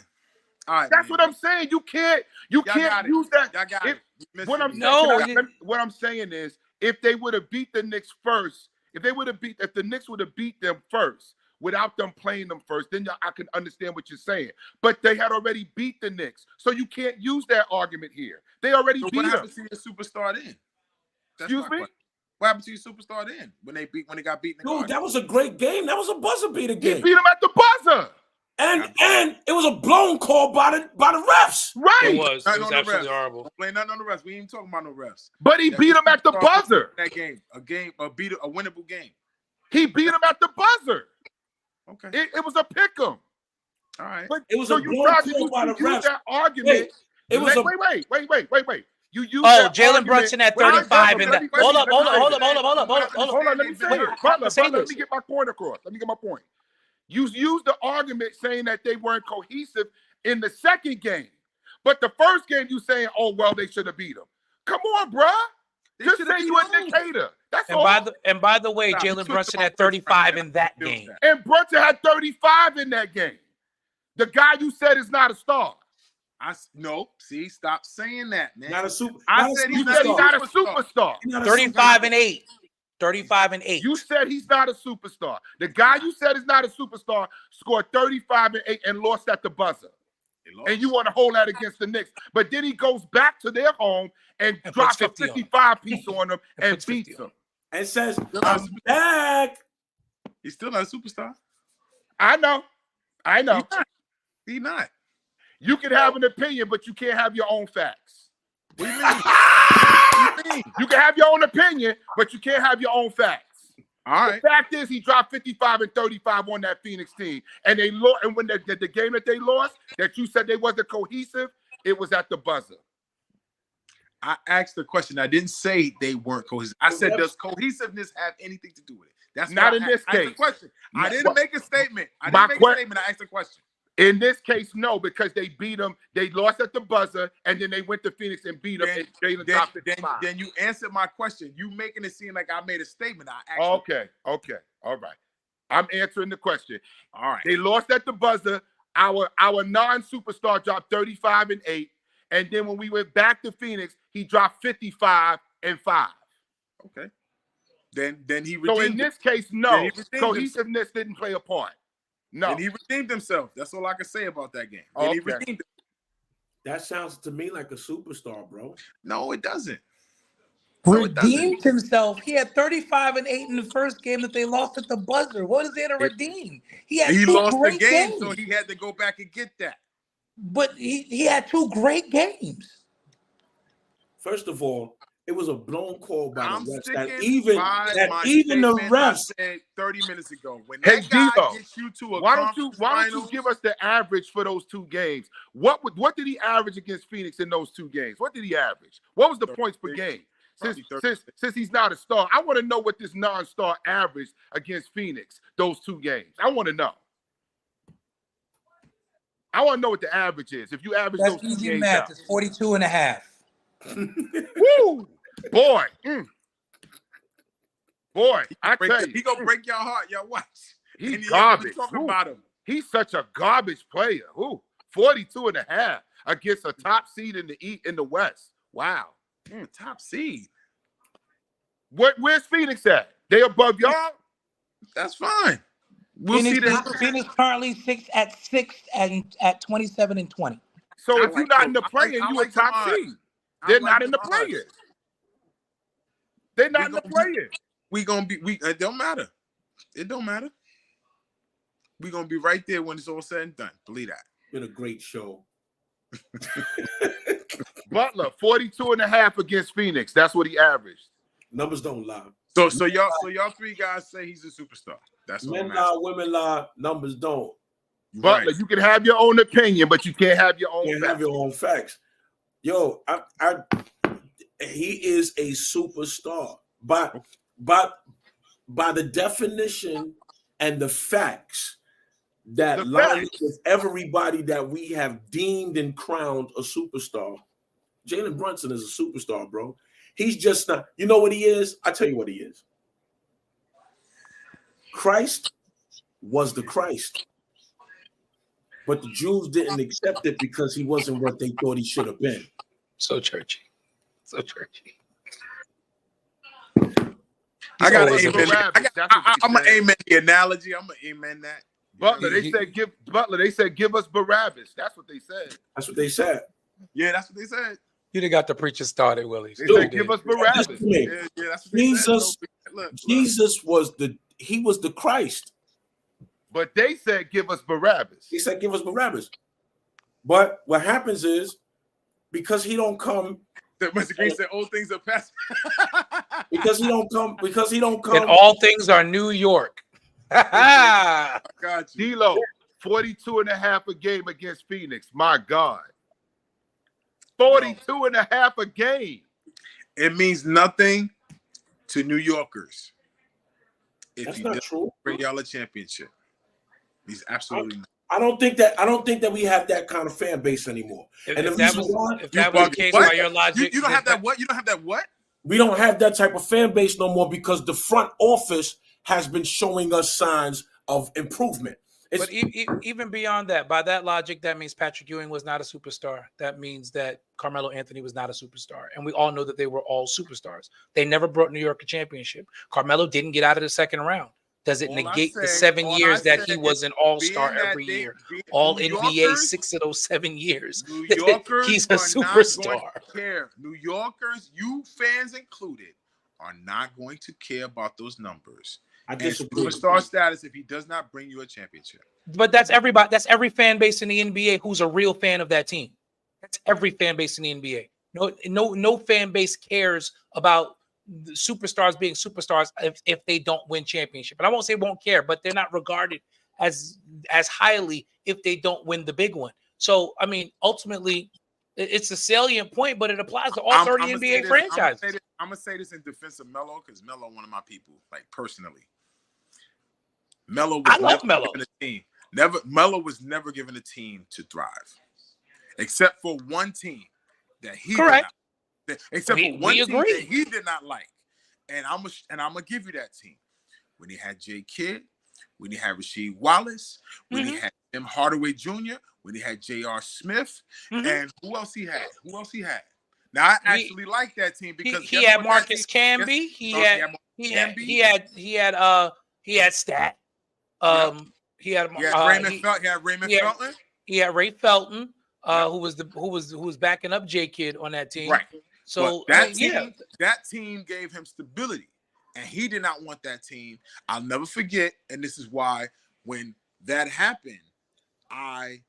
All right. That's man. what I'm saying. You can't got can't it. use that. Y'all got If- it. You missed What it. I'm No, what I'm saying is, if they would have beat the Knicks first, if the Knicks would have beat them first without them playing them first, then I can understand what you're saying. But they had already beat the Knicks, so you can't use that argument here. They already So beat what them. happened to your superstar then? That's Excuse my me? question. What happened to your superstar then when they got beaten? Dude, that was a great game. That was a buzzer beater He game. beat them at the buzzer. And it was a blown call by the refs. Right. It was Nothing on the absolutely refs. horrible. Don't play nothing on the refs. We ain't talking about no refs. But he beat them at the buzzer. That game, a winnable game. He beat them at the buzzer. Okay. It was a pick 'em. All right. But It was so a you blown tried to call by the use refs. that argument. It was a Wait. You use Oh, that Jalen argument- Brunson at Wait, 35 in that. let me- Hold up. let me say Hold this. up. Let me say Wait, this. I have to Butler, say let this. me get my point across. Let me get my point. You used the argument saying that they weren't cohesive in the second game. But the first game, you saying, oh, well, they should have beat them. Come on, bruh. They Just should've say beat you a them. Nick Hater. That's And all. by the way, Stop. Jalen You Brunson took had the 35 first in that round. game. And Brunson had 35 in that game. The guy you said is not a star. No. See, stop saying that, man. Not a super. I not a said You he's said he's not a superstar. superstar. He's not a 35 and 8. 35 and 8. You said he's not a superstar. The guy you said is not a superstar scored 35 and 8 and lost at the buzzer. They lost. And you want to hold that against the Knicks. But then he goes back to their home and And drops puts a 50 on 55 piece on them And and puts 50 beats on them. And says, Still not a I'm superstar. back. He's still not a superstar. I know. He's not. You can have an opinion, but you can't have your own facts. What do you mean? What do you mean? You can have your own opinion, but you can't have your own facts. All The right. fact is, he dropped 55 and 35 on that Phoenix team, and they lost. And when the game that they lost, that you said they wasn't cohesive, it was at the buzzer. I asked the question. I didn't say they weren't cohesive. I said, does cohesiveness have anything to do with it? That's Not what in I this asked the case. question. I didn't What- make a statement. I My didn't make a que- statement. I asked a question. In this case, no, because they beat them. They lost at the buzzer, and then they went to Phoenix and beat them. Then- And Jalen dropped Then, 55. then you answered my question. You making it seem like I made a statement. I asked. Okay, all right. I'm answering the question. All right. They lost at the buzzer. Our non-superstar dropped 35 and 8, and then when we went back to Phoenix, he dropped 55 and 5. Okay. Then he So redeemed. in this case, Then no, he redeemed cohesiveness didn't play a part. No. Then he redeemed himself. That's all I can say about that game. Then he Okay. redeemed it. That sounds to me like a superstar, bro. No, it doesn't. No, it doesn't. Redeemed himself. He had 35 and 8 in the first game that they lost at the buzzer. What is there to redeem? He had He two lost the great game, games. so he had to go back and get that. But he had two great games. First of all, it was a blown call by I'm the refs. sticking That even by my the statement I refs. said 30 minutes ago. When Hey, that guy Debo, gets you to a Why don't you conference give us the average for those two games? What did he average against Phoenix in those two games? What did he average? What was the points per 36, game? probably Since he's not a star, I want to know what this non-star averaged against Phoenix those two games. I want to know. I want to know what the average is. If you average That's those two easy games math. out. It's 42 and a half. Woo! Boy. Boy, I tell you, he gonna break your heart. Y'all watch. he's And garbage. Talking Ooh. about him. He's such a garbage player. Ooh, 42 and a half against a top seed in the West. Wow. Top seed. Where's Phoenix at? They above y'all? That's fine. We'll see Phoenix, that. Phoenix currently 6 and at 27 and 20. So I if you're like not in the those. play-in, I you like a top the odds. seed. I They're like not in the odds. play-in. They're not We in the gonna play-in. We gonna be. It don't matter. It don't matter. We're gonna be right there when it's all said and done. Believe that. Been a great show. Butler, 42.5 against Phoenix. That's what he averaged. Numbers don't lie. So y'all three guys say he's a superstar. That's what Men I'm lie, asking. women lie. Numbers don't. Butler, Right. you can have your own opinion, but you can't have your own You have facts. your own facts. Yo, he is a superstar. But by the definition and the facts that The line facts. up with everybody that we have deemed and crowned a superstar, Jalen Brunson is a superstar, bro. He's just not. You know what he is? I tell you what he is. Christ was the Christ, but the Jews didn't accept it because he wasn't what they thought he should have been. So churchy. So churchy. I got to always a amen. Barabbas. That's what they I'm gonna said. amen the analogy. I'm gonna amen that. Butler, He- they said give us Barabbas. That's what they said. That's what they said. Yeah, that's what they said. You'd have got the preacher started, Willie. They Dude, said give us Barabbas. Listen to me. Yeah, that's what they Jesus, said. So, look. Jesus was the Christ. But they said give us Barabbas. He said, "Give us Barabbas." But what happens is because he don't come, Mr. Green said old things are past. because he don't come. And all things are New York. I got you. D-Lo, 42.5 a game against Phoenix. My God. 42.5 a game. It means nothing to New Yorkers. If That's he not doesn't true. bring y'all a championship, he's absolutely not. I don't think that we have that kind of fan base anymore. If, And the if that reason was, why if that was the bugging. case What? by your logic, You don't have that what? You don't have that what? we don't have that type of fan base no more because the front office has been showing us signs of improvement. It's, But even beyond that, by that logic, that means Patrick Ewing was not a superstar. That means that Carmelo Anthony was not a superstar. And we all know that they were all superstars. They never brought New York a championship. Carmelo didn't get out of the second round. Does it All I negate the said- 7 all years I that said he was is an all-star being that every they- year? being- All New NBA Yorkers- 6 of those 7 years. New Yorkers He's a are not going superstar. to care. New Yorkers, you fans included, are not going to care about those numbers. I And disagree. superstar status if he does not bring you a championship. But that's everybody. That's every fan base in the NBA who's a real fan of that team. That's every fan base in the NBA. No fan base cares about the superstars being superstars if they don't win championship. And I won't say won't care, but they're not regarded as highly if they don't win the big one. So I mean, ultimately, it's a salient point, but it applies to all 30 I'ma say NBA this- franchises. I'm gonna say this in defense of Melo because Melo, one of my people, like personally. Melo was I love never Melo. given a team. Melo was never given a team to thrive, except for one team that he Correct. did not, except We for one team agree. that he did not like, and I'm gonna give you that team when he had Jay Kidd, when he had Rasheed Wallace, when he Mhm. had Tim Hardaway Jr., when he had J.R. Smith, Mhm. and who else he had? Now I actually like that team because He guess had what that Marcus team- Camby. guess- He no, had Marcus Camby. he had Stat. He had He had Raymond he had- Felton. He had Ray Felton, Yeah. who was backing up J Kidd on that team. Right. So But I that mean, team, yeah, that team gave him stability, and he did not want that team. I'll never forget, and this is why when that happened, I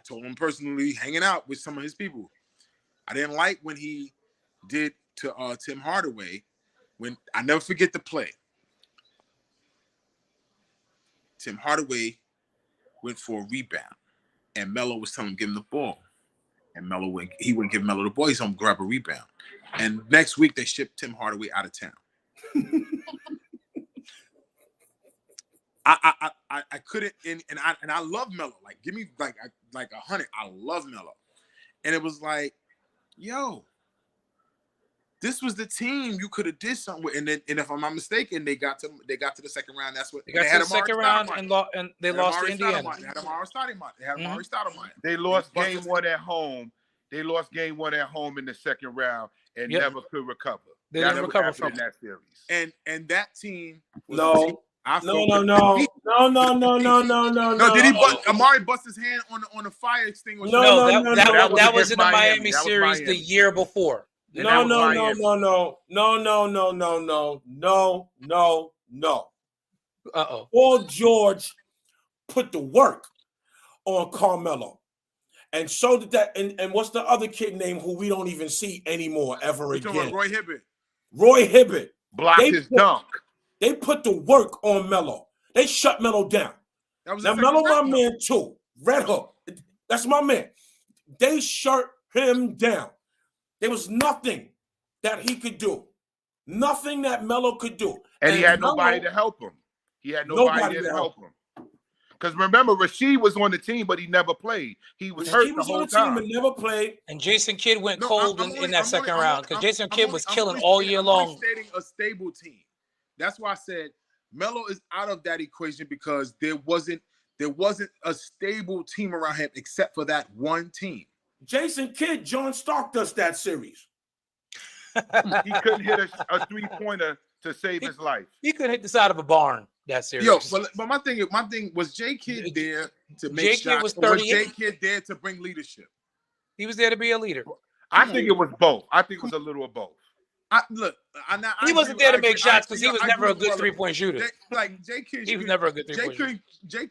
told him personally, hanging out with some of his people, I didn't like when he did to Tim Hardaway. When I never forget the play. Tim Hardaway went for a rebound, and Melo was telling him give him the ball. And he wouldn't give Melo the ball. He's gonna grab a rebound. And next week they shipped Tim Hardaway out of town. I couldn't, and I love Melo. Like, give me like 100. I love Melo. And it was like, yo, this was the team you could have did something with. And then, and if I'm not mistaken, they got to the second round. That's what they got to the second round and they lost to Indiana. They had Amari Stoudemire. They lost They game busted- one at home. They lost game one at home in the second round and Yep. never could recover. They That's didn't what recover happened from in that series. And that team was a team No, I no, felt no, could no, beat. no, no, no, no, no, no. No, did he Amari bust his hand on the fire extinguisher? No, No, no, that no, was was in the against Miami Miami. That was series the Miami. year before. And No, that was no, no, Miami. no. Uh-oh. Paul George put the work on Carmelo. And so did that. And what's the other kid name who we don't even see anymore ever We talking again? about Roy Hibbert. Roy Hibbert. Blocked They his put- dunk. They put the work on Melo. They shut Melo down. That was Now, the Melo, second my time. man, too. Red Hook. That's my man. They shut him down. There was nothing that he could do. Nothing that Melo could do. And he had Melo- nobody to help him. He had nobody there to help him. Because remember, Rasheed was on the team, but he never played. He was hurt He the was on whole the team time. and never played. And Jason Kidd went No, cold I'm in only- that I'm second only- round because Jason I'm Kidd only- was I'm killing only all stating- year I'm only long. stating a stable team. That's why I said Melo is out of that equation because there wasn't a stable team around him except for that one team. Jason Kidd, John Stark does that series. He couldn't hit a three-pointer to save his life. He could hit the side of a barn that series. Yo, but my thing was J Kidd there to make J. Kidd shots. was Or was 38. J Kidd there to bring leadership? He was there to be a leader. I think it was both. I think it was a little of both. He wasn't there to make shots because he was never a good three-point shooter. Like J Kidd, He was never a good three-point shooter. J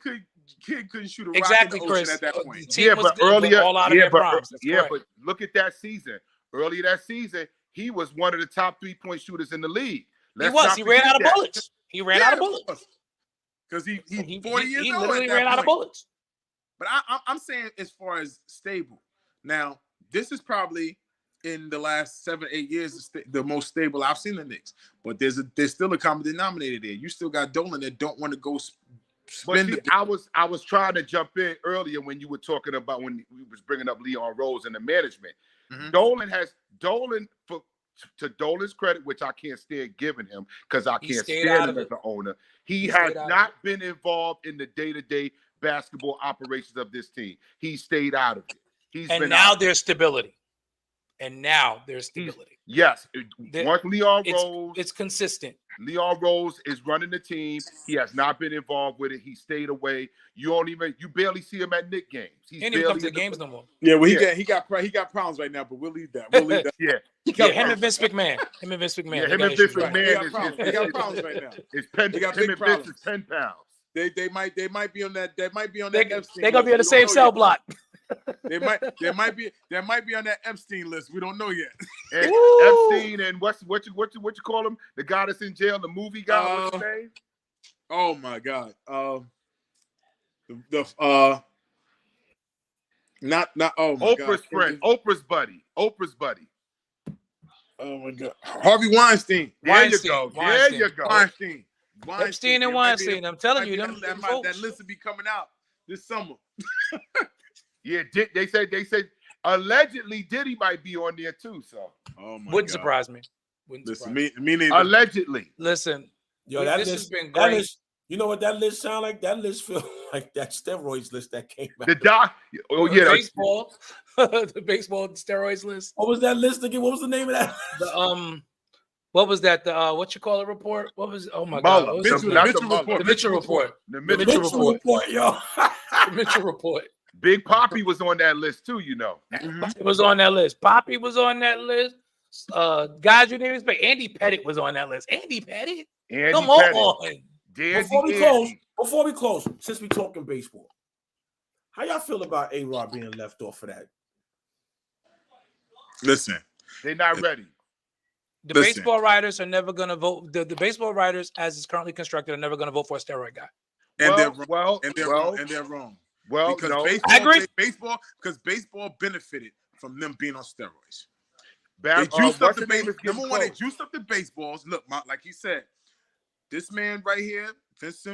Kidd couldn't shoot a rock Exactly, in the ocean Chris. at that The point. team was good, but all out of their primes. That's correct. but look at that season. Earlier that season, he was one of the top three-point shooters in the league. He was. He ran out of bullets. He ran out of bullets. Because he He 40 years he old. literally at that ran out of point. bullets. But I'm saying as far as stable. Now, this is probably in the last 7-8 years the most stable I've seen the Knicks. But there's still a common denominator there. You still got Dolan that don't want to go But spend see, I was trying to jump in earlier when you were talking about when we was bringing up Leon Rose and the management. Mhm. Dolan to Dolan's credit, which I can't stand giving him because I He can't stayed stand out him of as it. an owner. He He has stayed out of not been involved in the day-to-day basketball operations of this team. He stayed out of it. He's And been now out. there's stability. And now there's stability. Yes, There- once It's consistent. Leon Rose is running the team. He has not been involved with it. He stayed away. You barely see him at Knick games. He didn't even come to the games no more. Yeah, well, Yeah. he got problems right now, but we'll leave that. We'll leave that. Yeah, Yeah, him and Vince McMahon. Him and Vince McMahon. yeah, they him got and Vince issues, right. McMahon They got problems right now. It's 10. They got Him big and Vince problems. is 10 pounds. They might be on that. They might be on They, that. Epstein they're gonna be on the list. We same don't know cell yet. block. They might be on that Epstein list. We don't know yet. And Woo! Epstein and what you call him? The guy that's in jail, the movie guy. What's his name? Oh my God. Not oh my Oprah's God. friend. Oprah's buddy. Oh my God. Harvey Weinstein. There you Weinstein, go. There Weinstein. you go. Weinstein. Epstein and It might be- Weinstein. I'm telling you, might them, be them that folks. list will be coming out this summer. Yeah, they said allegedly Diddy might be on there too. So Oh my Wouldn't God. surprise me. Wouldn't Listen, surprise me neither. allegedly. Listen, Yo, that this list, has been that great. list, you know what that list sound like? That list feel like that steroids list that came out. The doc. Oh yeah. baseball, the baseball steroids list. What was that list again? What was the name of that? The what was that? The what you call it report? What was? Oh my Mueller. God, what was Mitchell- the that's name? the Mueller. The Mitchell report. The Mitchell Mitchell report. report, yo. The Mitchell report. Big Poppy was on that list too. You know. It was on that list. Poppy was on that list. Guys, you didn't expect. Andy Pettit was on that list. Andy Pettit, Andy come Pettit. on. Dandy Before we close, since we talking baseball, how y'all feel about A-Rod being left off of that? Listen, They're not ready. The Listen. baseball writers are never going to vote. The baseball writers, as it's currently constructed, are never going to vote for a steroid guy. and they're Well, wrong. well, And they're wrong. well, Because no. baseball, I agree. because baseball benefited from them being on steroids. Ba- They juiced up what's the the name base. is getting Number one, they close. juiced up the baseballs. Look, like he said, this man right here,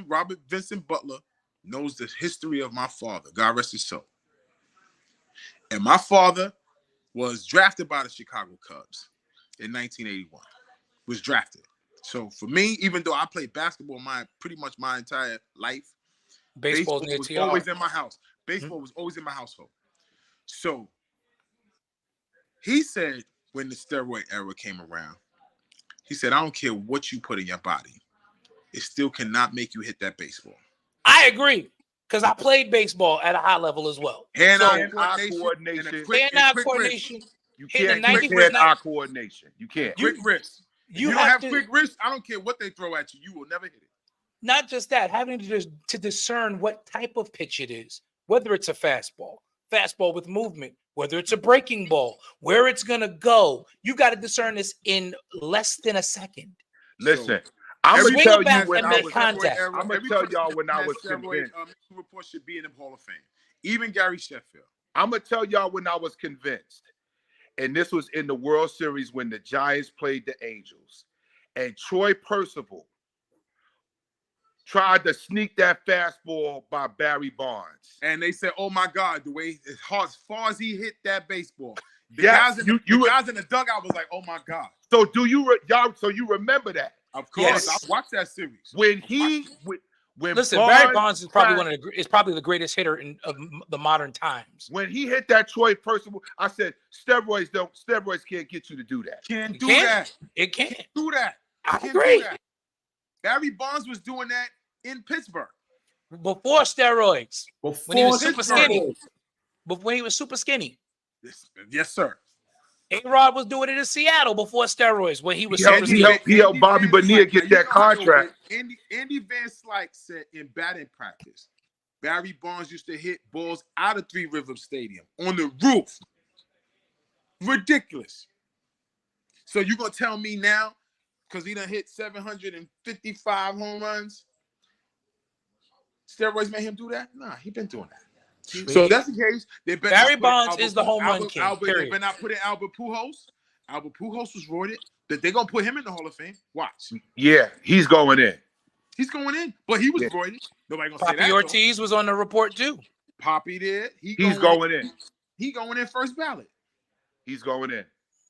Robert Vincent Butler, knows the history of my father. God rest his soul. And my father was drafted by the Chicago Cubs in 1981. Was drafted. So for me, even though I played basketball pretty much my entire life, Baseball's near was TR. always in my house. Baseball was always in my household. So he said when the steroid era came around, he said, I don't care what you put in your body. It still cannot make you hit that baseball. I agree because I played baseball at a high level as well. Hand-eye Hand-eye coordination, and a coordination. quick- Hand-eye and quick wrist. coordination. You Hit the can't 90 quick hand foot- eye coordination. You can't. You- Quick wrist. If You you don't have to. quick wrist, I don't care what they throw at you. You will never hit it. not just that, having to discern what type of pitch it is, whether it's a fastball with movement, whether it's a breaking ball, where it's gonna go. You got to discern this in less than a second. Listen, So, I'm gonna swing tell it back you when and I make was. contact. I'm gonna tell y'all when I was convinced. Mr. Report should be in the Hall of Fame. Even Gary Sheffield. I'm gonna tell y'all when I was convinced, and this was in the World Series when the Giants played the Angels, and Troy Percival tried to sneak that fastball by Barry Bonds. And they said, "Oh my God, the way as far as he hit that baseball." The Yes, guys in the dugout was like, "Oh my God." So do you y'all? So you remember that Of course, Yes. I watched that series. when Listen, Barry Bonds is probably probably the greatest hitter of the modern times. when he hit that Troy Percival, I said steroids can't get you to do that. Can't It do can't. that. It can't. Can't do that. I Can't agree. do that. Barry Bonds was doing that in Pittsburgh. Before steroids, when he was Before super Pittsburgh. skinny. But when he was super skinny, Yes, sir. A-Rod was doing it in Seattle before steroids when he was He super helped, skinny. he helped Bobby Van Bonilla Slyke. get Now, that you know how contract. Andy Van Slyke said in batting practice, Barry Bonds used to hit balls out of Three Rivers Stadium on the roof. Ridiculous. So you gonna tell me now, because he done hit 755 home runs, steroids made him do that? Nah, he been doing that. So if that's the case. They better Barry not put Bonds Albert- is the home run king, They period. better not put in Albert Pujols. Albert Pujols was roided. That they're gonna put him in the Hall of Fame. Watch, Yeah, he's going in. he's going in, but he was Yeah. roided. Nobody gonna say Poppy that. though. Ortiz was on the report too. Poppy did. He's going in. He going in first ballot. He's going in.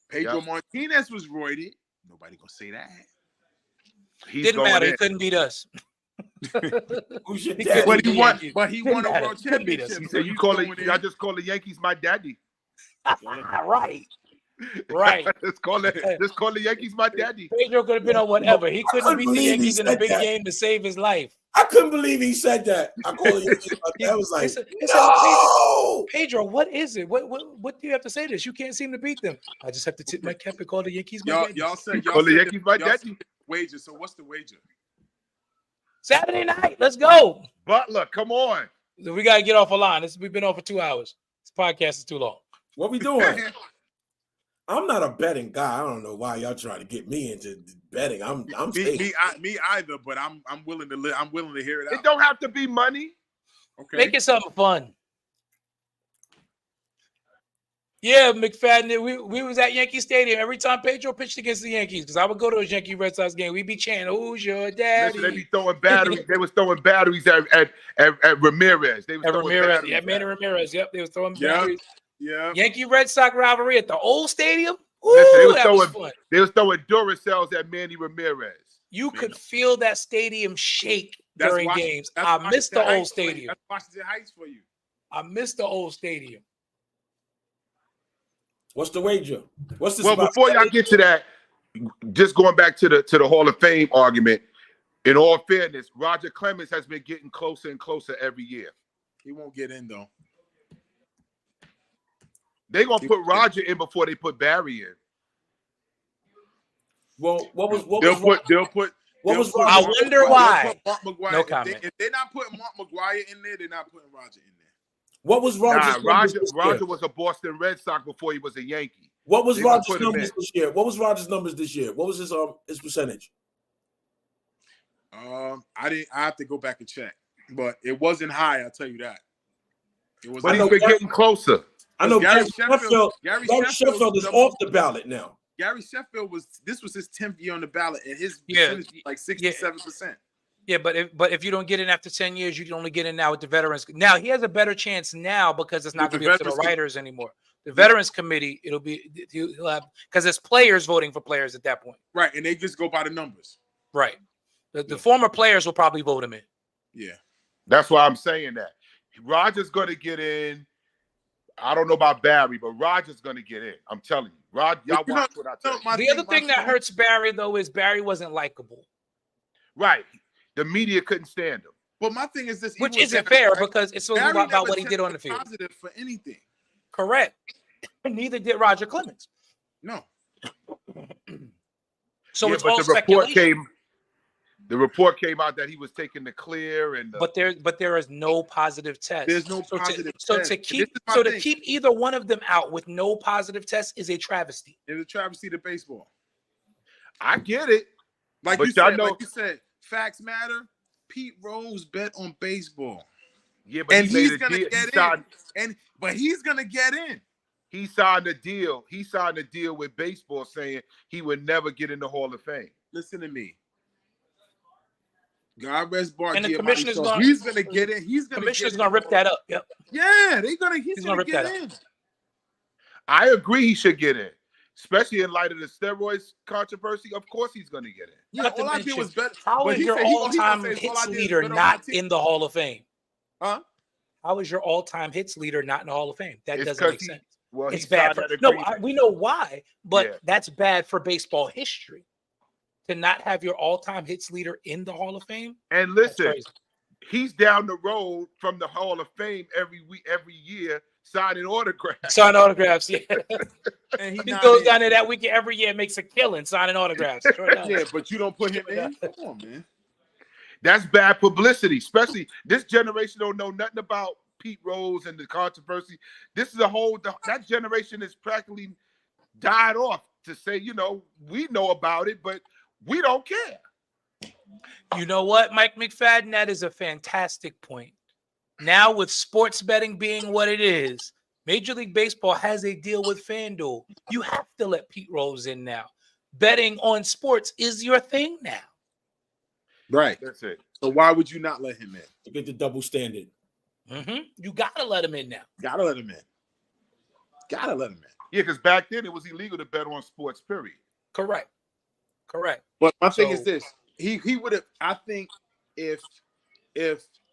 Pedro Yep. Martinez was roided. Nobody gonna say that. He's Didn't going matter. He in. couldn't beat us. Who's your He dad? couldn't But he beat won. Yankees. But he Didn't won a matter. world Couldn't beat us. championship. He so said, "You he's call going it? in. I just call the Yankees my daddy. Right. Right. Let's call the Yankees my daddy." Pedro could have been on whatever. He couldn't couldn't beat the believe he Yankees in a said big that. game to save his life. I couldn't believe he said that. I call it. I was like, He said, no. Pedro, what is it? What do you have to say to this? You can't seem to beat them. I just have to tip my cap and call the Yankees my daddy. Y'all said Call the y'all Yankees my said daddy. wager. So what's the wager? Saturday night. Let's go. Butler, come on. We got to get off a line. We've been on for 2 hours. This podcast is too long. What we doing? I'm not a betting guy. I don't know why y'all trying to get me into betting. I'm Me either. But I'm willing to I'm willing to hear it It out. don't have to be money. Okay. Make it something fun. Yeah, McFadden. We was at Yankee Stadium every time Pedro pitched against the Yankees because I would go to a Yankee Red Sox game. We'd be chanting, "Who's your daddy?" Listen, they be throwing batteries. They was throwing batteries at Ramirez. They was At throwing Ramirez, batteries yeah, at- Manny Ramirez. Yep, they was throwing Yeah. batteries. Yeah. Yankee Red Sox rivalry at the old stadium. Ooh, Listen, they was that was throwing- fun. They was throwing Duracells at Manny Ramirez. You Man. could feel that stadium shake That's during Wash- games. that's I missed the Washington old Heights for you. stadium. That's Washington Heights for you. I missed the old stadium. What's the wager? What's this Well, about? before y'all get to that, just going back to the Hall of Fame argument. In all fairness, Roger Clemens has been getting closer and closer every year. He won't get in though. They gonna put Roger in before they put Barry in. Well, what was I wonder why. Mark McGuire. No If comment. If they're not putting Mark McGuire in there, they're not putting Roger in there. what was Roger's Nah, numbers this year? Roger was a Boston Red Sox before he was a Yankee. What was They gonna Roger's put him numbers in. this year? What was Roger's numbers this year? What was his percentage? I have to go back and check, but it wasn't high. I'll tell you that. It was. But I know he's been Gary- getting closer. I know Gary Gary Sheffield. Gary Gary Sheffield Sheffield is was off the ballot now. Gary Sheffield was his 10th year on the ballot, and his Yeah. percentage was like 67%. Yeah, but if you don't get in after 10 years, you can only get in now with the veterans. Now he has a better chance now because it's not With going to the be up to the Veterans writers anymore. The Veterans Committee, he'll have because it's players voting for players at that point. Right, and they just go by the numbers. Right. The former players will probably vote him in. Yeah. That's why I'm saying that. Roger's gonna get in. I don't know about Barry, but Roger's gonna get in. I'm telling you. Y'all You know- watch what I tell you. The other thing that hurts Barry though is Barry wasn't likable, Right. The media couldn't stand him. But my thing is this, which even isn't Barry, fair right? because it's only Barry about never what he did on the tested field. Positive for anything. Correct. Neither did Roger Clemens. No. So Yeah, it's but all the report speculation. came. The report came out that he was taking the clear and but there is no positive test. There's no So positive so test. to And keep this is my so to thing. keep either one of them out with no positive test is a travesty. It's a travesty to baseball. I get it. Like But you y'all said, know- like you said, facts matter. Pete Rose bet on baseball, Yeah, but and he made he's a gonna deal. get in. But he's gonna get in. He signed a deal. He signed a deal with baseball saying he would never get in the Hall of Fame. Listen to me. God rest Bart. And the Giamatti, commissioner's so gonna- he's gonna get in. He's gonna Commissioner's get gonna in. rip that up. Yep. Yeah, he's gonna gonna rip get that in. I agree he should get in, especially in light of the steroids controversy. Of course he's going to get in. Yeah, Not to all I did mention, was bet. How but is he your said he gonna all-time say, all hits I did is leader bet on not my team. in the Hall of Fame? Huh? How is your all-time hits leader not in the Hall of Fame? That It's doesn't 'cause make he- sense. Well, It's he bad signed for that no. agreement. We know why, but Yeah. that's bad for baseball history to not have your all-time hits leader in the Hall of Fame. And That's listen, crazy. he's down the road from the Hall of Fame every week, every year, signing autographs. Sign autographs. Yeah, And he not goes in. down there that weekend every year, and makes a killing signing autographs. Sure enough. Yeah, but you don't put him in. Come on, man. That's bad publicity, especially this generation don't know nothing about Pete Rose and the controversy. This is that generation is practically died off to say, we know about it, but we don't care. You know what, Mike McFadden? That is a fantastic point. Now, with sports betting being what it is, Major League Baseball has a deal with FanDuel. You have to let Pete Rose in now. Betting on sports is your thing now. Right. That's it. So why would you not let him in? To get the double standard. You got to let him in now. Gotta let him in. Gotta let him in. Yeah, because back then it was illegal to bet on sports, period. Correct. But my thing is So- this: he would have. I think if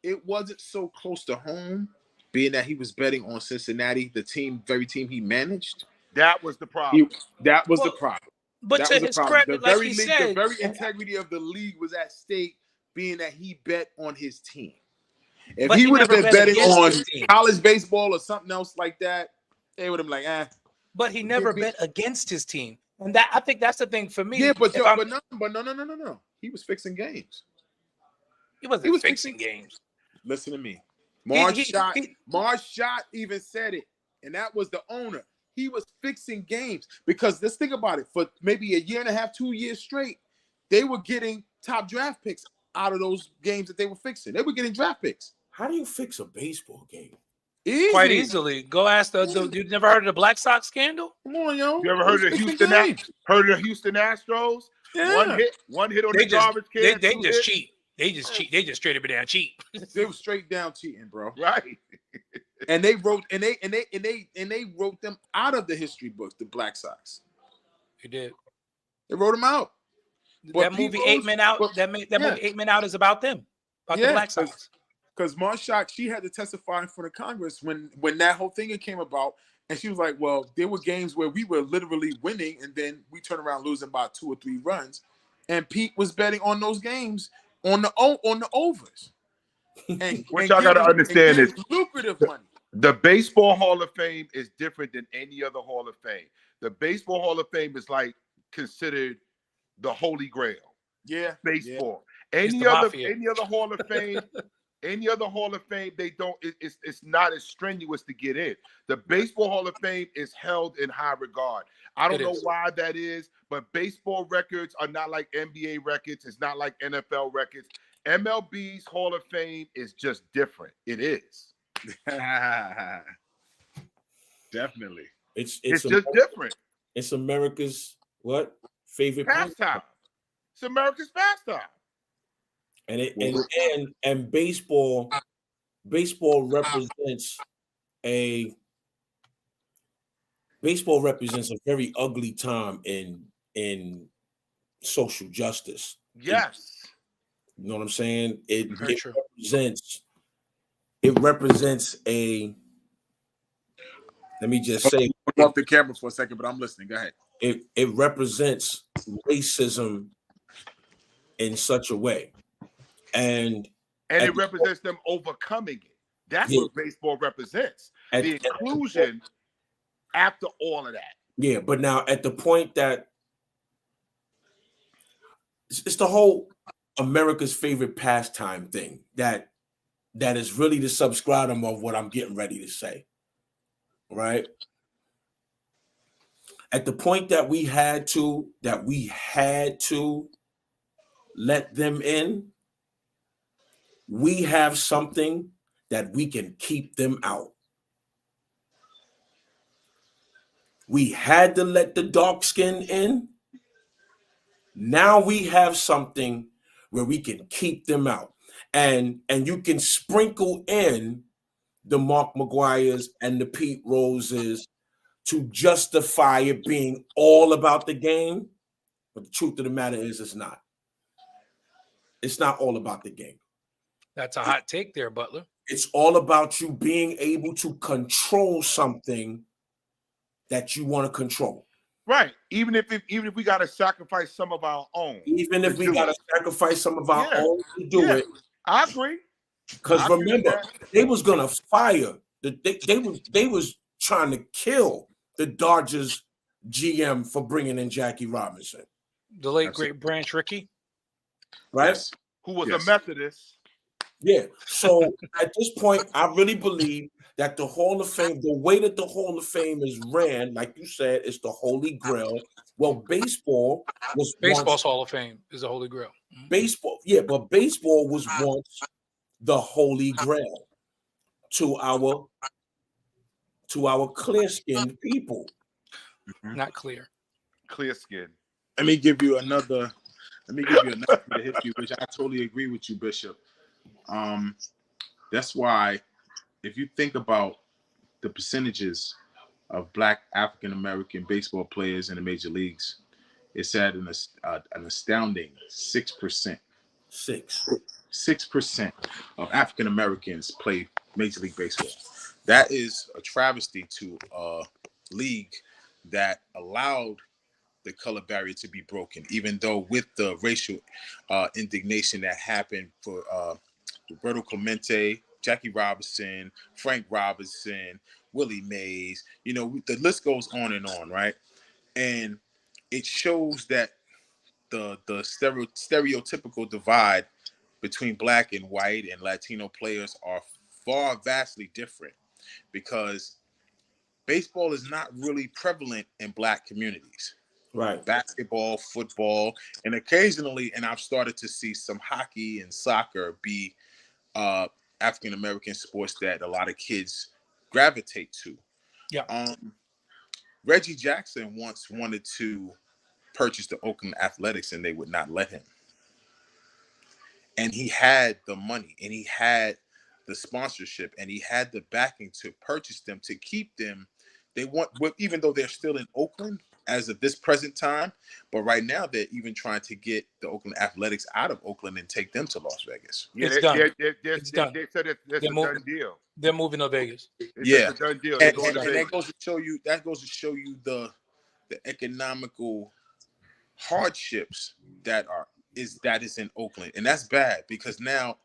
it wasn't so close to home, being that he was betting on Cincinnati, the very team he managed, That was the problem. that was the Well, problem. But That to was the his problem. credit, The like very he league, said, the very integrity of the league was at stake, being that he bet on his team. If But he he would have never been bet betting against on his team. college baseball or something else like that, they would have been like, but he never bet against his team. And I think that's the thing for me. yeah, but If I'm- no. He was fixing games. he wasn't he was fixing games. Listen to me. he- Marge Shot even said it, and that was the owner. He was fixing games because let's think about it. For maybe a year and a half, 2 years straight, they were getting top draft picks out of those games that they were fixing. They were getting draft picks. How do you fix a baseball game? Quite easily. Go ask you never heard of the Black Sox scandal? Come on, yo. You ever heard of Houston Astros? Yeah. One hit on They the just garbage can. they two just hits. cheat. They just cheat. They just straight up and down cheat. They were straight down cheating, bro. Right. And they wrote they wrote them out of the history books, the Black Sox. You did. They wrote them out. But That movie Pete Eight Rose- Men Out. but- That movie yeah. 8 Men Out is about them. About the Black Sox. Because Marshak, she had to testify in front of Congress when that whole thing came about, and she was like, "Well, there were games where we were literally winning, and then we turned around losing by 2 or 3 runs, and Pete was betting on those games on the overs." And What y'all gotta understand is- lucrative money. The Baseball Hall of Fame is different than any other Hall of Fame. The Baseball Hall of Fame is like considered the Holy Grail. Yeah, Baseball. It's Any the other mafia. Hall of Fame, they don't. It's not as strenuous to get in. The Baseball Hall of Fame is held in high regard. I don't It know is. why that is, but baseball records are not like NBA records. It's not like NFL records. MLB's Hall of Fame is just different. It is. Definitely. It's just different. It's America's what favorite pastime. Pastime. It's America's pastime. And baseball represents a very ugly time in social justice. Yes. You know what I'm saying? It Very true. represents a, let me just say, I'm off the camera for a second, but I'm listening. Go ahead. it represents racism in such a way. And It represents them overcoming it. That's what baseball represents. The inclusion after all of that. yeah, but now at the point that it's the whole America's favorite pastime thing that is really the substratum of what I'm getting ready to say. Right? At the point that we had to let them in, we have something that we can keep them out. We had to let the dark skin in. Now we have something where we can keep them out. And you can sprinkle in the Mark McGuires and the Pete Roses to justify it being all about the game. But the truth of the matter is it's not. It's not all about the game. That's a hot take there, Butler. It's all about you being able to control something that you want to control. Right. Even if we got to sacrifice some of our own. Even if we got to sacrifice some of our own to do it. I agree. Because remember, they was gonna fire they was trying to kill the Dodgers GM for bringing in Jackie Robinson. The late great Branch Rickey, right? Yes. Who was a Methodist. Yeah. So at this point, I really believe that the Hall of Fame, the way that the Hall of Fame is ran, like you said, is the Holy Grail. Well, baseball's Hall of Fame is the Holy Grail. Baseball, yeah, but baseball was once the Holy Grail to our clear-skinned people. Not clear. Clear skin. Let me give you another bit of history, which I totally agree with you, Bishop. That's why, if you think about the percentages of Black African American baseball players in the major leagues, it's at an astounding 6%. 6% of African Americans play Major League Baseball. That is a travesty to a league that allowed the color barrier to be broken, even though with the racial indignation that happened for Roberto Clemente, Jackie Robinson, Frank Robinson, Willie Mays, the list goes on and on, right? And it shows that the stereotypical divide between Black and white and Latino players are vastly different, because baseball is not really prevalent in Black communities. Right. Basketball, football, and occasionally, and I've started to see some hockey and soccer be African American sports that a lot of kids gravitate to. Yeah. Reggie Jackson once wanted to purchase the Oakland Athletics, and they would not let him. And he had the money, and he had the sponsorship, and he had the backing to purchase them, to keep them. Even though they're still in Oakland as of this present time, but right now they're even trying to get the Oakland Athletics out of Oakland and take them to Las Vegas. Yeah, it's done. It's done. They said it's a done deal. They're moving to Vegas. It's a done deal. And that goes to show you. That goes to show you the economical hardships that is in Oakland, and that's bad, because now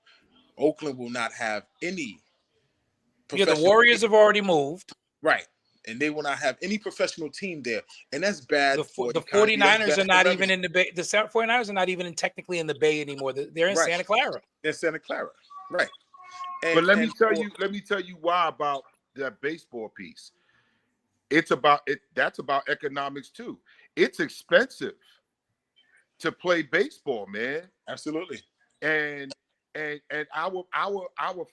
Oakland will not have any. The Warriors have already moved. Right. And they will not have any professional team there. And that's bad. The 49ers are not even in the Bay. The 49ers are not even technically in the Bay anymore. They're in Santa Clara. They're Santa Clara. Right. But let me tell you why about that baseball piece. It's about it. That's about economics too. It's expensive to play baseball, man. Absolutely. And our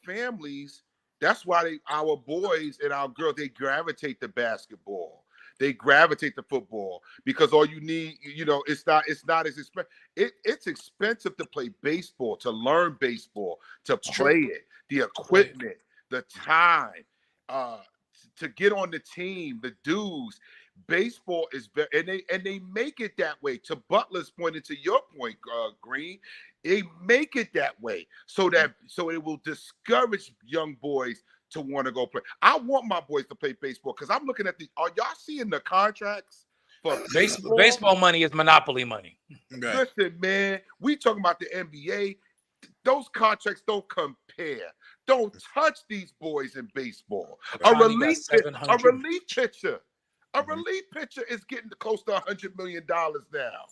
families, that's why our boys and our girls, they gravitate to basketball. They gravitate to football, because all you need, it's not as expensive. It's expensive to play baseball, to learn baseball, to play it, the equipment, the time, to get on the team, the dues. Baseball is very, and they make it that way. To Butler's point, and to your point, Green, they make it that way so it will discourage young boys to want to go play. I want my boys to play baseball, because I'm looking at are y'all seeing the contracts for baseball? Baseball money is monopoly money. Okay. Listen, man, we talking about the NBA. Those contracts don't compare. Don't touch these boys in baseball. A relief pitcher is getting close to $100 million now.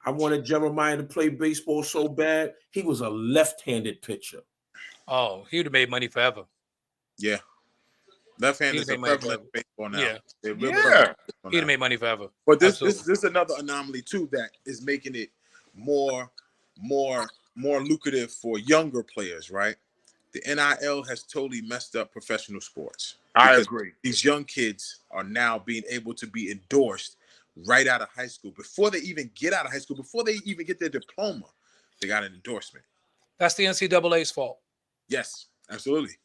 I wanted Jeremiah to play baseball so bad. He was a left-handed pitcher. Oh, he would have made money forever. Yeah. Left hand He'd is have a made money prevalent forever. baseball now. Yeah. They're real Yeah. prevalent baseball He'd have now. made money forever. But this Absolutely. is another anomaly too that is making it more lucrative for younger players, right? The NIL has totally messed up professional sports. I Because agree. These young kids are now being able to be endorsed right out of high school. Before they even get out of high school, before they even get their diploma, they got an endorsement. That's the NCAA's fault. Yes, absolutely.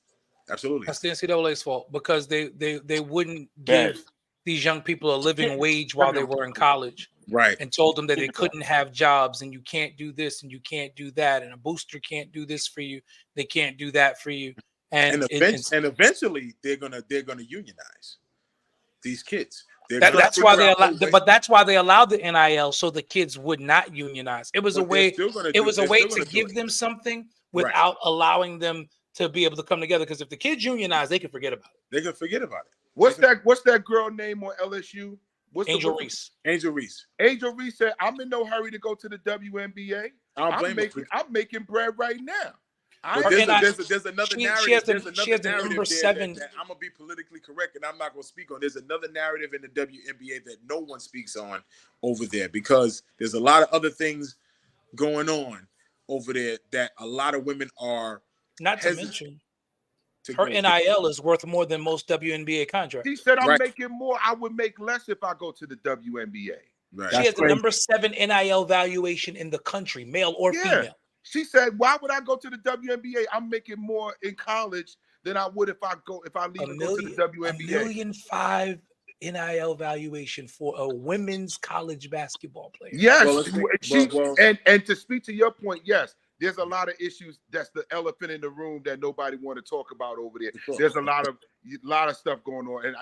Absolutely. That's the NCAA's fault because they wouldn't Bad. give these young people a living wage while they were in college Right. and told them that they couldn't have jobs and you can't do this and you can't do that and a booster can't do this for you. They can't do that for you. And Eventually they're gonna unionize these kids. that's why they allowed. But that's why they allowed the NIL so the kids would not unionize. It was a way. It was a way to give them something without allowing them to be able to come together. Because if the kids unionize, they can forget about it. They can forget about it. What's that girl name on LSU? Angel Reese. Angel Reese. Angel Reese said, "I'm in no hurry to go to the WNBA. I'm making bread right now." There's another narrative. She has the number 7. That I'm gonna be politically correct, and I'm not gonna speak on. There's another narrative in the WNBA that no one speaks on over there because there's a lot of other things going on over there that a lot of women are. Not to mention, her NIL is worth more than most WNBA contracts. He said, "I'm making more. I would make less if I go to the WNBA." Right. She has the number 7 NIL valuation in the country, male or female. She said, "Why would I go to the WNBA? I'm making more in college than I would if I leave and go to the WNBA." $1.5 million NIL valuation for a women's college basketball player. Yes, and to speak to your point, yes, there's a lot of issues. That's the elephant in the room that nobody want to talk about over there. There's a lot of stuff going on, and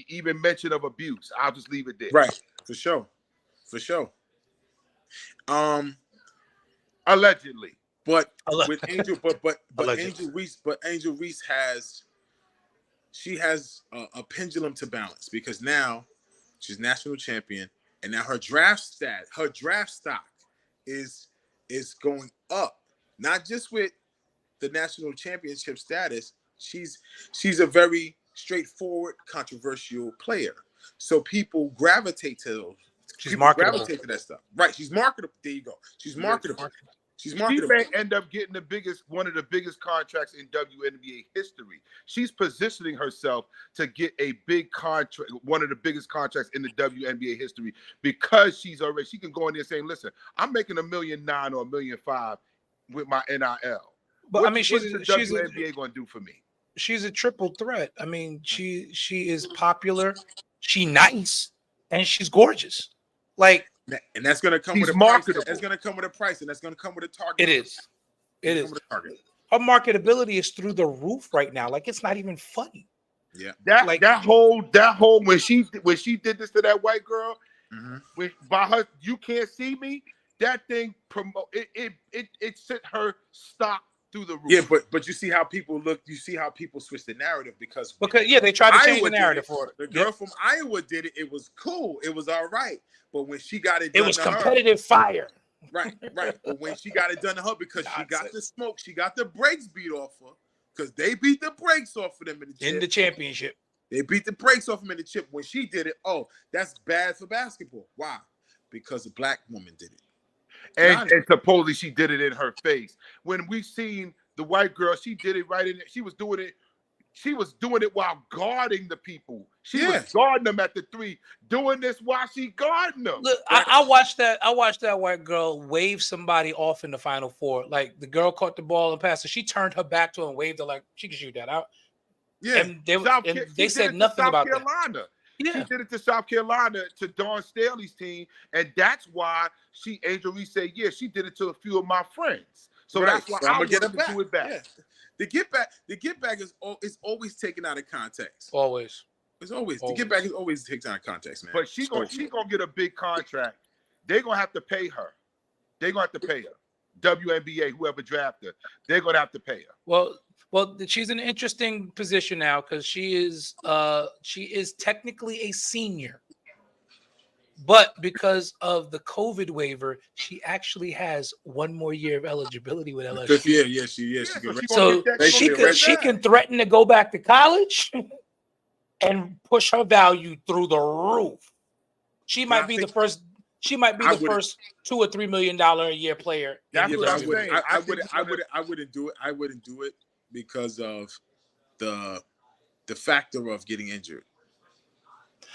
even mention of abuse. I'll just leave it there. Right, for sure. Allegedly, but with Angel, but Allegedly. Angel Reese has a pendulum to balance because now she's national champion, and now her draft stock is going up. Not just with the national championship status, she's a very straightforward, controversial player. So people gravitate to those. She's marketable. Gravitate to that stuff. Right. She's marketable. There you go. She's marketable. She's marketable. She may end up getting one of the biggest contracts in WNBA history. She's positioning herself to get a big contract, one of the biggest contracts in the WNBA history, because she can go in there saying, "Listen, I'm making $1.9 million or $1.5 million with my NIL." But what's the WNBA going to do for me? She's a triple threat. I mean, she is popular, she nice, and she's gorgeous. Like, and that's going to come with a marketable. price. That's going to come with a price, and that's going to come with a target. It is. Her marketability is through the roof right now. Like, it's not even funny. Yeah. That whole when she did this to that white girl, by her, "You can't see me." That thing it sent her stock through the roof. Yeah, but you see how people look. You see how people switch the narrative because they tried to change the narrative for it. The girl from Iowa did it. It was cool. It was all right. But when she got it, it was competitive fire. Right. But when she got it done to her, because she got the smoke, she got the brakes beat off her, because they beat the brakes off of them in the championship. They beat the brakes off them in the chip. When she did it, that's bad for basketball. Why? Because a black woman did it. And supposedly she did it in her face. When we seen the white girl, she did it right in there. She was doing it while guarding the people. She was guarding them at the 3, doing this while she guarding them. Look, I watched that white girl wave somebody off in the Final Four. Like, the girl caught the ball and passed it. She turned her back to her and waved her like she could shoot that out. Yeah. And they said nothing about that. Yeah. She did it to South Carolina, to Dawn Staley's team, and that's why Angel Reese said, "Yeah, she did it to a few of my friends." So that's why I'm gonna get it back. Yeah. The get back is always taken out of context. Always. The get back is always taken out of context, man. But she gonna get a big contract. They're gonna have to pay her. WNBA, whoever drafted her, they're gonna have to pay her. Well, she's in an interesting position now because she is technically a senior. But because of the COVID waiver, she actually has one more year of eligibility with LSU. Yeah, she so can. she gonna So get that. she gonna get that she back. can threaten to go back to college and push her value through the roof. She might be the first. She might be I the wouldn't- first $2 or $3 million a year player. That's in what the I'm WNBA. saying. I think wouldn't. it's gonna- I wouldn't do it. I wouldn't do it because of the factor of getting injured.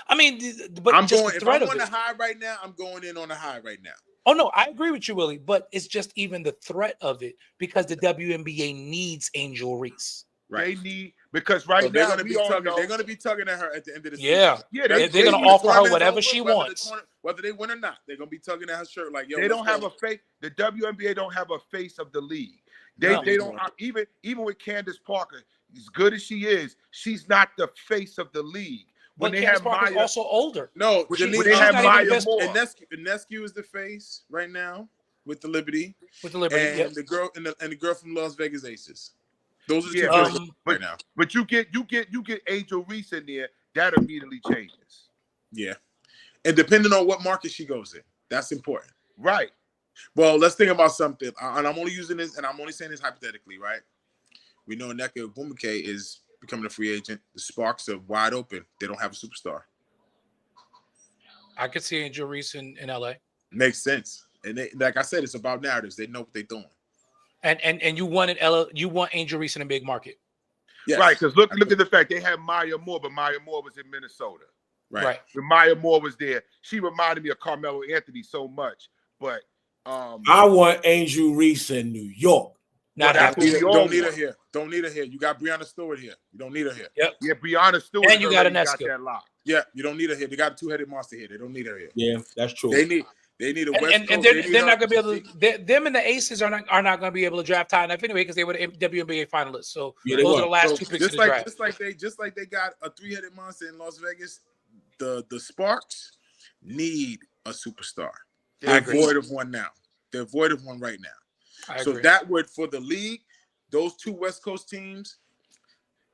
I mean, but I'm just going. the If threat I'm of on the it. high right now, I'm going in on the high right now. Oh no, I agree with you, Willie. But it's just even the threat of it because the WNBA needs Angel Reese. Right. They need because right So they're now going to be we all tugging. know. They're going to be tugging at her at the end of the Yeah. season. Yeah, They're they gonna need- offer her tournament is whatever over, she whether the wants. whether they win or not. They're going to be tugging at her shirt like, yo. They don't let's have go. a face. The WNBA don't have a face of the league. They No. they don't even with Candace Parker, as good as she is, she's not the face of the league. When But they Candace have Parker's Maya, also older. No, when Janice, they she's have not even Maya the best- Moore, and Nescu is the face right now with the Liberty, With the Liberty, and yep. the girl and the girl from Las Vegas Aces. Those are the Yeah, two but- faces right now. but you get Angel Reese in there, that immediately changes. Yeah, and depending on what market she goes in, that's important. Right. Well, let's think about something, and I'm only using this, and I'm only saying this hypothetically, right? We know Nneka Ogwumike is becoming a free agent. The Sparks are wide open. They don't have a superstar. I could see Angel Reese in LA. Makes sense. And they, like I said, it's about narratives. They know what they're doing. And you want you want Angel Reese in a big market. Yes. Right, because look at the fact they had Maya Moore, but Maya Moore was in Minnesota. Right. When Maya Moore was there, she reminded me of Carmelo Anthony so much. But I want Angel Reese in New York. Now Well, that's that- what we all Don't need her want. here. Don't need her here. You got Breonna Stewart here. You don't need her here. Yep. Yeah, Breonna Stewart And you got already Ionescu. that lock. Yeah, you don't need her here. They got a two-headed monster here. They don't need her here. Yeah, that's true. They need a West and Coast. they're, they need they're her not going to be able see- to. Them and the Aces are not going to be able to draft high enough anyway because they were the WNBA finalists. So Yeah, they those were. are the last So two picks just of the draft. just like they got a three-headed monster in Las Vegas. The Sparks need a superstar. I They're agree. void of one now. They're void of one right now. I So agree. that would, for the league, those two West Coast teams,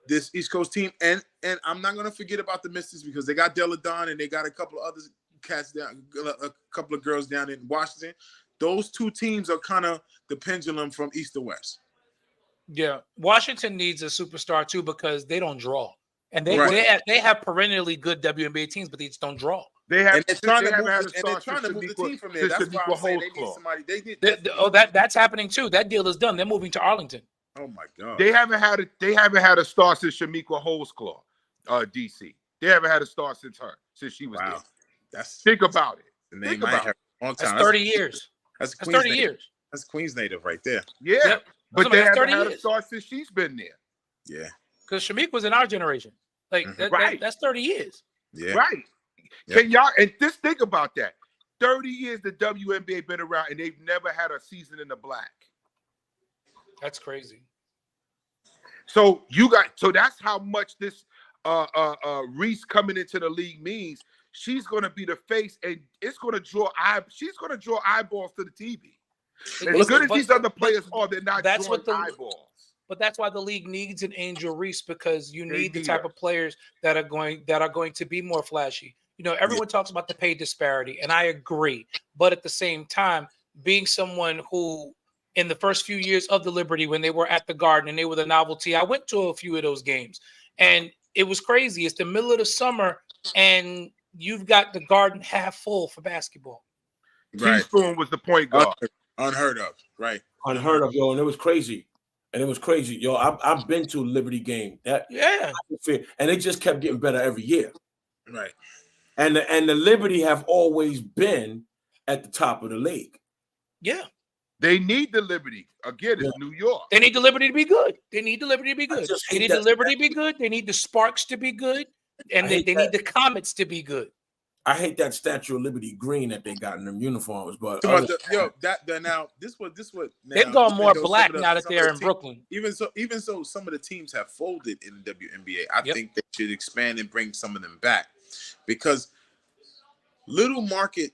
this East Coast team, and I'm not going to forget about the Mystics because they got Della Don and they got a couple of other cats down, a couple of girls down in Washington. Those two teams are kind of the pendulum from East to West. Yeah, Washington needs a superstar too because they don't draw, and they Right. they have perennially good WNBA teams, but they just don't draw. They have And they're trying to haven't move, had a and they're star trying to since move the Shaniqua- team from there. since That's why Shaniqua I'm saying they need Holdsclaw. somebody. They need. That's happening too. That deal is done. They're moving to Arlington. Oh my God. They haven't had a star since Shamiqua Holdsclaw, DC. They haven't had a star since she was there. Wow. That's Think about it. the name think I about have a long That's time. 30 years. That's That's Queens 30 native. years. That's Queens native right there. Yeah, Yep. but Somebody they that's haven't 30 had a years. star since she's been there. Yeah. Because Shamik was in our generation. Like Mhm. Right. that's 30 years. Yeah. Right. Yep. Can y'all and just think about that? 30 years the WNBA been around and they've never had a season in the black. That's crazy. So that's how much this Reese coming into the league means. She's gonna be the face and it's gonna draw eyeballs to the TV. As Listen, good as but- these other but players are, they're not that's drawing what the- eyeballs. But that's why the league needs an Angel Reese because you They need the need type her. of players that are going to be more flashy. You know, everyone talks about the pay disparity, and I agree. But at the same time, being someone who in the first few years of the Liberty, when they were at the Garden and they were the novelty, I went to a few of those games, and it was crazy. It's the middle of the summer, and you've got the Garden half full for basketball. Right. Teaspoon was the point guard. Unheard of. Right. Unheard of, yo, and it was crazy. Yo. I've been to a Liberty game. That Yeah, and it just kept getting better every year. Right. And the Liberty have always been at the top of the league. yeah. They need the Liberty. Again, it's New York. They need the Liberty to be good. They need the Liberty to be good. just They hate need the that- Liberty to be good. They need the Sparks to be good, and I they hate need that. the Comets to be good. I hate that Statue of Liberty green that they got in them uniforms, but So, now this what They've now, gone even more though some black of the- now that some of they're the in team- Brooklyn. Even so, some of the teams have folded in the WNBA. I Yep. think they should expand and bring some of them back because little market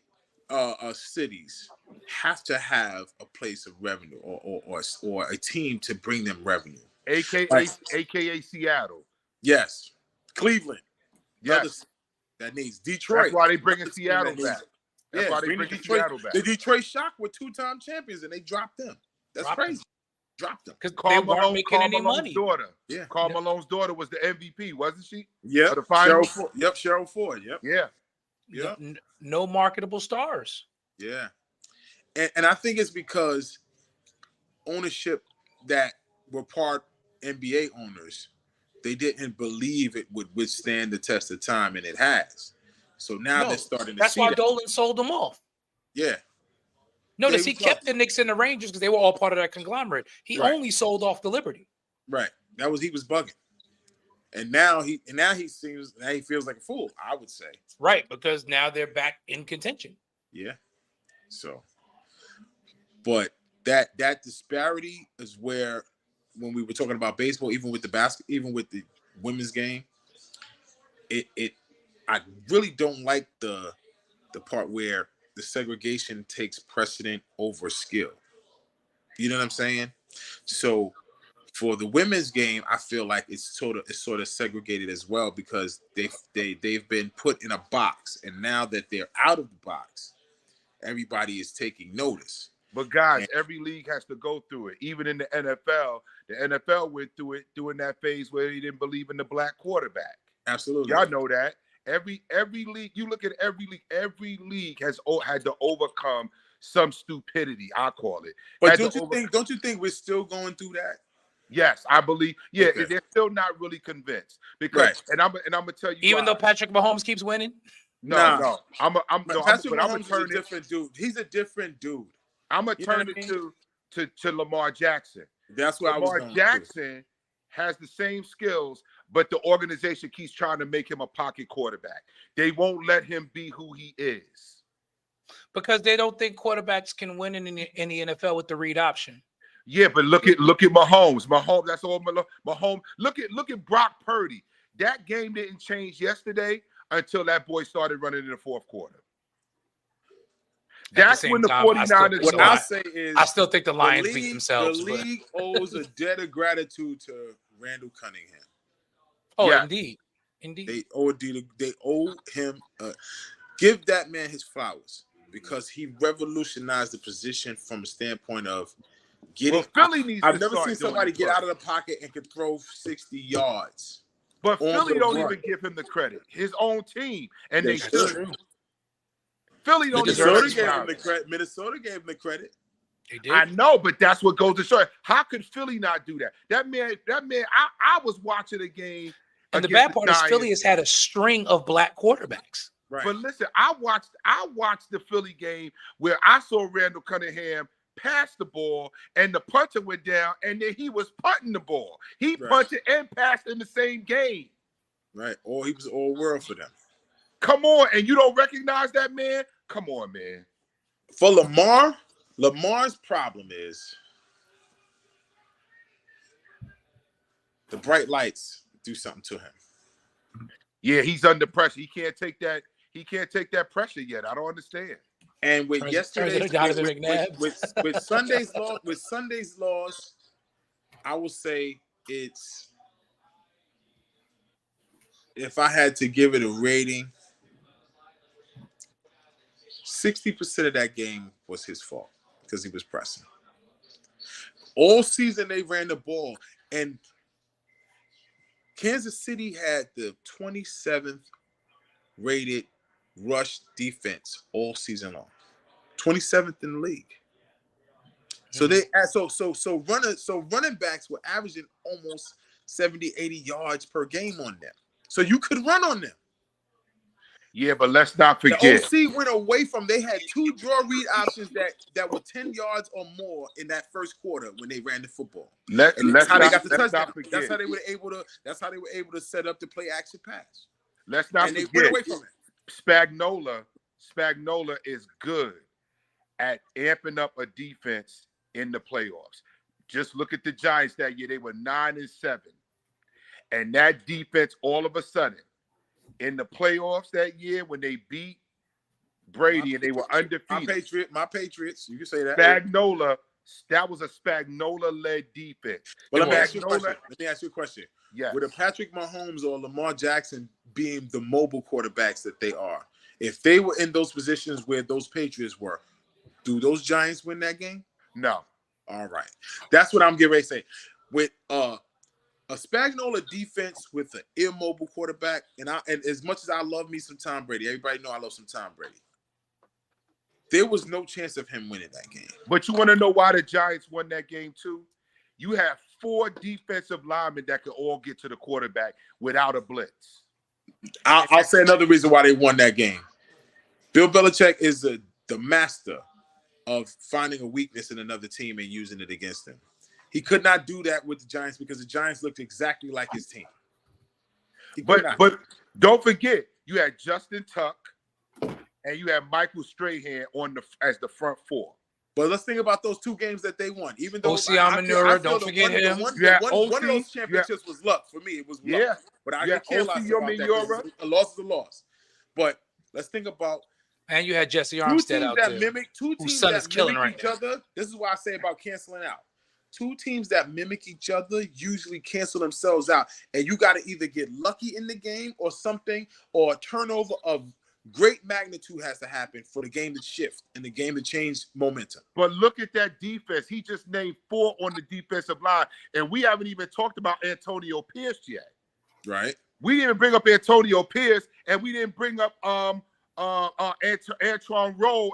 cities have to have a place of revenue or a team to bring them revenue. AKA Right. AKA Seattle. Yes, Cleveland. Yes. Other- That needs Detroit. That's why they bringing Another team Seattle that needs back. it. That's Yeah, why they bring bringing Detroit. Seattle back. The Detroit Shock were 2-time champions, and they dropped them. That's Dropped them. crazy. Dropped them. Because they Carl weren't Malone, making Karl any Malone's money. daughter. Yeah. Karl Malone's daughter was the MVP, wasn't she? Yep. Of the finals? Cheryl Ford. Yep. Cheryl Ford. Yep. Yeah. Yeah. No marketable stars. Yeah. And I think it's because ownership that were part NBA owners, they didn't believe it would withstand the test of time, and it has. So now No, they're starting to That's see why that. Dolan sold them off. Yeah. Notice They he was kept up. the Knicks and the Rangers because they were all part of that conglomerate. He Right. only sold off the Liberty. Right. He was bugging. And now he feels like a fool, I would say. Right, because now they're back in contention. Yeah. So, but that disparity is where, when we were talking about baseball, even with the women's game, I really don't like the part where the segregation takes precedent over skill. You know what I'm saying? So for the women's game, I feel like it's sort of segregated as well, because they've been put in a box, and now that they're out of the box, everybody is taking notice. But guys, every league has to go through it. Even in the NFL went through it during that phase where they didn't believe in the black quarterback. Absolutely. Y'all know that. Every league, you look at every league has had to overcome some stupidity, I call it. But don't you think we're still going through that? Yes, I believe. Yeah, Okay. they're still not really convinced because, Right. and I'm gonna tell you, Even why. though Patrick Mahomes keeps winning. No, I'm Patrick gonna Mahomes is turn a it. different dude. He's a different dude. I'm gonna You know turn what I it to Lamar Jackson. That's what I was Lamar going Jackson has the same skills, but the organization keeps trying to make him a pocket quarterback. They won't let him be who he is. Because they don't think quarterbacks can win in the NFL with the read option. Yeah, but look at Mahomes. Mahomes, that's all Mahomes. Look at Brock Purdy. That game didn't change yesterday until that boy started running in the fourth quarter. That's when the 49ers. What I'll say is, I still think the Lions the beat league, themselves. The but- league owes a debt of gratitude to Randall Cunningham. Oh, Yeah. indeed. They owe him. Give that man his flowers, because he revolutionized the position from a standpoint of getting. Well, Philly needs I've to never start seen doing somebody it get first. out of the pocket and could throw 60 yards. But on Philly the don't run. even give him the credit. His own team, and They they should. should. Philly don't deserve even Minnesota his gave him recognize the it. credit. Minnesota gave him the credit. They did. I know, but that's what goes to show. How could Philly not do that? That man. I was watching a game. And the against bad part is Giants. Philly has had a string of black quarterbacks. Right. But listen, I watched the Philly game where I saw Randall Cunningham pass the ball, and the punter went down, and then he was punting the ball. He Right. punted and passed in the same game. Right. Or he was all world for them. Come on, and you don't recognize that man? Come on, man. For Lamar's problem is the bright lights do something to him. Yeah, he's under pressure. He can't take that. He can't take that pressure yet. I don't understand. And with Turns yesterday's into Donovan McNabb. with Sunday's loss, I will say it's, if I had to give it a rating, 60% of that game was his fault because he was pressing. All season they ran the ball, and Kansas City had the 27th rated rush defense all season long. 27th in the league. So they running backs were averaging almost 70, 80 yards per game on them. So you could run on them. Yeah, but let's not The forget. OC went away from, they had 2 draw read options that were 10 yards or more in that first quarter when they ran the football. Let's And that's how they got the let's touchdown. not forget. That's how they were able to set up the play action pass. Let's not And they forget. went away from it. Spagnuolo is good at amping up a defense in the playoffs. Just look at the Giants that year. They were 9-7. And that defense, all of a sudden, in the playoffs that year when they beat Brady and they were undefeated, My Patriots, you can say that. That was a Spagnuolo-led defense. But let me Spagnuolo- ask you a question. Let me ask you a question. Yes. With a Patrick Mahomes or Lamar Jackson being the mobile quarterbacks that they are, if they were in those positions where those Patriots were, do those Giants win that game? No. All right. That's what I'm getting ready to say. With a Spagnuolo defense with an immobile quarterback, and as much as I love me some Tom Brady, everybody know I love some Tom Brady. There was no chance of him winning that game. But you want to know why the Giants won that game too? You have 4 defensive linemen that could all get to the quarterback without a blitz. I'll say another reason why they won that game. Bill Belichick is the master of finding a weakness in another team and using it against them. He could not do that with the Giants because the Giants looked exactly like his team. But don't forget, you had Justin Tuck and you had Michael Strahan as the front 4. But let's think about those 2 games that they won. Even though O.C. Amanura, don't forget him. One OC, of those championships was luck for me. It was luck. Yeah. But I Yeah, care less O.C. about that. Amanura. A loss is a loss. But let's think about And you had Jesse 2 Armstead teams out that there. mimic son is killing right each now. other. This is why I say about canceling out. 2 teams that mimic each other usually cancel themselves out. And you got to either get lucky in the game or something, or a turnover of great magnitude has to happen for the game to shift and the game to change momentum. But look at that defense. He just named 4 on the defensive line, and we haven't even talked about Antonio Pierce yet. Right? We didn't bring up Antonio Pierce, and we didn't bring up Antoine Rowe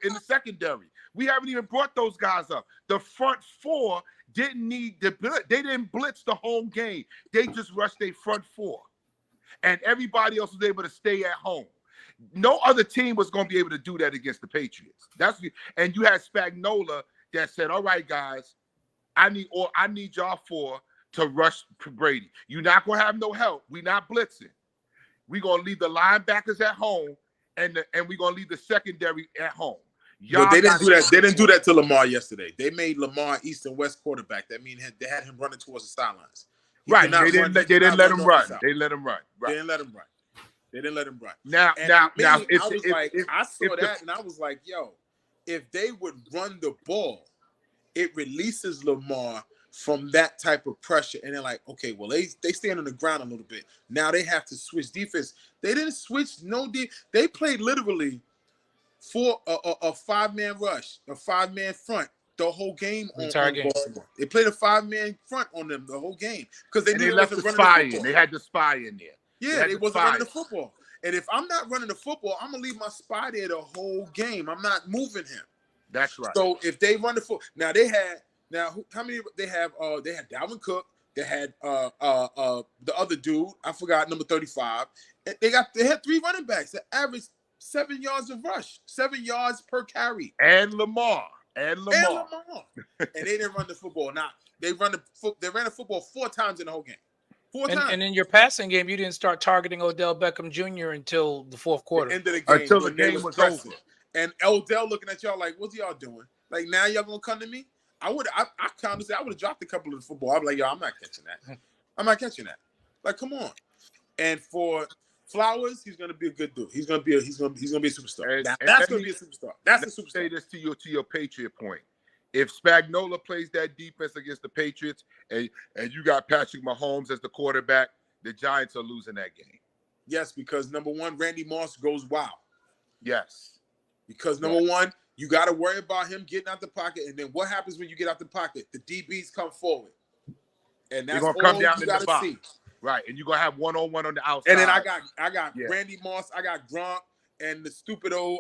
in the secondary. We haven't even brought those guys up. The front 4 didn't need the blitz. They didn't blitz the whole game. They just rushed their front 4. And everybody else was able to stay at home. No other team was going to be able to do that against the Patriots. And you had Spagnuolo that said, "All right, guys, I need y'all 4 to rush Brady. You're not going to have no help. We're not blitzing. We're going to leave the linebackers at home, and we're going to leave the secondary at home." But they didn't do that. They didn't do that to Lamar yesterday. They made Lamar East and West quarterback. That means they had him running towards the sidelines. Right. They didn't let him run. They let him run. Right. They didn't let him run. They didn't let him run. Now, I saw that and I was like, yo, if they would run the ball, it releases Lamar from that type of pressure. And they're like, okay, well, they stand on the ground a little bit. Now they have to switch defense. They didn't switch They played literally for a 5-man rush, a 5-man front the whole game on Baltimore. They played a 5-man front on them the whole game because they left the spy in. They had the spy in there. Yeah, they wasn't running the football. And if I'm not running the football, I'm gonna leave my spy there the whole game. I'm not moving him. That's right. So if they run the football, how many they have? They had Dalvin Cook. They had the other dude. I forgot number 35. They had 3 running backs that averaged 7 yards of rush, 7 yards per carry. And Lamar. And they didn't run the football. Now they ran the football 4 times in the whole game. 4 times. And in your passing game, you didn't start targeting Odell Beckham Jr. until the 4th quarter. The end of the game, until the game was over. And Odell looking at y'all like, "What's y'all doing? Like now y'all gonna come to me?" I would have dropped a couple of the football. I'd be like, "Yo, I'm not catching that. I'm not catching that. Like, come on." And for Flowers, he's gonna be a good dude. He's gonna be a superstar. That's gonna be a superstar. That's a superstar. Say this to your Patriot point. If Spagnuolo plays that defense against the Patriots, and you got Patrick Mahomes as the quarterback, the Giants are losing that game. Yes, because number 1, Randy Moss goes wild. Yes. Because number 1, you got to worry about him getting out the pocket, and then what happens when you get out the pocket? The DBs come forward, and that's gonna come down you in got the to box. see. Right, and you're gonna have 1-on-1 on the outside. And then I got Randy Moss, I got Gronk, and the stupid old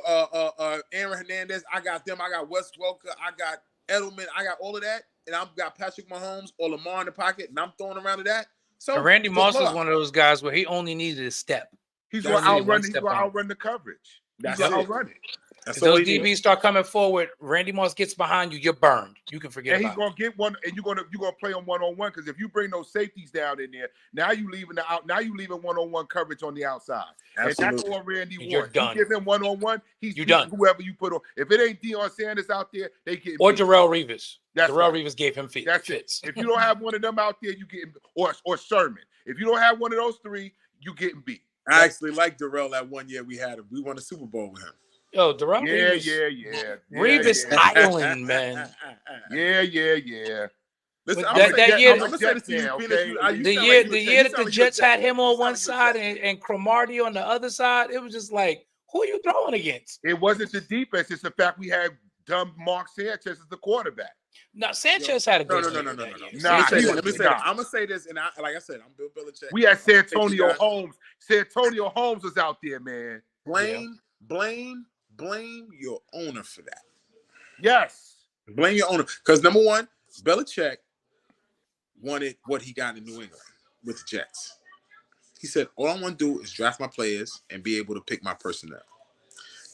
Aaron Hernandez. I got them. I got Wes Welker. I got Edelman. I got all of that, and I've got Patrick Mahomes or Lamar in the pocket, and I'm throwing around to that. So Randy Moss was one of those guys where he only needed a step. He's gonna outrun the coverage. That's He's gonna it. outrun it. That's If those DBs start coming forward, Randy Moss gets behind you, you're burned. You can forget And about he's gonna get one, and you're gonna play on 1-on-1, because if you bring those safeties down in there, now you leaving 1-on-1 coverage on the outside. Absolutely. And that's all Randy And you're wants. done. You give him 1-on-1, he's You're done. whoever you put on. If it ain't Deion Sanders out there, they get Or Darrelle Revis. That's Darrelle right. Revis gave him fits. That's it. If you don't have one of them out there, you get or Sherman. If you don't have one of those 3, you getting beat. I actually like Darrell that one year we had him. We won a Super Bowl with him. Yo, Darrell Yeah, Reeves. yeah. Reeves Island, man. Yeah. Listen, But I'm that- gonna that say, year- I'm gonna say this to you, Yeah, Penis. okay. You The sound year, like the you year that sound the like you're a Jets had Jet him fan. on You one sound like side you're a Jet and Cromartie on the other side, it was just like, who are you throwing against? It wasn't the defense. It's the fact we had dumb Mark Sanchez as the quarterback. Now Sanchez had a No, good no, year no. that year. Nah, Sanchez he had a Let me good say year. that. I'm gonna say this, and like I said, I'm Bill Belichick. We had I'm gonna take you Santonio guys- Holmes. Santonio Holmes was out there, man. Blame your owner for that. Yes. Blame your owner, because number one, Belichick wanted what he got in New England with the Jets. He said, all I want to do is draft my players and be able to pick my personnel.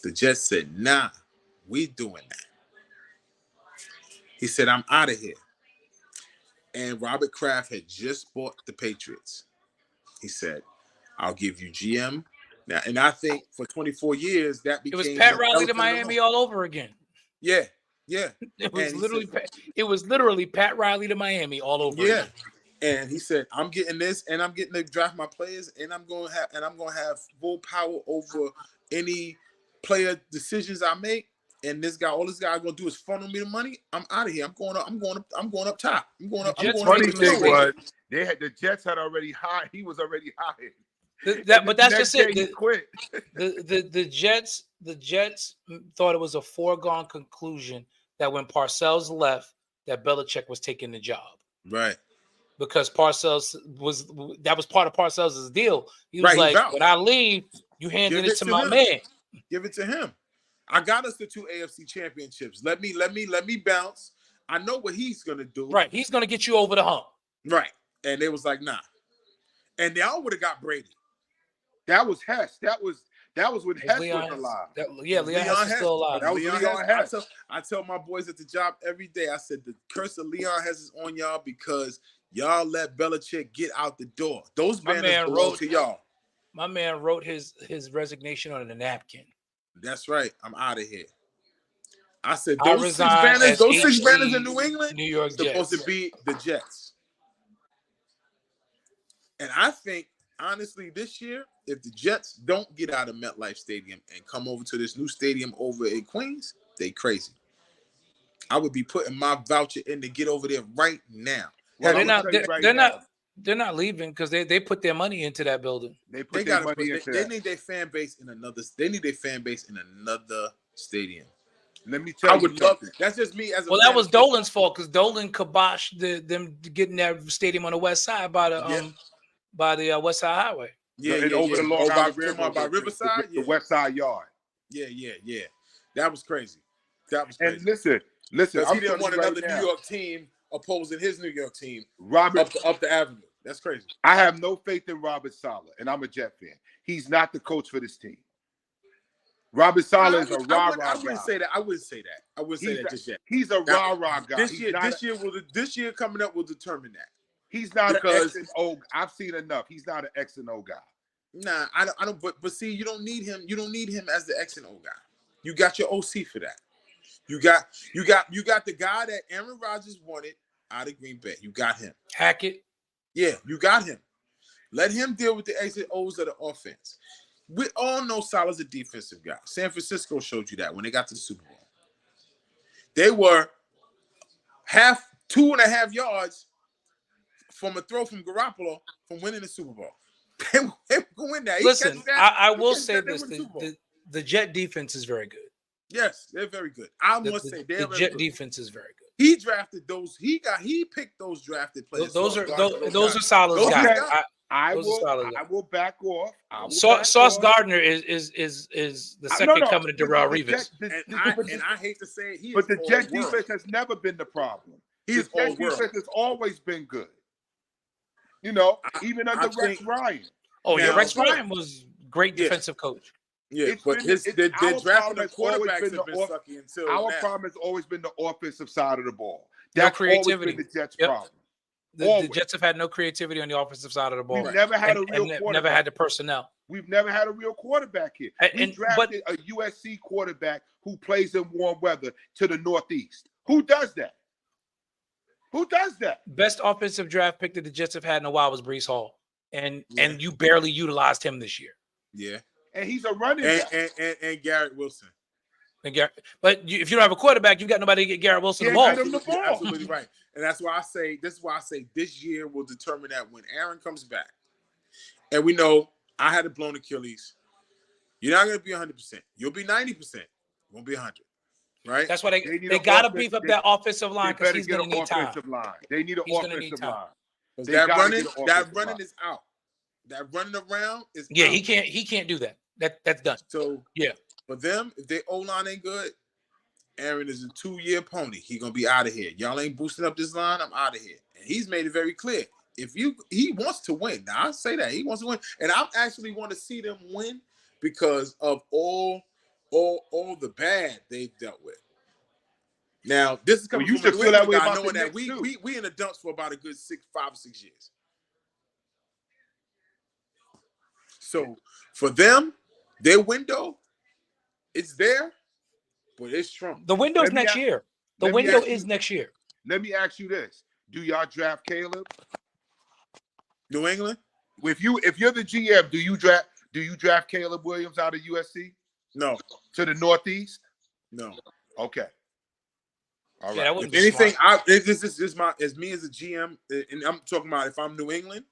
The Jets said, nah, we doing that. He said, I'm out of here. And Robert Kraft had just bought the Patriots. He said, I'll give you GM. Now, and I think for 24 years, that It became was Pat the Riley to elephant in the Miami room. all over again. Yeah. It was And he literally said- it was literally Pat Riley to Miami all over Yeah. again. And he said, I'm getting this, and I'm getting to draft my players, and I'm gonna have full power over any player decisions I make. And all this guy gonna do is funnel me the money. I'm out of here. I'm going up top. I'm going up. The Jets Funny made the thing mistake. was, the Jets had already hired. He was already hired. But that's just it. He quit. The Jets thought it was a foregone conclusion that when Parcells left, that Belichick was taking the job. Right. Because Parcells was part of Parcells' deal. He was Right, he like, vouched. when I leave, you handed Give it it to to my him. man. Give it to him. I got us the 2 AFC championships. Let me bounce. I know what he's gonna do. Right. He's gonna get you over the hump. Right. And they was like, nah. And y'all would have got Brady. That was Hess. That was when Hess Leon was Hess. alive. Leon Hess is still alive. That was Leon Hess. I tell my boys at the job every day, I said, the curse of Leon Hess is on y'all because y'all let Belichick get out the door. Those My banners man belong wrote- to y'all. My man wrote his resignation on a napkin. That's right. I'm out of here. I said, I those 6 resign banners, as those 6 HC banners in New England, New York supposed Jets. to be the Jets. And I think, honestly, this year, if the Jets don't get out of MetLife Stadium and come over to this new stadium over in Queens, they crazy. I would be putting my voucher in to get over there right now. Well, they're I'm not. gonna tell you right They're now, not. They're not leaving because they put their money into that building. They They put their got money to. into They that. need their fan base in another. They need their fan base in another stadium. Let me tell I you would love. something. That's just me as a. Well, that fan was of football. Dolan's fault because Dolan kiboshed them getting that stadium on the west side by the West Side Highway. Yeah, And yeah, over yeah. the Long Oh, by, Island come on, by Railroad, Riverside. the West Side Yard. Yeah. That was crazy. That was And crazy. listen. Because I'm he didn't want telling you another right New now, York team opposing his New York team Robert. up the avenue. That's crazy. I have no faith in Robert Saleh, and I'm a Jet fan. He's not the coach for this team. Robert Saleh is a rah-rah I wouldn't guy. say that. I wouldn't say that. I wouldn't say that just yet. He's a Now, rah-rah guy. This year coming up will determine that. He's not an because- X and O. I've seen enough. He's not an X and O guy. Nah, I don't. But see, you don't need him. You don't need him as the X and O guy. You got your OC for that. You got the guy that Aaron Rodgers wanted out of Green Bay. You got him. Hackett. Yeah, you got him. Let him deal with the X and O's of the offense. We all know Saleh's a defensive guy. San Francisco showed you that when they got to the Super Bowl. They were 2.5 yards from a throw from Garoppolo from winning the Super Bowl. They were going there. Listen, I will say this: the Jet defense is very good. Yes, they're very good. I The, must the- say the they're very Jet good. defense is very good. He drafted those. He picked those drafted players. Those are guys. solid Those guys. guys. I Those are solid I guys. will back off. I will Sauce back Sauce off. Gardner is the second coming to Darrell Reeves. And I hate to say it, But the Jet all-world. defense has never been the problem. He's The Jet all world. defense has always been good. You know, even I under Rex think- Ryan. Oh yeah, Now- Rex Ryan was great Yeah. defensive coach. Yeah, It's but been- their our drafting problem of has always quarterbacks been have the been off- sucky until Our now. problem has always been the offensive side of the ball. No That's creativity. always been the Jets' Yep. problem. The Always. Jets have had no creativity on the offensive side of the ball. We've never had a and real never quarterback. had the personnel. We've never had a real quarterback here. And- We and- drafted a USC quarterback who plays in warm weather to the Northeast. Who does that? Who does that? Best offensive draft pick that the Jets have had in a while was Breece Hall, and Yeah. you barely utilized him this year. Yeah, And he's a running and back. and Garrett Wilson. But if you don't have a quarterback, you got nobody to get Garrett Wilson the Yeah, ball. get him the You're ball. absolutely right. And that's why I say this year will determine that when Aaron comes back. And we know I had a blown Achilles. You're not going to be 100%. You'll be 90%. You won't be 100. Right? That's why They need they an got to offense- beef up they- that offensive They line because better he's get going an to need time. offensive line. They need an He's gonna need offensive time. line. Because They that gotta running, get an that offensive running line. is out. That running around is Yeah, out. he can't do that. That's done. So Yeah. for them, if their O-line ain't good, Aaron is a 2-year pony. He gonna be out of here. Y'all ain't boosting up this line. I'm out of here. And he's made it very clear. He wants to win. Now I say that he wants to win, and I actually want to see them win because of all the bad they've dealt with. Now this is coming Well, you from a should New feel that England way guy, about the knowing that Knicks, too. we in the dumps for about a good 5 or 6 years. So for them, their window, it's there, but it's shrunk. The window's Let me next ask- year. The let me window ask is you- next year. Let me ask you this: do y'all draft Caleb? New England? If you're the GM, do you draft Caleb Williams out of USC No, to the Northeast? no. Okay. All Yeah, right. that wouldn't If be anything, smart. this is my as me as a GM, and I'm talking about if I'm New England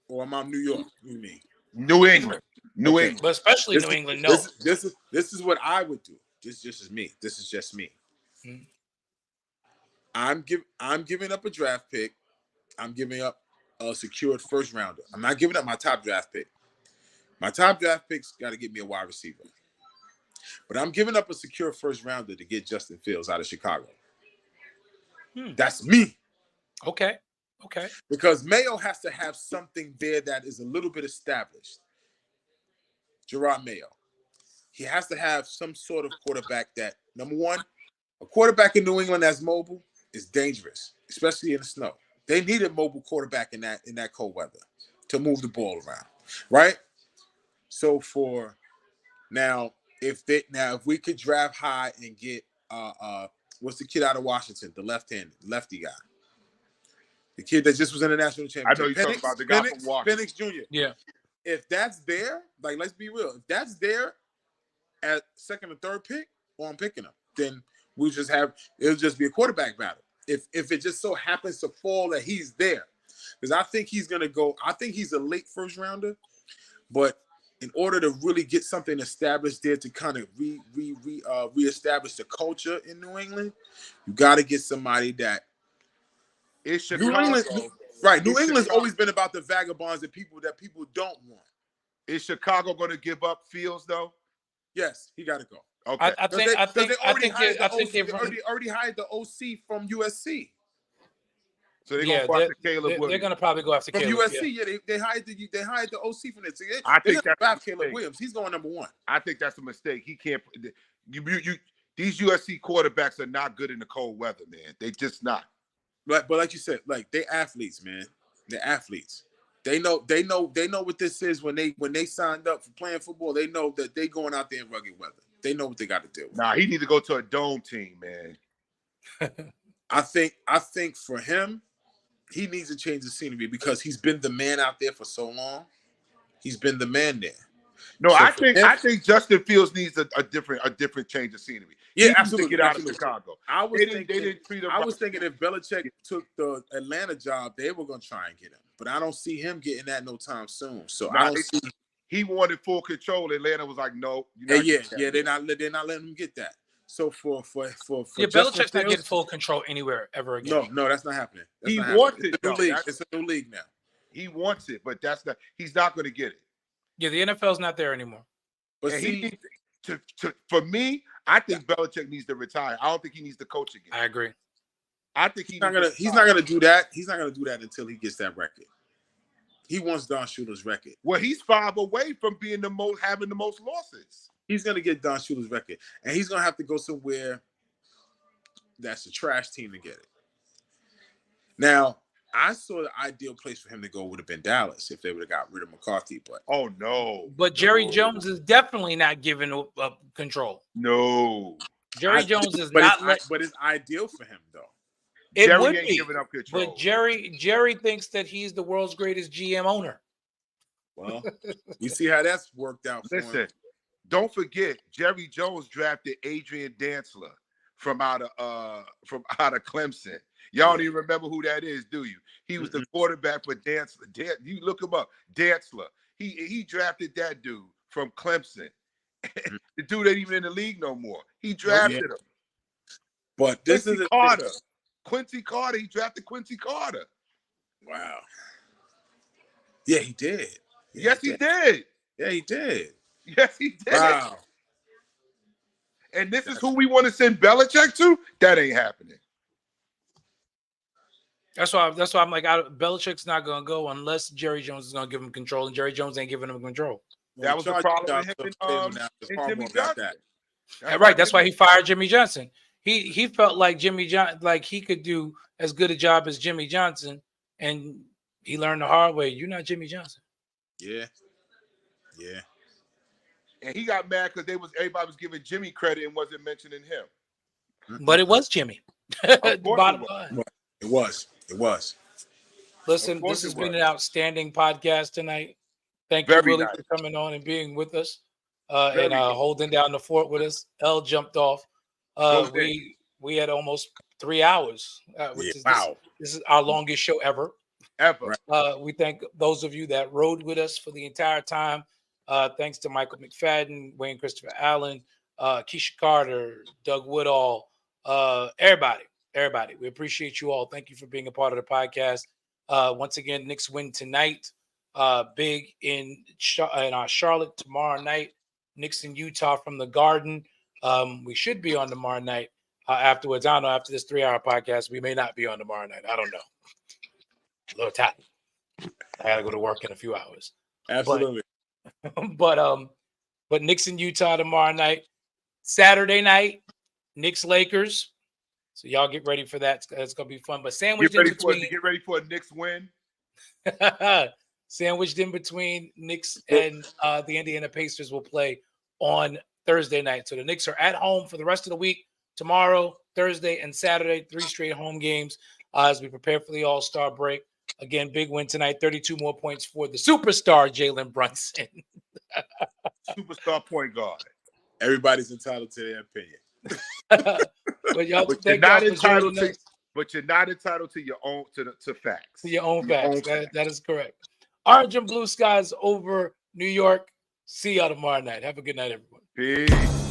or I'm New York. You mean? New England. New Okay. England. But especially This New is- England, no. This is what I would do. This is me. This is just me. Mhm. I'm giving up a draft pick. I'm giving up a secured first rounder. I'm not giving up my top draft pick. My top draft pick's got to get me a wide receiver. But I'm giving up a secure first rounder to get Justin Fields out of Chicago. That's me. Okay. Because Mayo has to have something there that is a little bit established. Gerard Mayo. He has to have some sort of quarterback that, number one, a quarterback in New England that's mobile is dangerous, especially in the snow. They need a mobile quarterback in that cold weather to move the ball around, right? So for now, if we could draft high and get what's the kid out of Washington, the lefty guy, the kid that just was in the national championship. I know you're talking about the guy from Washington. Penix Jr. Yeah. If that's there, like let's be real, if that's there at second or third pick, or I'm picking him, then it'll just be a quarterback battle. If it just so happens to fall that he's there, because I think he's gonna go. I think he's a late first rounder, but in order to really get something established there to kind of reestablish the culture in New England, you got to get somebody that It's New Chicago. England, right? New It's England's Chicago. always been about the vagabonds that people don't want. Is Chicago going to give up Fields though? Yes, he got to go. Okay. I think They already hired the OC from USC. So they're yeah, going to go after Caleb they're Williams. going to probably go after From Caleb. USC, yeah, they hired the OC from there. So I they're think gonna that's draft a Caleb mistake. Williams. He's going number one. I think that's a mistake. He can't. These USC quarterbacks are not good in the cold weather, man. They just not. But like you said, like they athletes, man. They're athletes. They know what this is when they signed up for playing football. They know that they going out there in rugged weather. They know what they got to do. Nah, he need to go to a dome team, man. I think for him, he needs to change the scenery because he's been the man out there for so long. He's been the man there. No, So I for him- think Justin Fields needs a different change of scenery. Yeah, He needs absolutely, to get out absolutely. of Chicago. I was They thinking didn't treat him I right. was thinking if Belichick took the Atlanta job, they were going to try and get him. But I don't see him getting that no time soon. So I don't see. He wanted full control. Atlanta was like, no. Yeah, they're not letting him get that. So for Yeah, Justin Belichick's not getting Fields, full control anywhere ever again. no, that's not happening. That's He not wants happening. it, It's a new though. league. That's- It's a new league now. He wants it, but he's not going to get it. Yeah, the NFL's not there anymore. But And see, he needs for me, I think Belichick needs to retire. I don't think he needs to coach again. I agree. I think he's not gonna do that. He's not gonna do that until he gets that record. He wants Don Shula's record. Well, he's 5 away from being having the most losses. He's gonna get Don Shula's record, and he's gonna have to go somewhere that's a trash team to get it. Now, I saw the ideal place for him to go would have been Dallas if they would have got rid of McCarthy, but Oh no! But Jerry No. Jones is definitely not giving up control. No, Jerry Jones is but not. it's ideal for him though. It Jerry would ain't be, giving up control. but Jerry thinks that he's the world's greatest GM owner. Well, we see how that's worked out for Listen, him. Don't forget, Jerry Jones drafted Adrian Dantzler from out of Clemson. Y'all don't even remember who that is, do you? He was the quarterback for Dantzler. You look him up, Dantzler. He drafted that dude from Clemson. The dude ain't even in the league no more. He drafted him. But this Quincy is Carter. Quincy Carter. He drafted Quincy Carter. Wow. Yeah, he did. Yes, he did. Yeah, he did. Yes, he did. Wow. And this is who we want to send Belichick to? That ain't happening. That's why I'm like, Belichick's not going to go unless Jerry Jones is going to give him control, and Jerry Jones ain't giving him control. That was the problem with him and Jimmy Johnson. Right. That's why he fired Jimmy Johnson. He felt like Jimmy Johnson, like he could do as good a job as Jimmy Johnson, and he learned the hard way. You're not Jimmy Johnson. Yeah. Yeah. And he got mad because everybody was giving Jimmy credit and wasn't mentioning him. But it was Jimmy. Bottom line. It was. Listen, this has been an outstanding podcast tonight. Thank you, Willie, for coming on and being with us and holding down the fort with us. L jumped off. We had almost 3 hours. This is our longest show ever. We thank those of you that rode with us for the entire time. Thanks to Michael McFadden, Wayne Christopher Allen, Keisha Carter, Doug Woodall, everybody. We appreciate you all. Thank you for being a part of the podcast. Once again, Knicks win tonight. Big in Charlotte tomorrow night. Knicks in Utah from the Garden. We should be on tomorrow night afterwards. I don't know. After this 3-hour podcast, we may not be on tomorrow night. I don't know. A little tight. I got to go to work in a few hours. Absolutely. But Knicks in Utah tomorrow night. Saturday night, Knicks Lakers. So y'all get ready for that. It's gonna be fun. But sandwiched in between. Get ready for a Knicks win. Sandwiched in between Knicks and the Indiana Pacers will play on Thursday night. So the Knicks are at home for the rest of the week. Tomorrow, Thursday, and Saturday, 3 straight home games as we prepare for the All-Star break. Again, big win tonight. 32 more points for the superstar Jalen Brunson. Superstar point guard. Everybody's entitled to their opinion. But y'all, but you're not entitled to. But you're not entitled to your own to facts. To your own facts. That is correct. Orange and blue skies over New York. See y'all tomorrow night. Have a good night, everyone. Peace.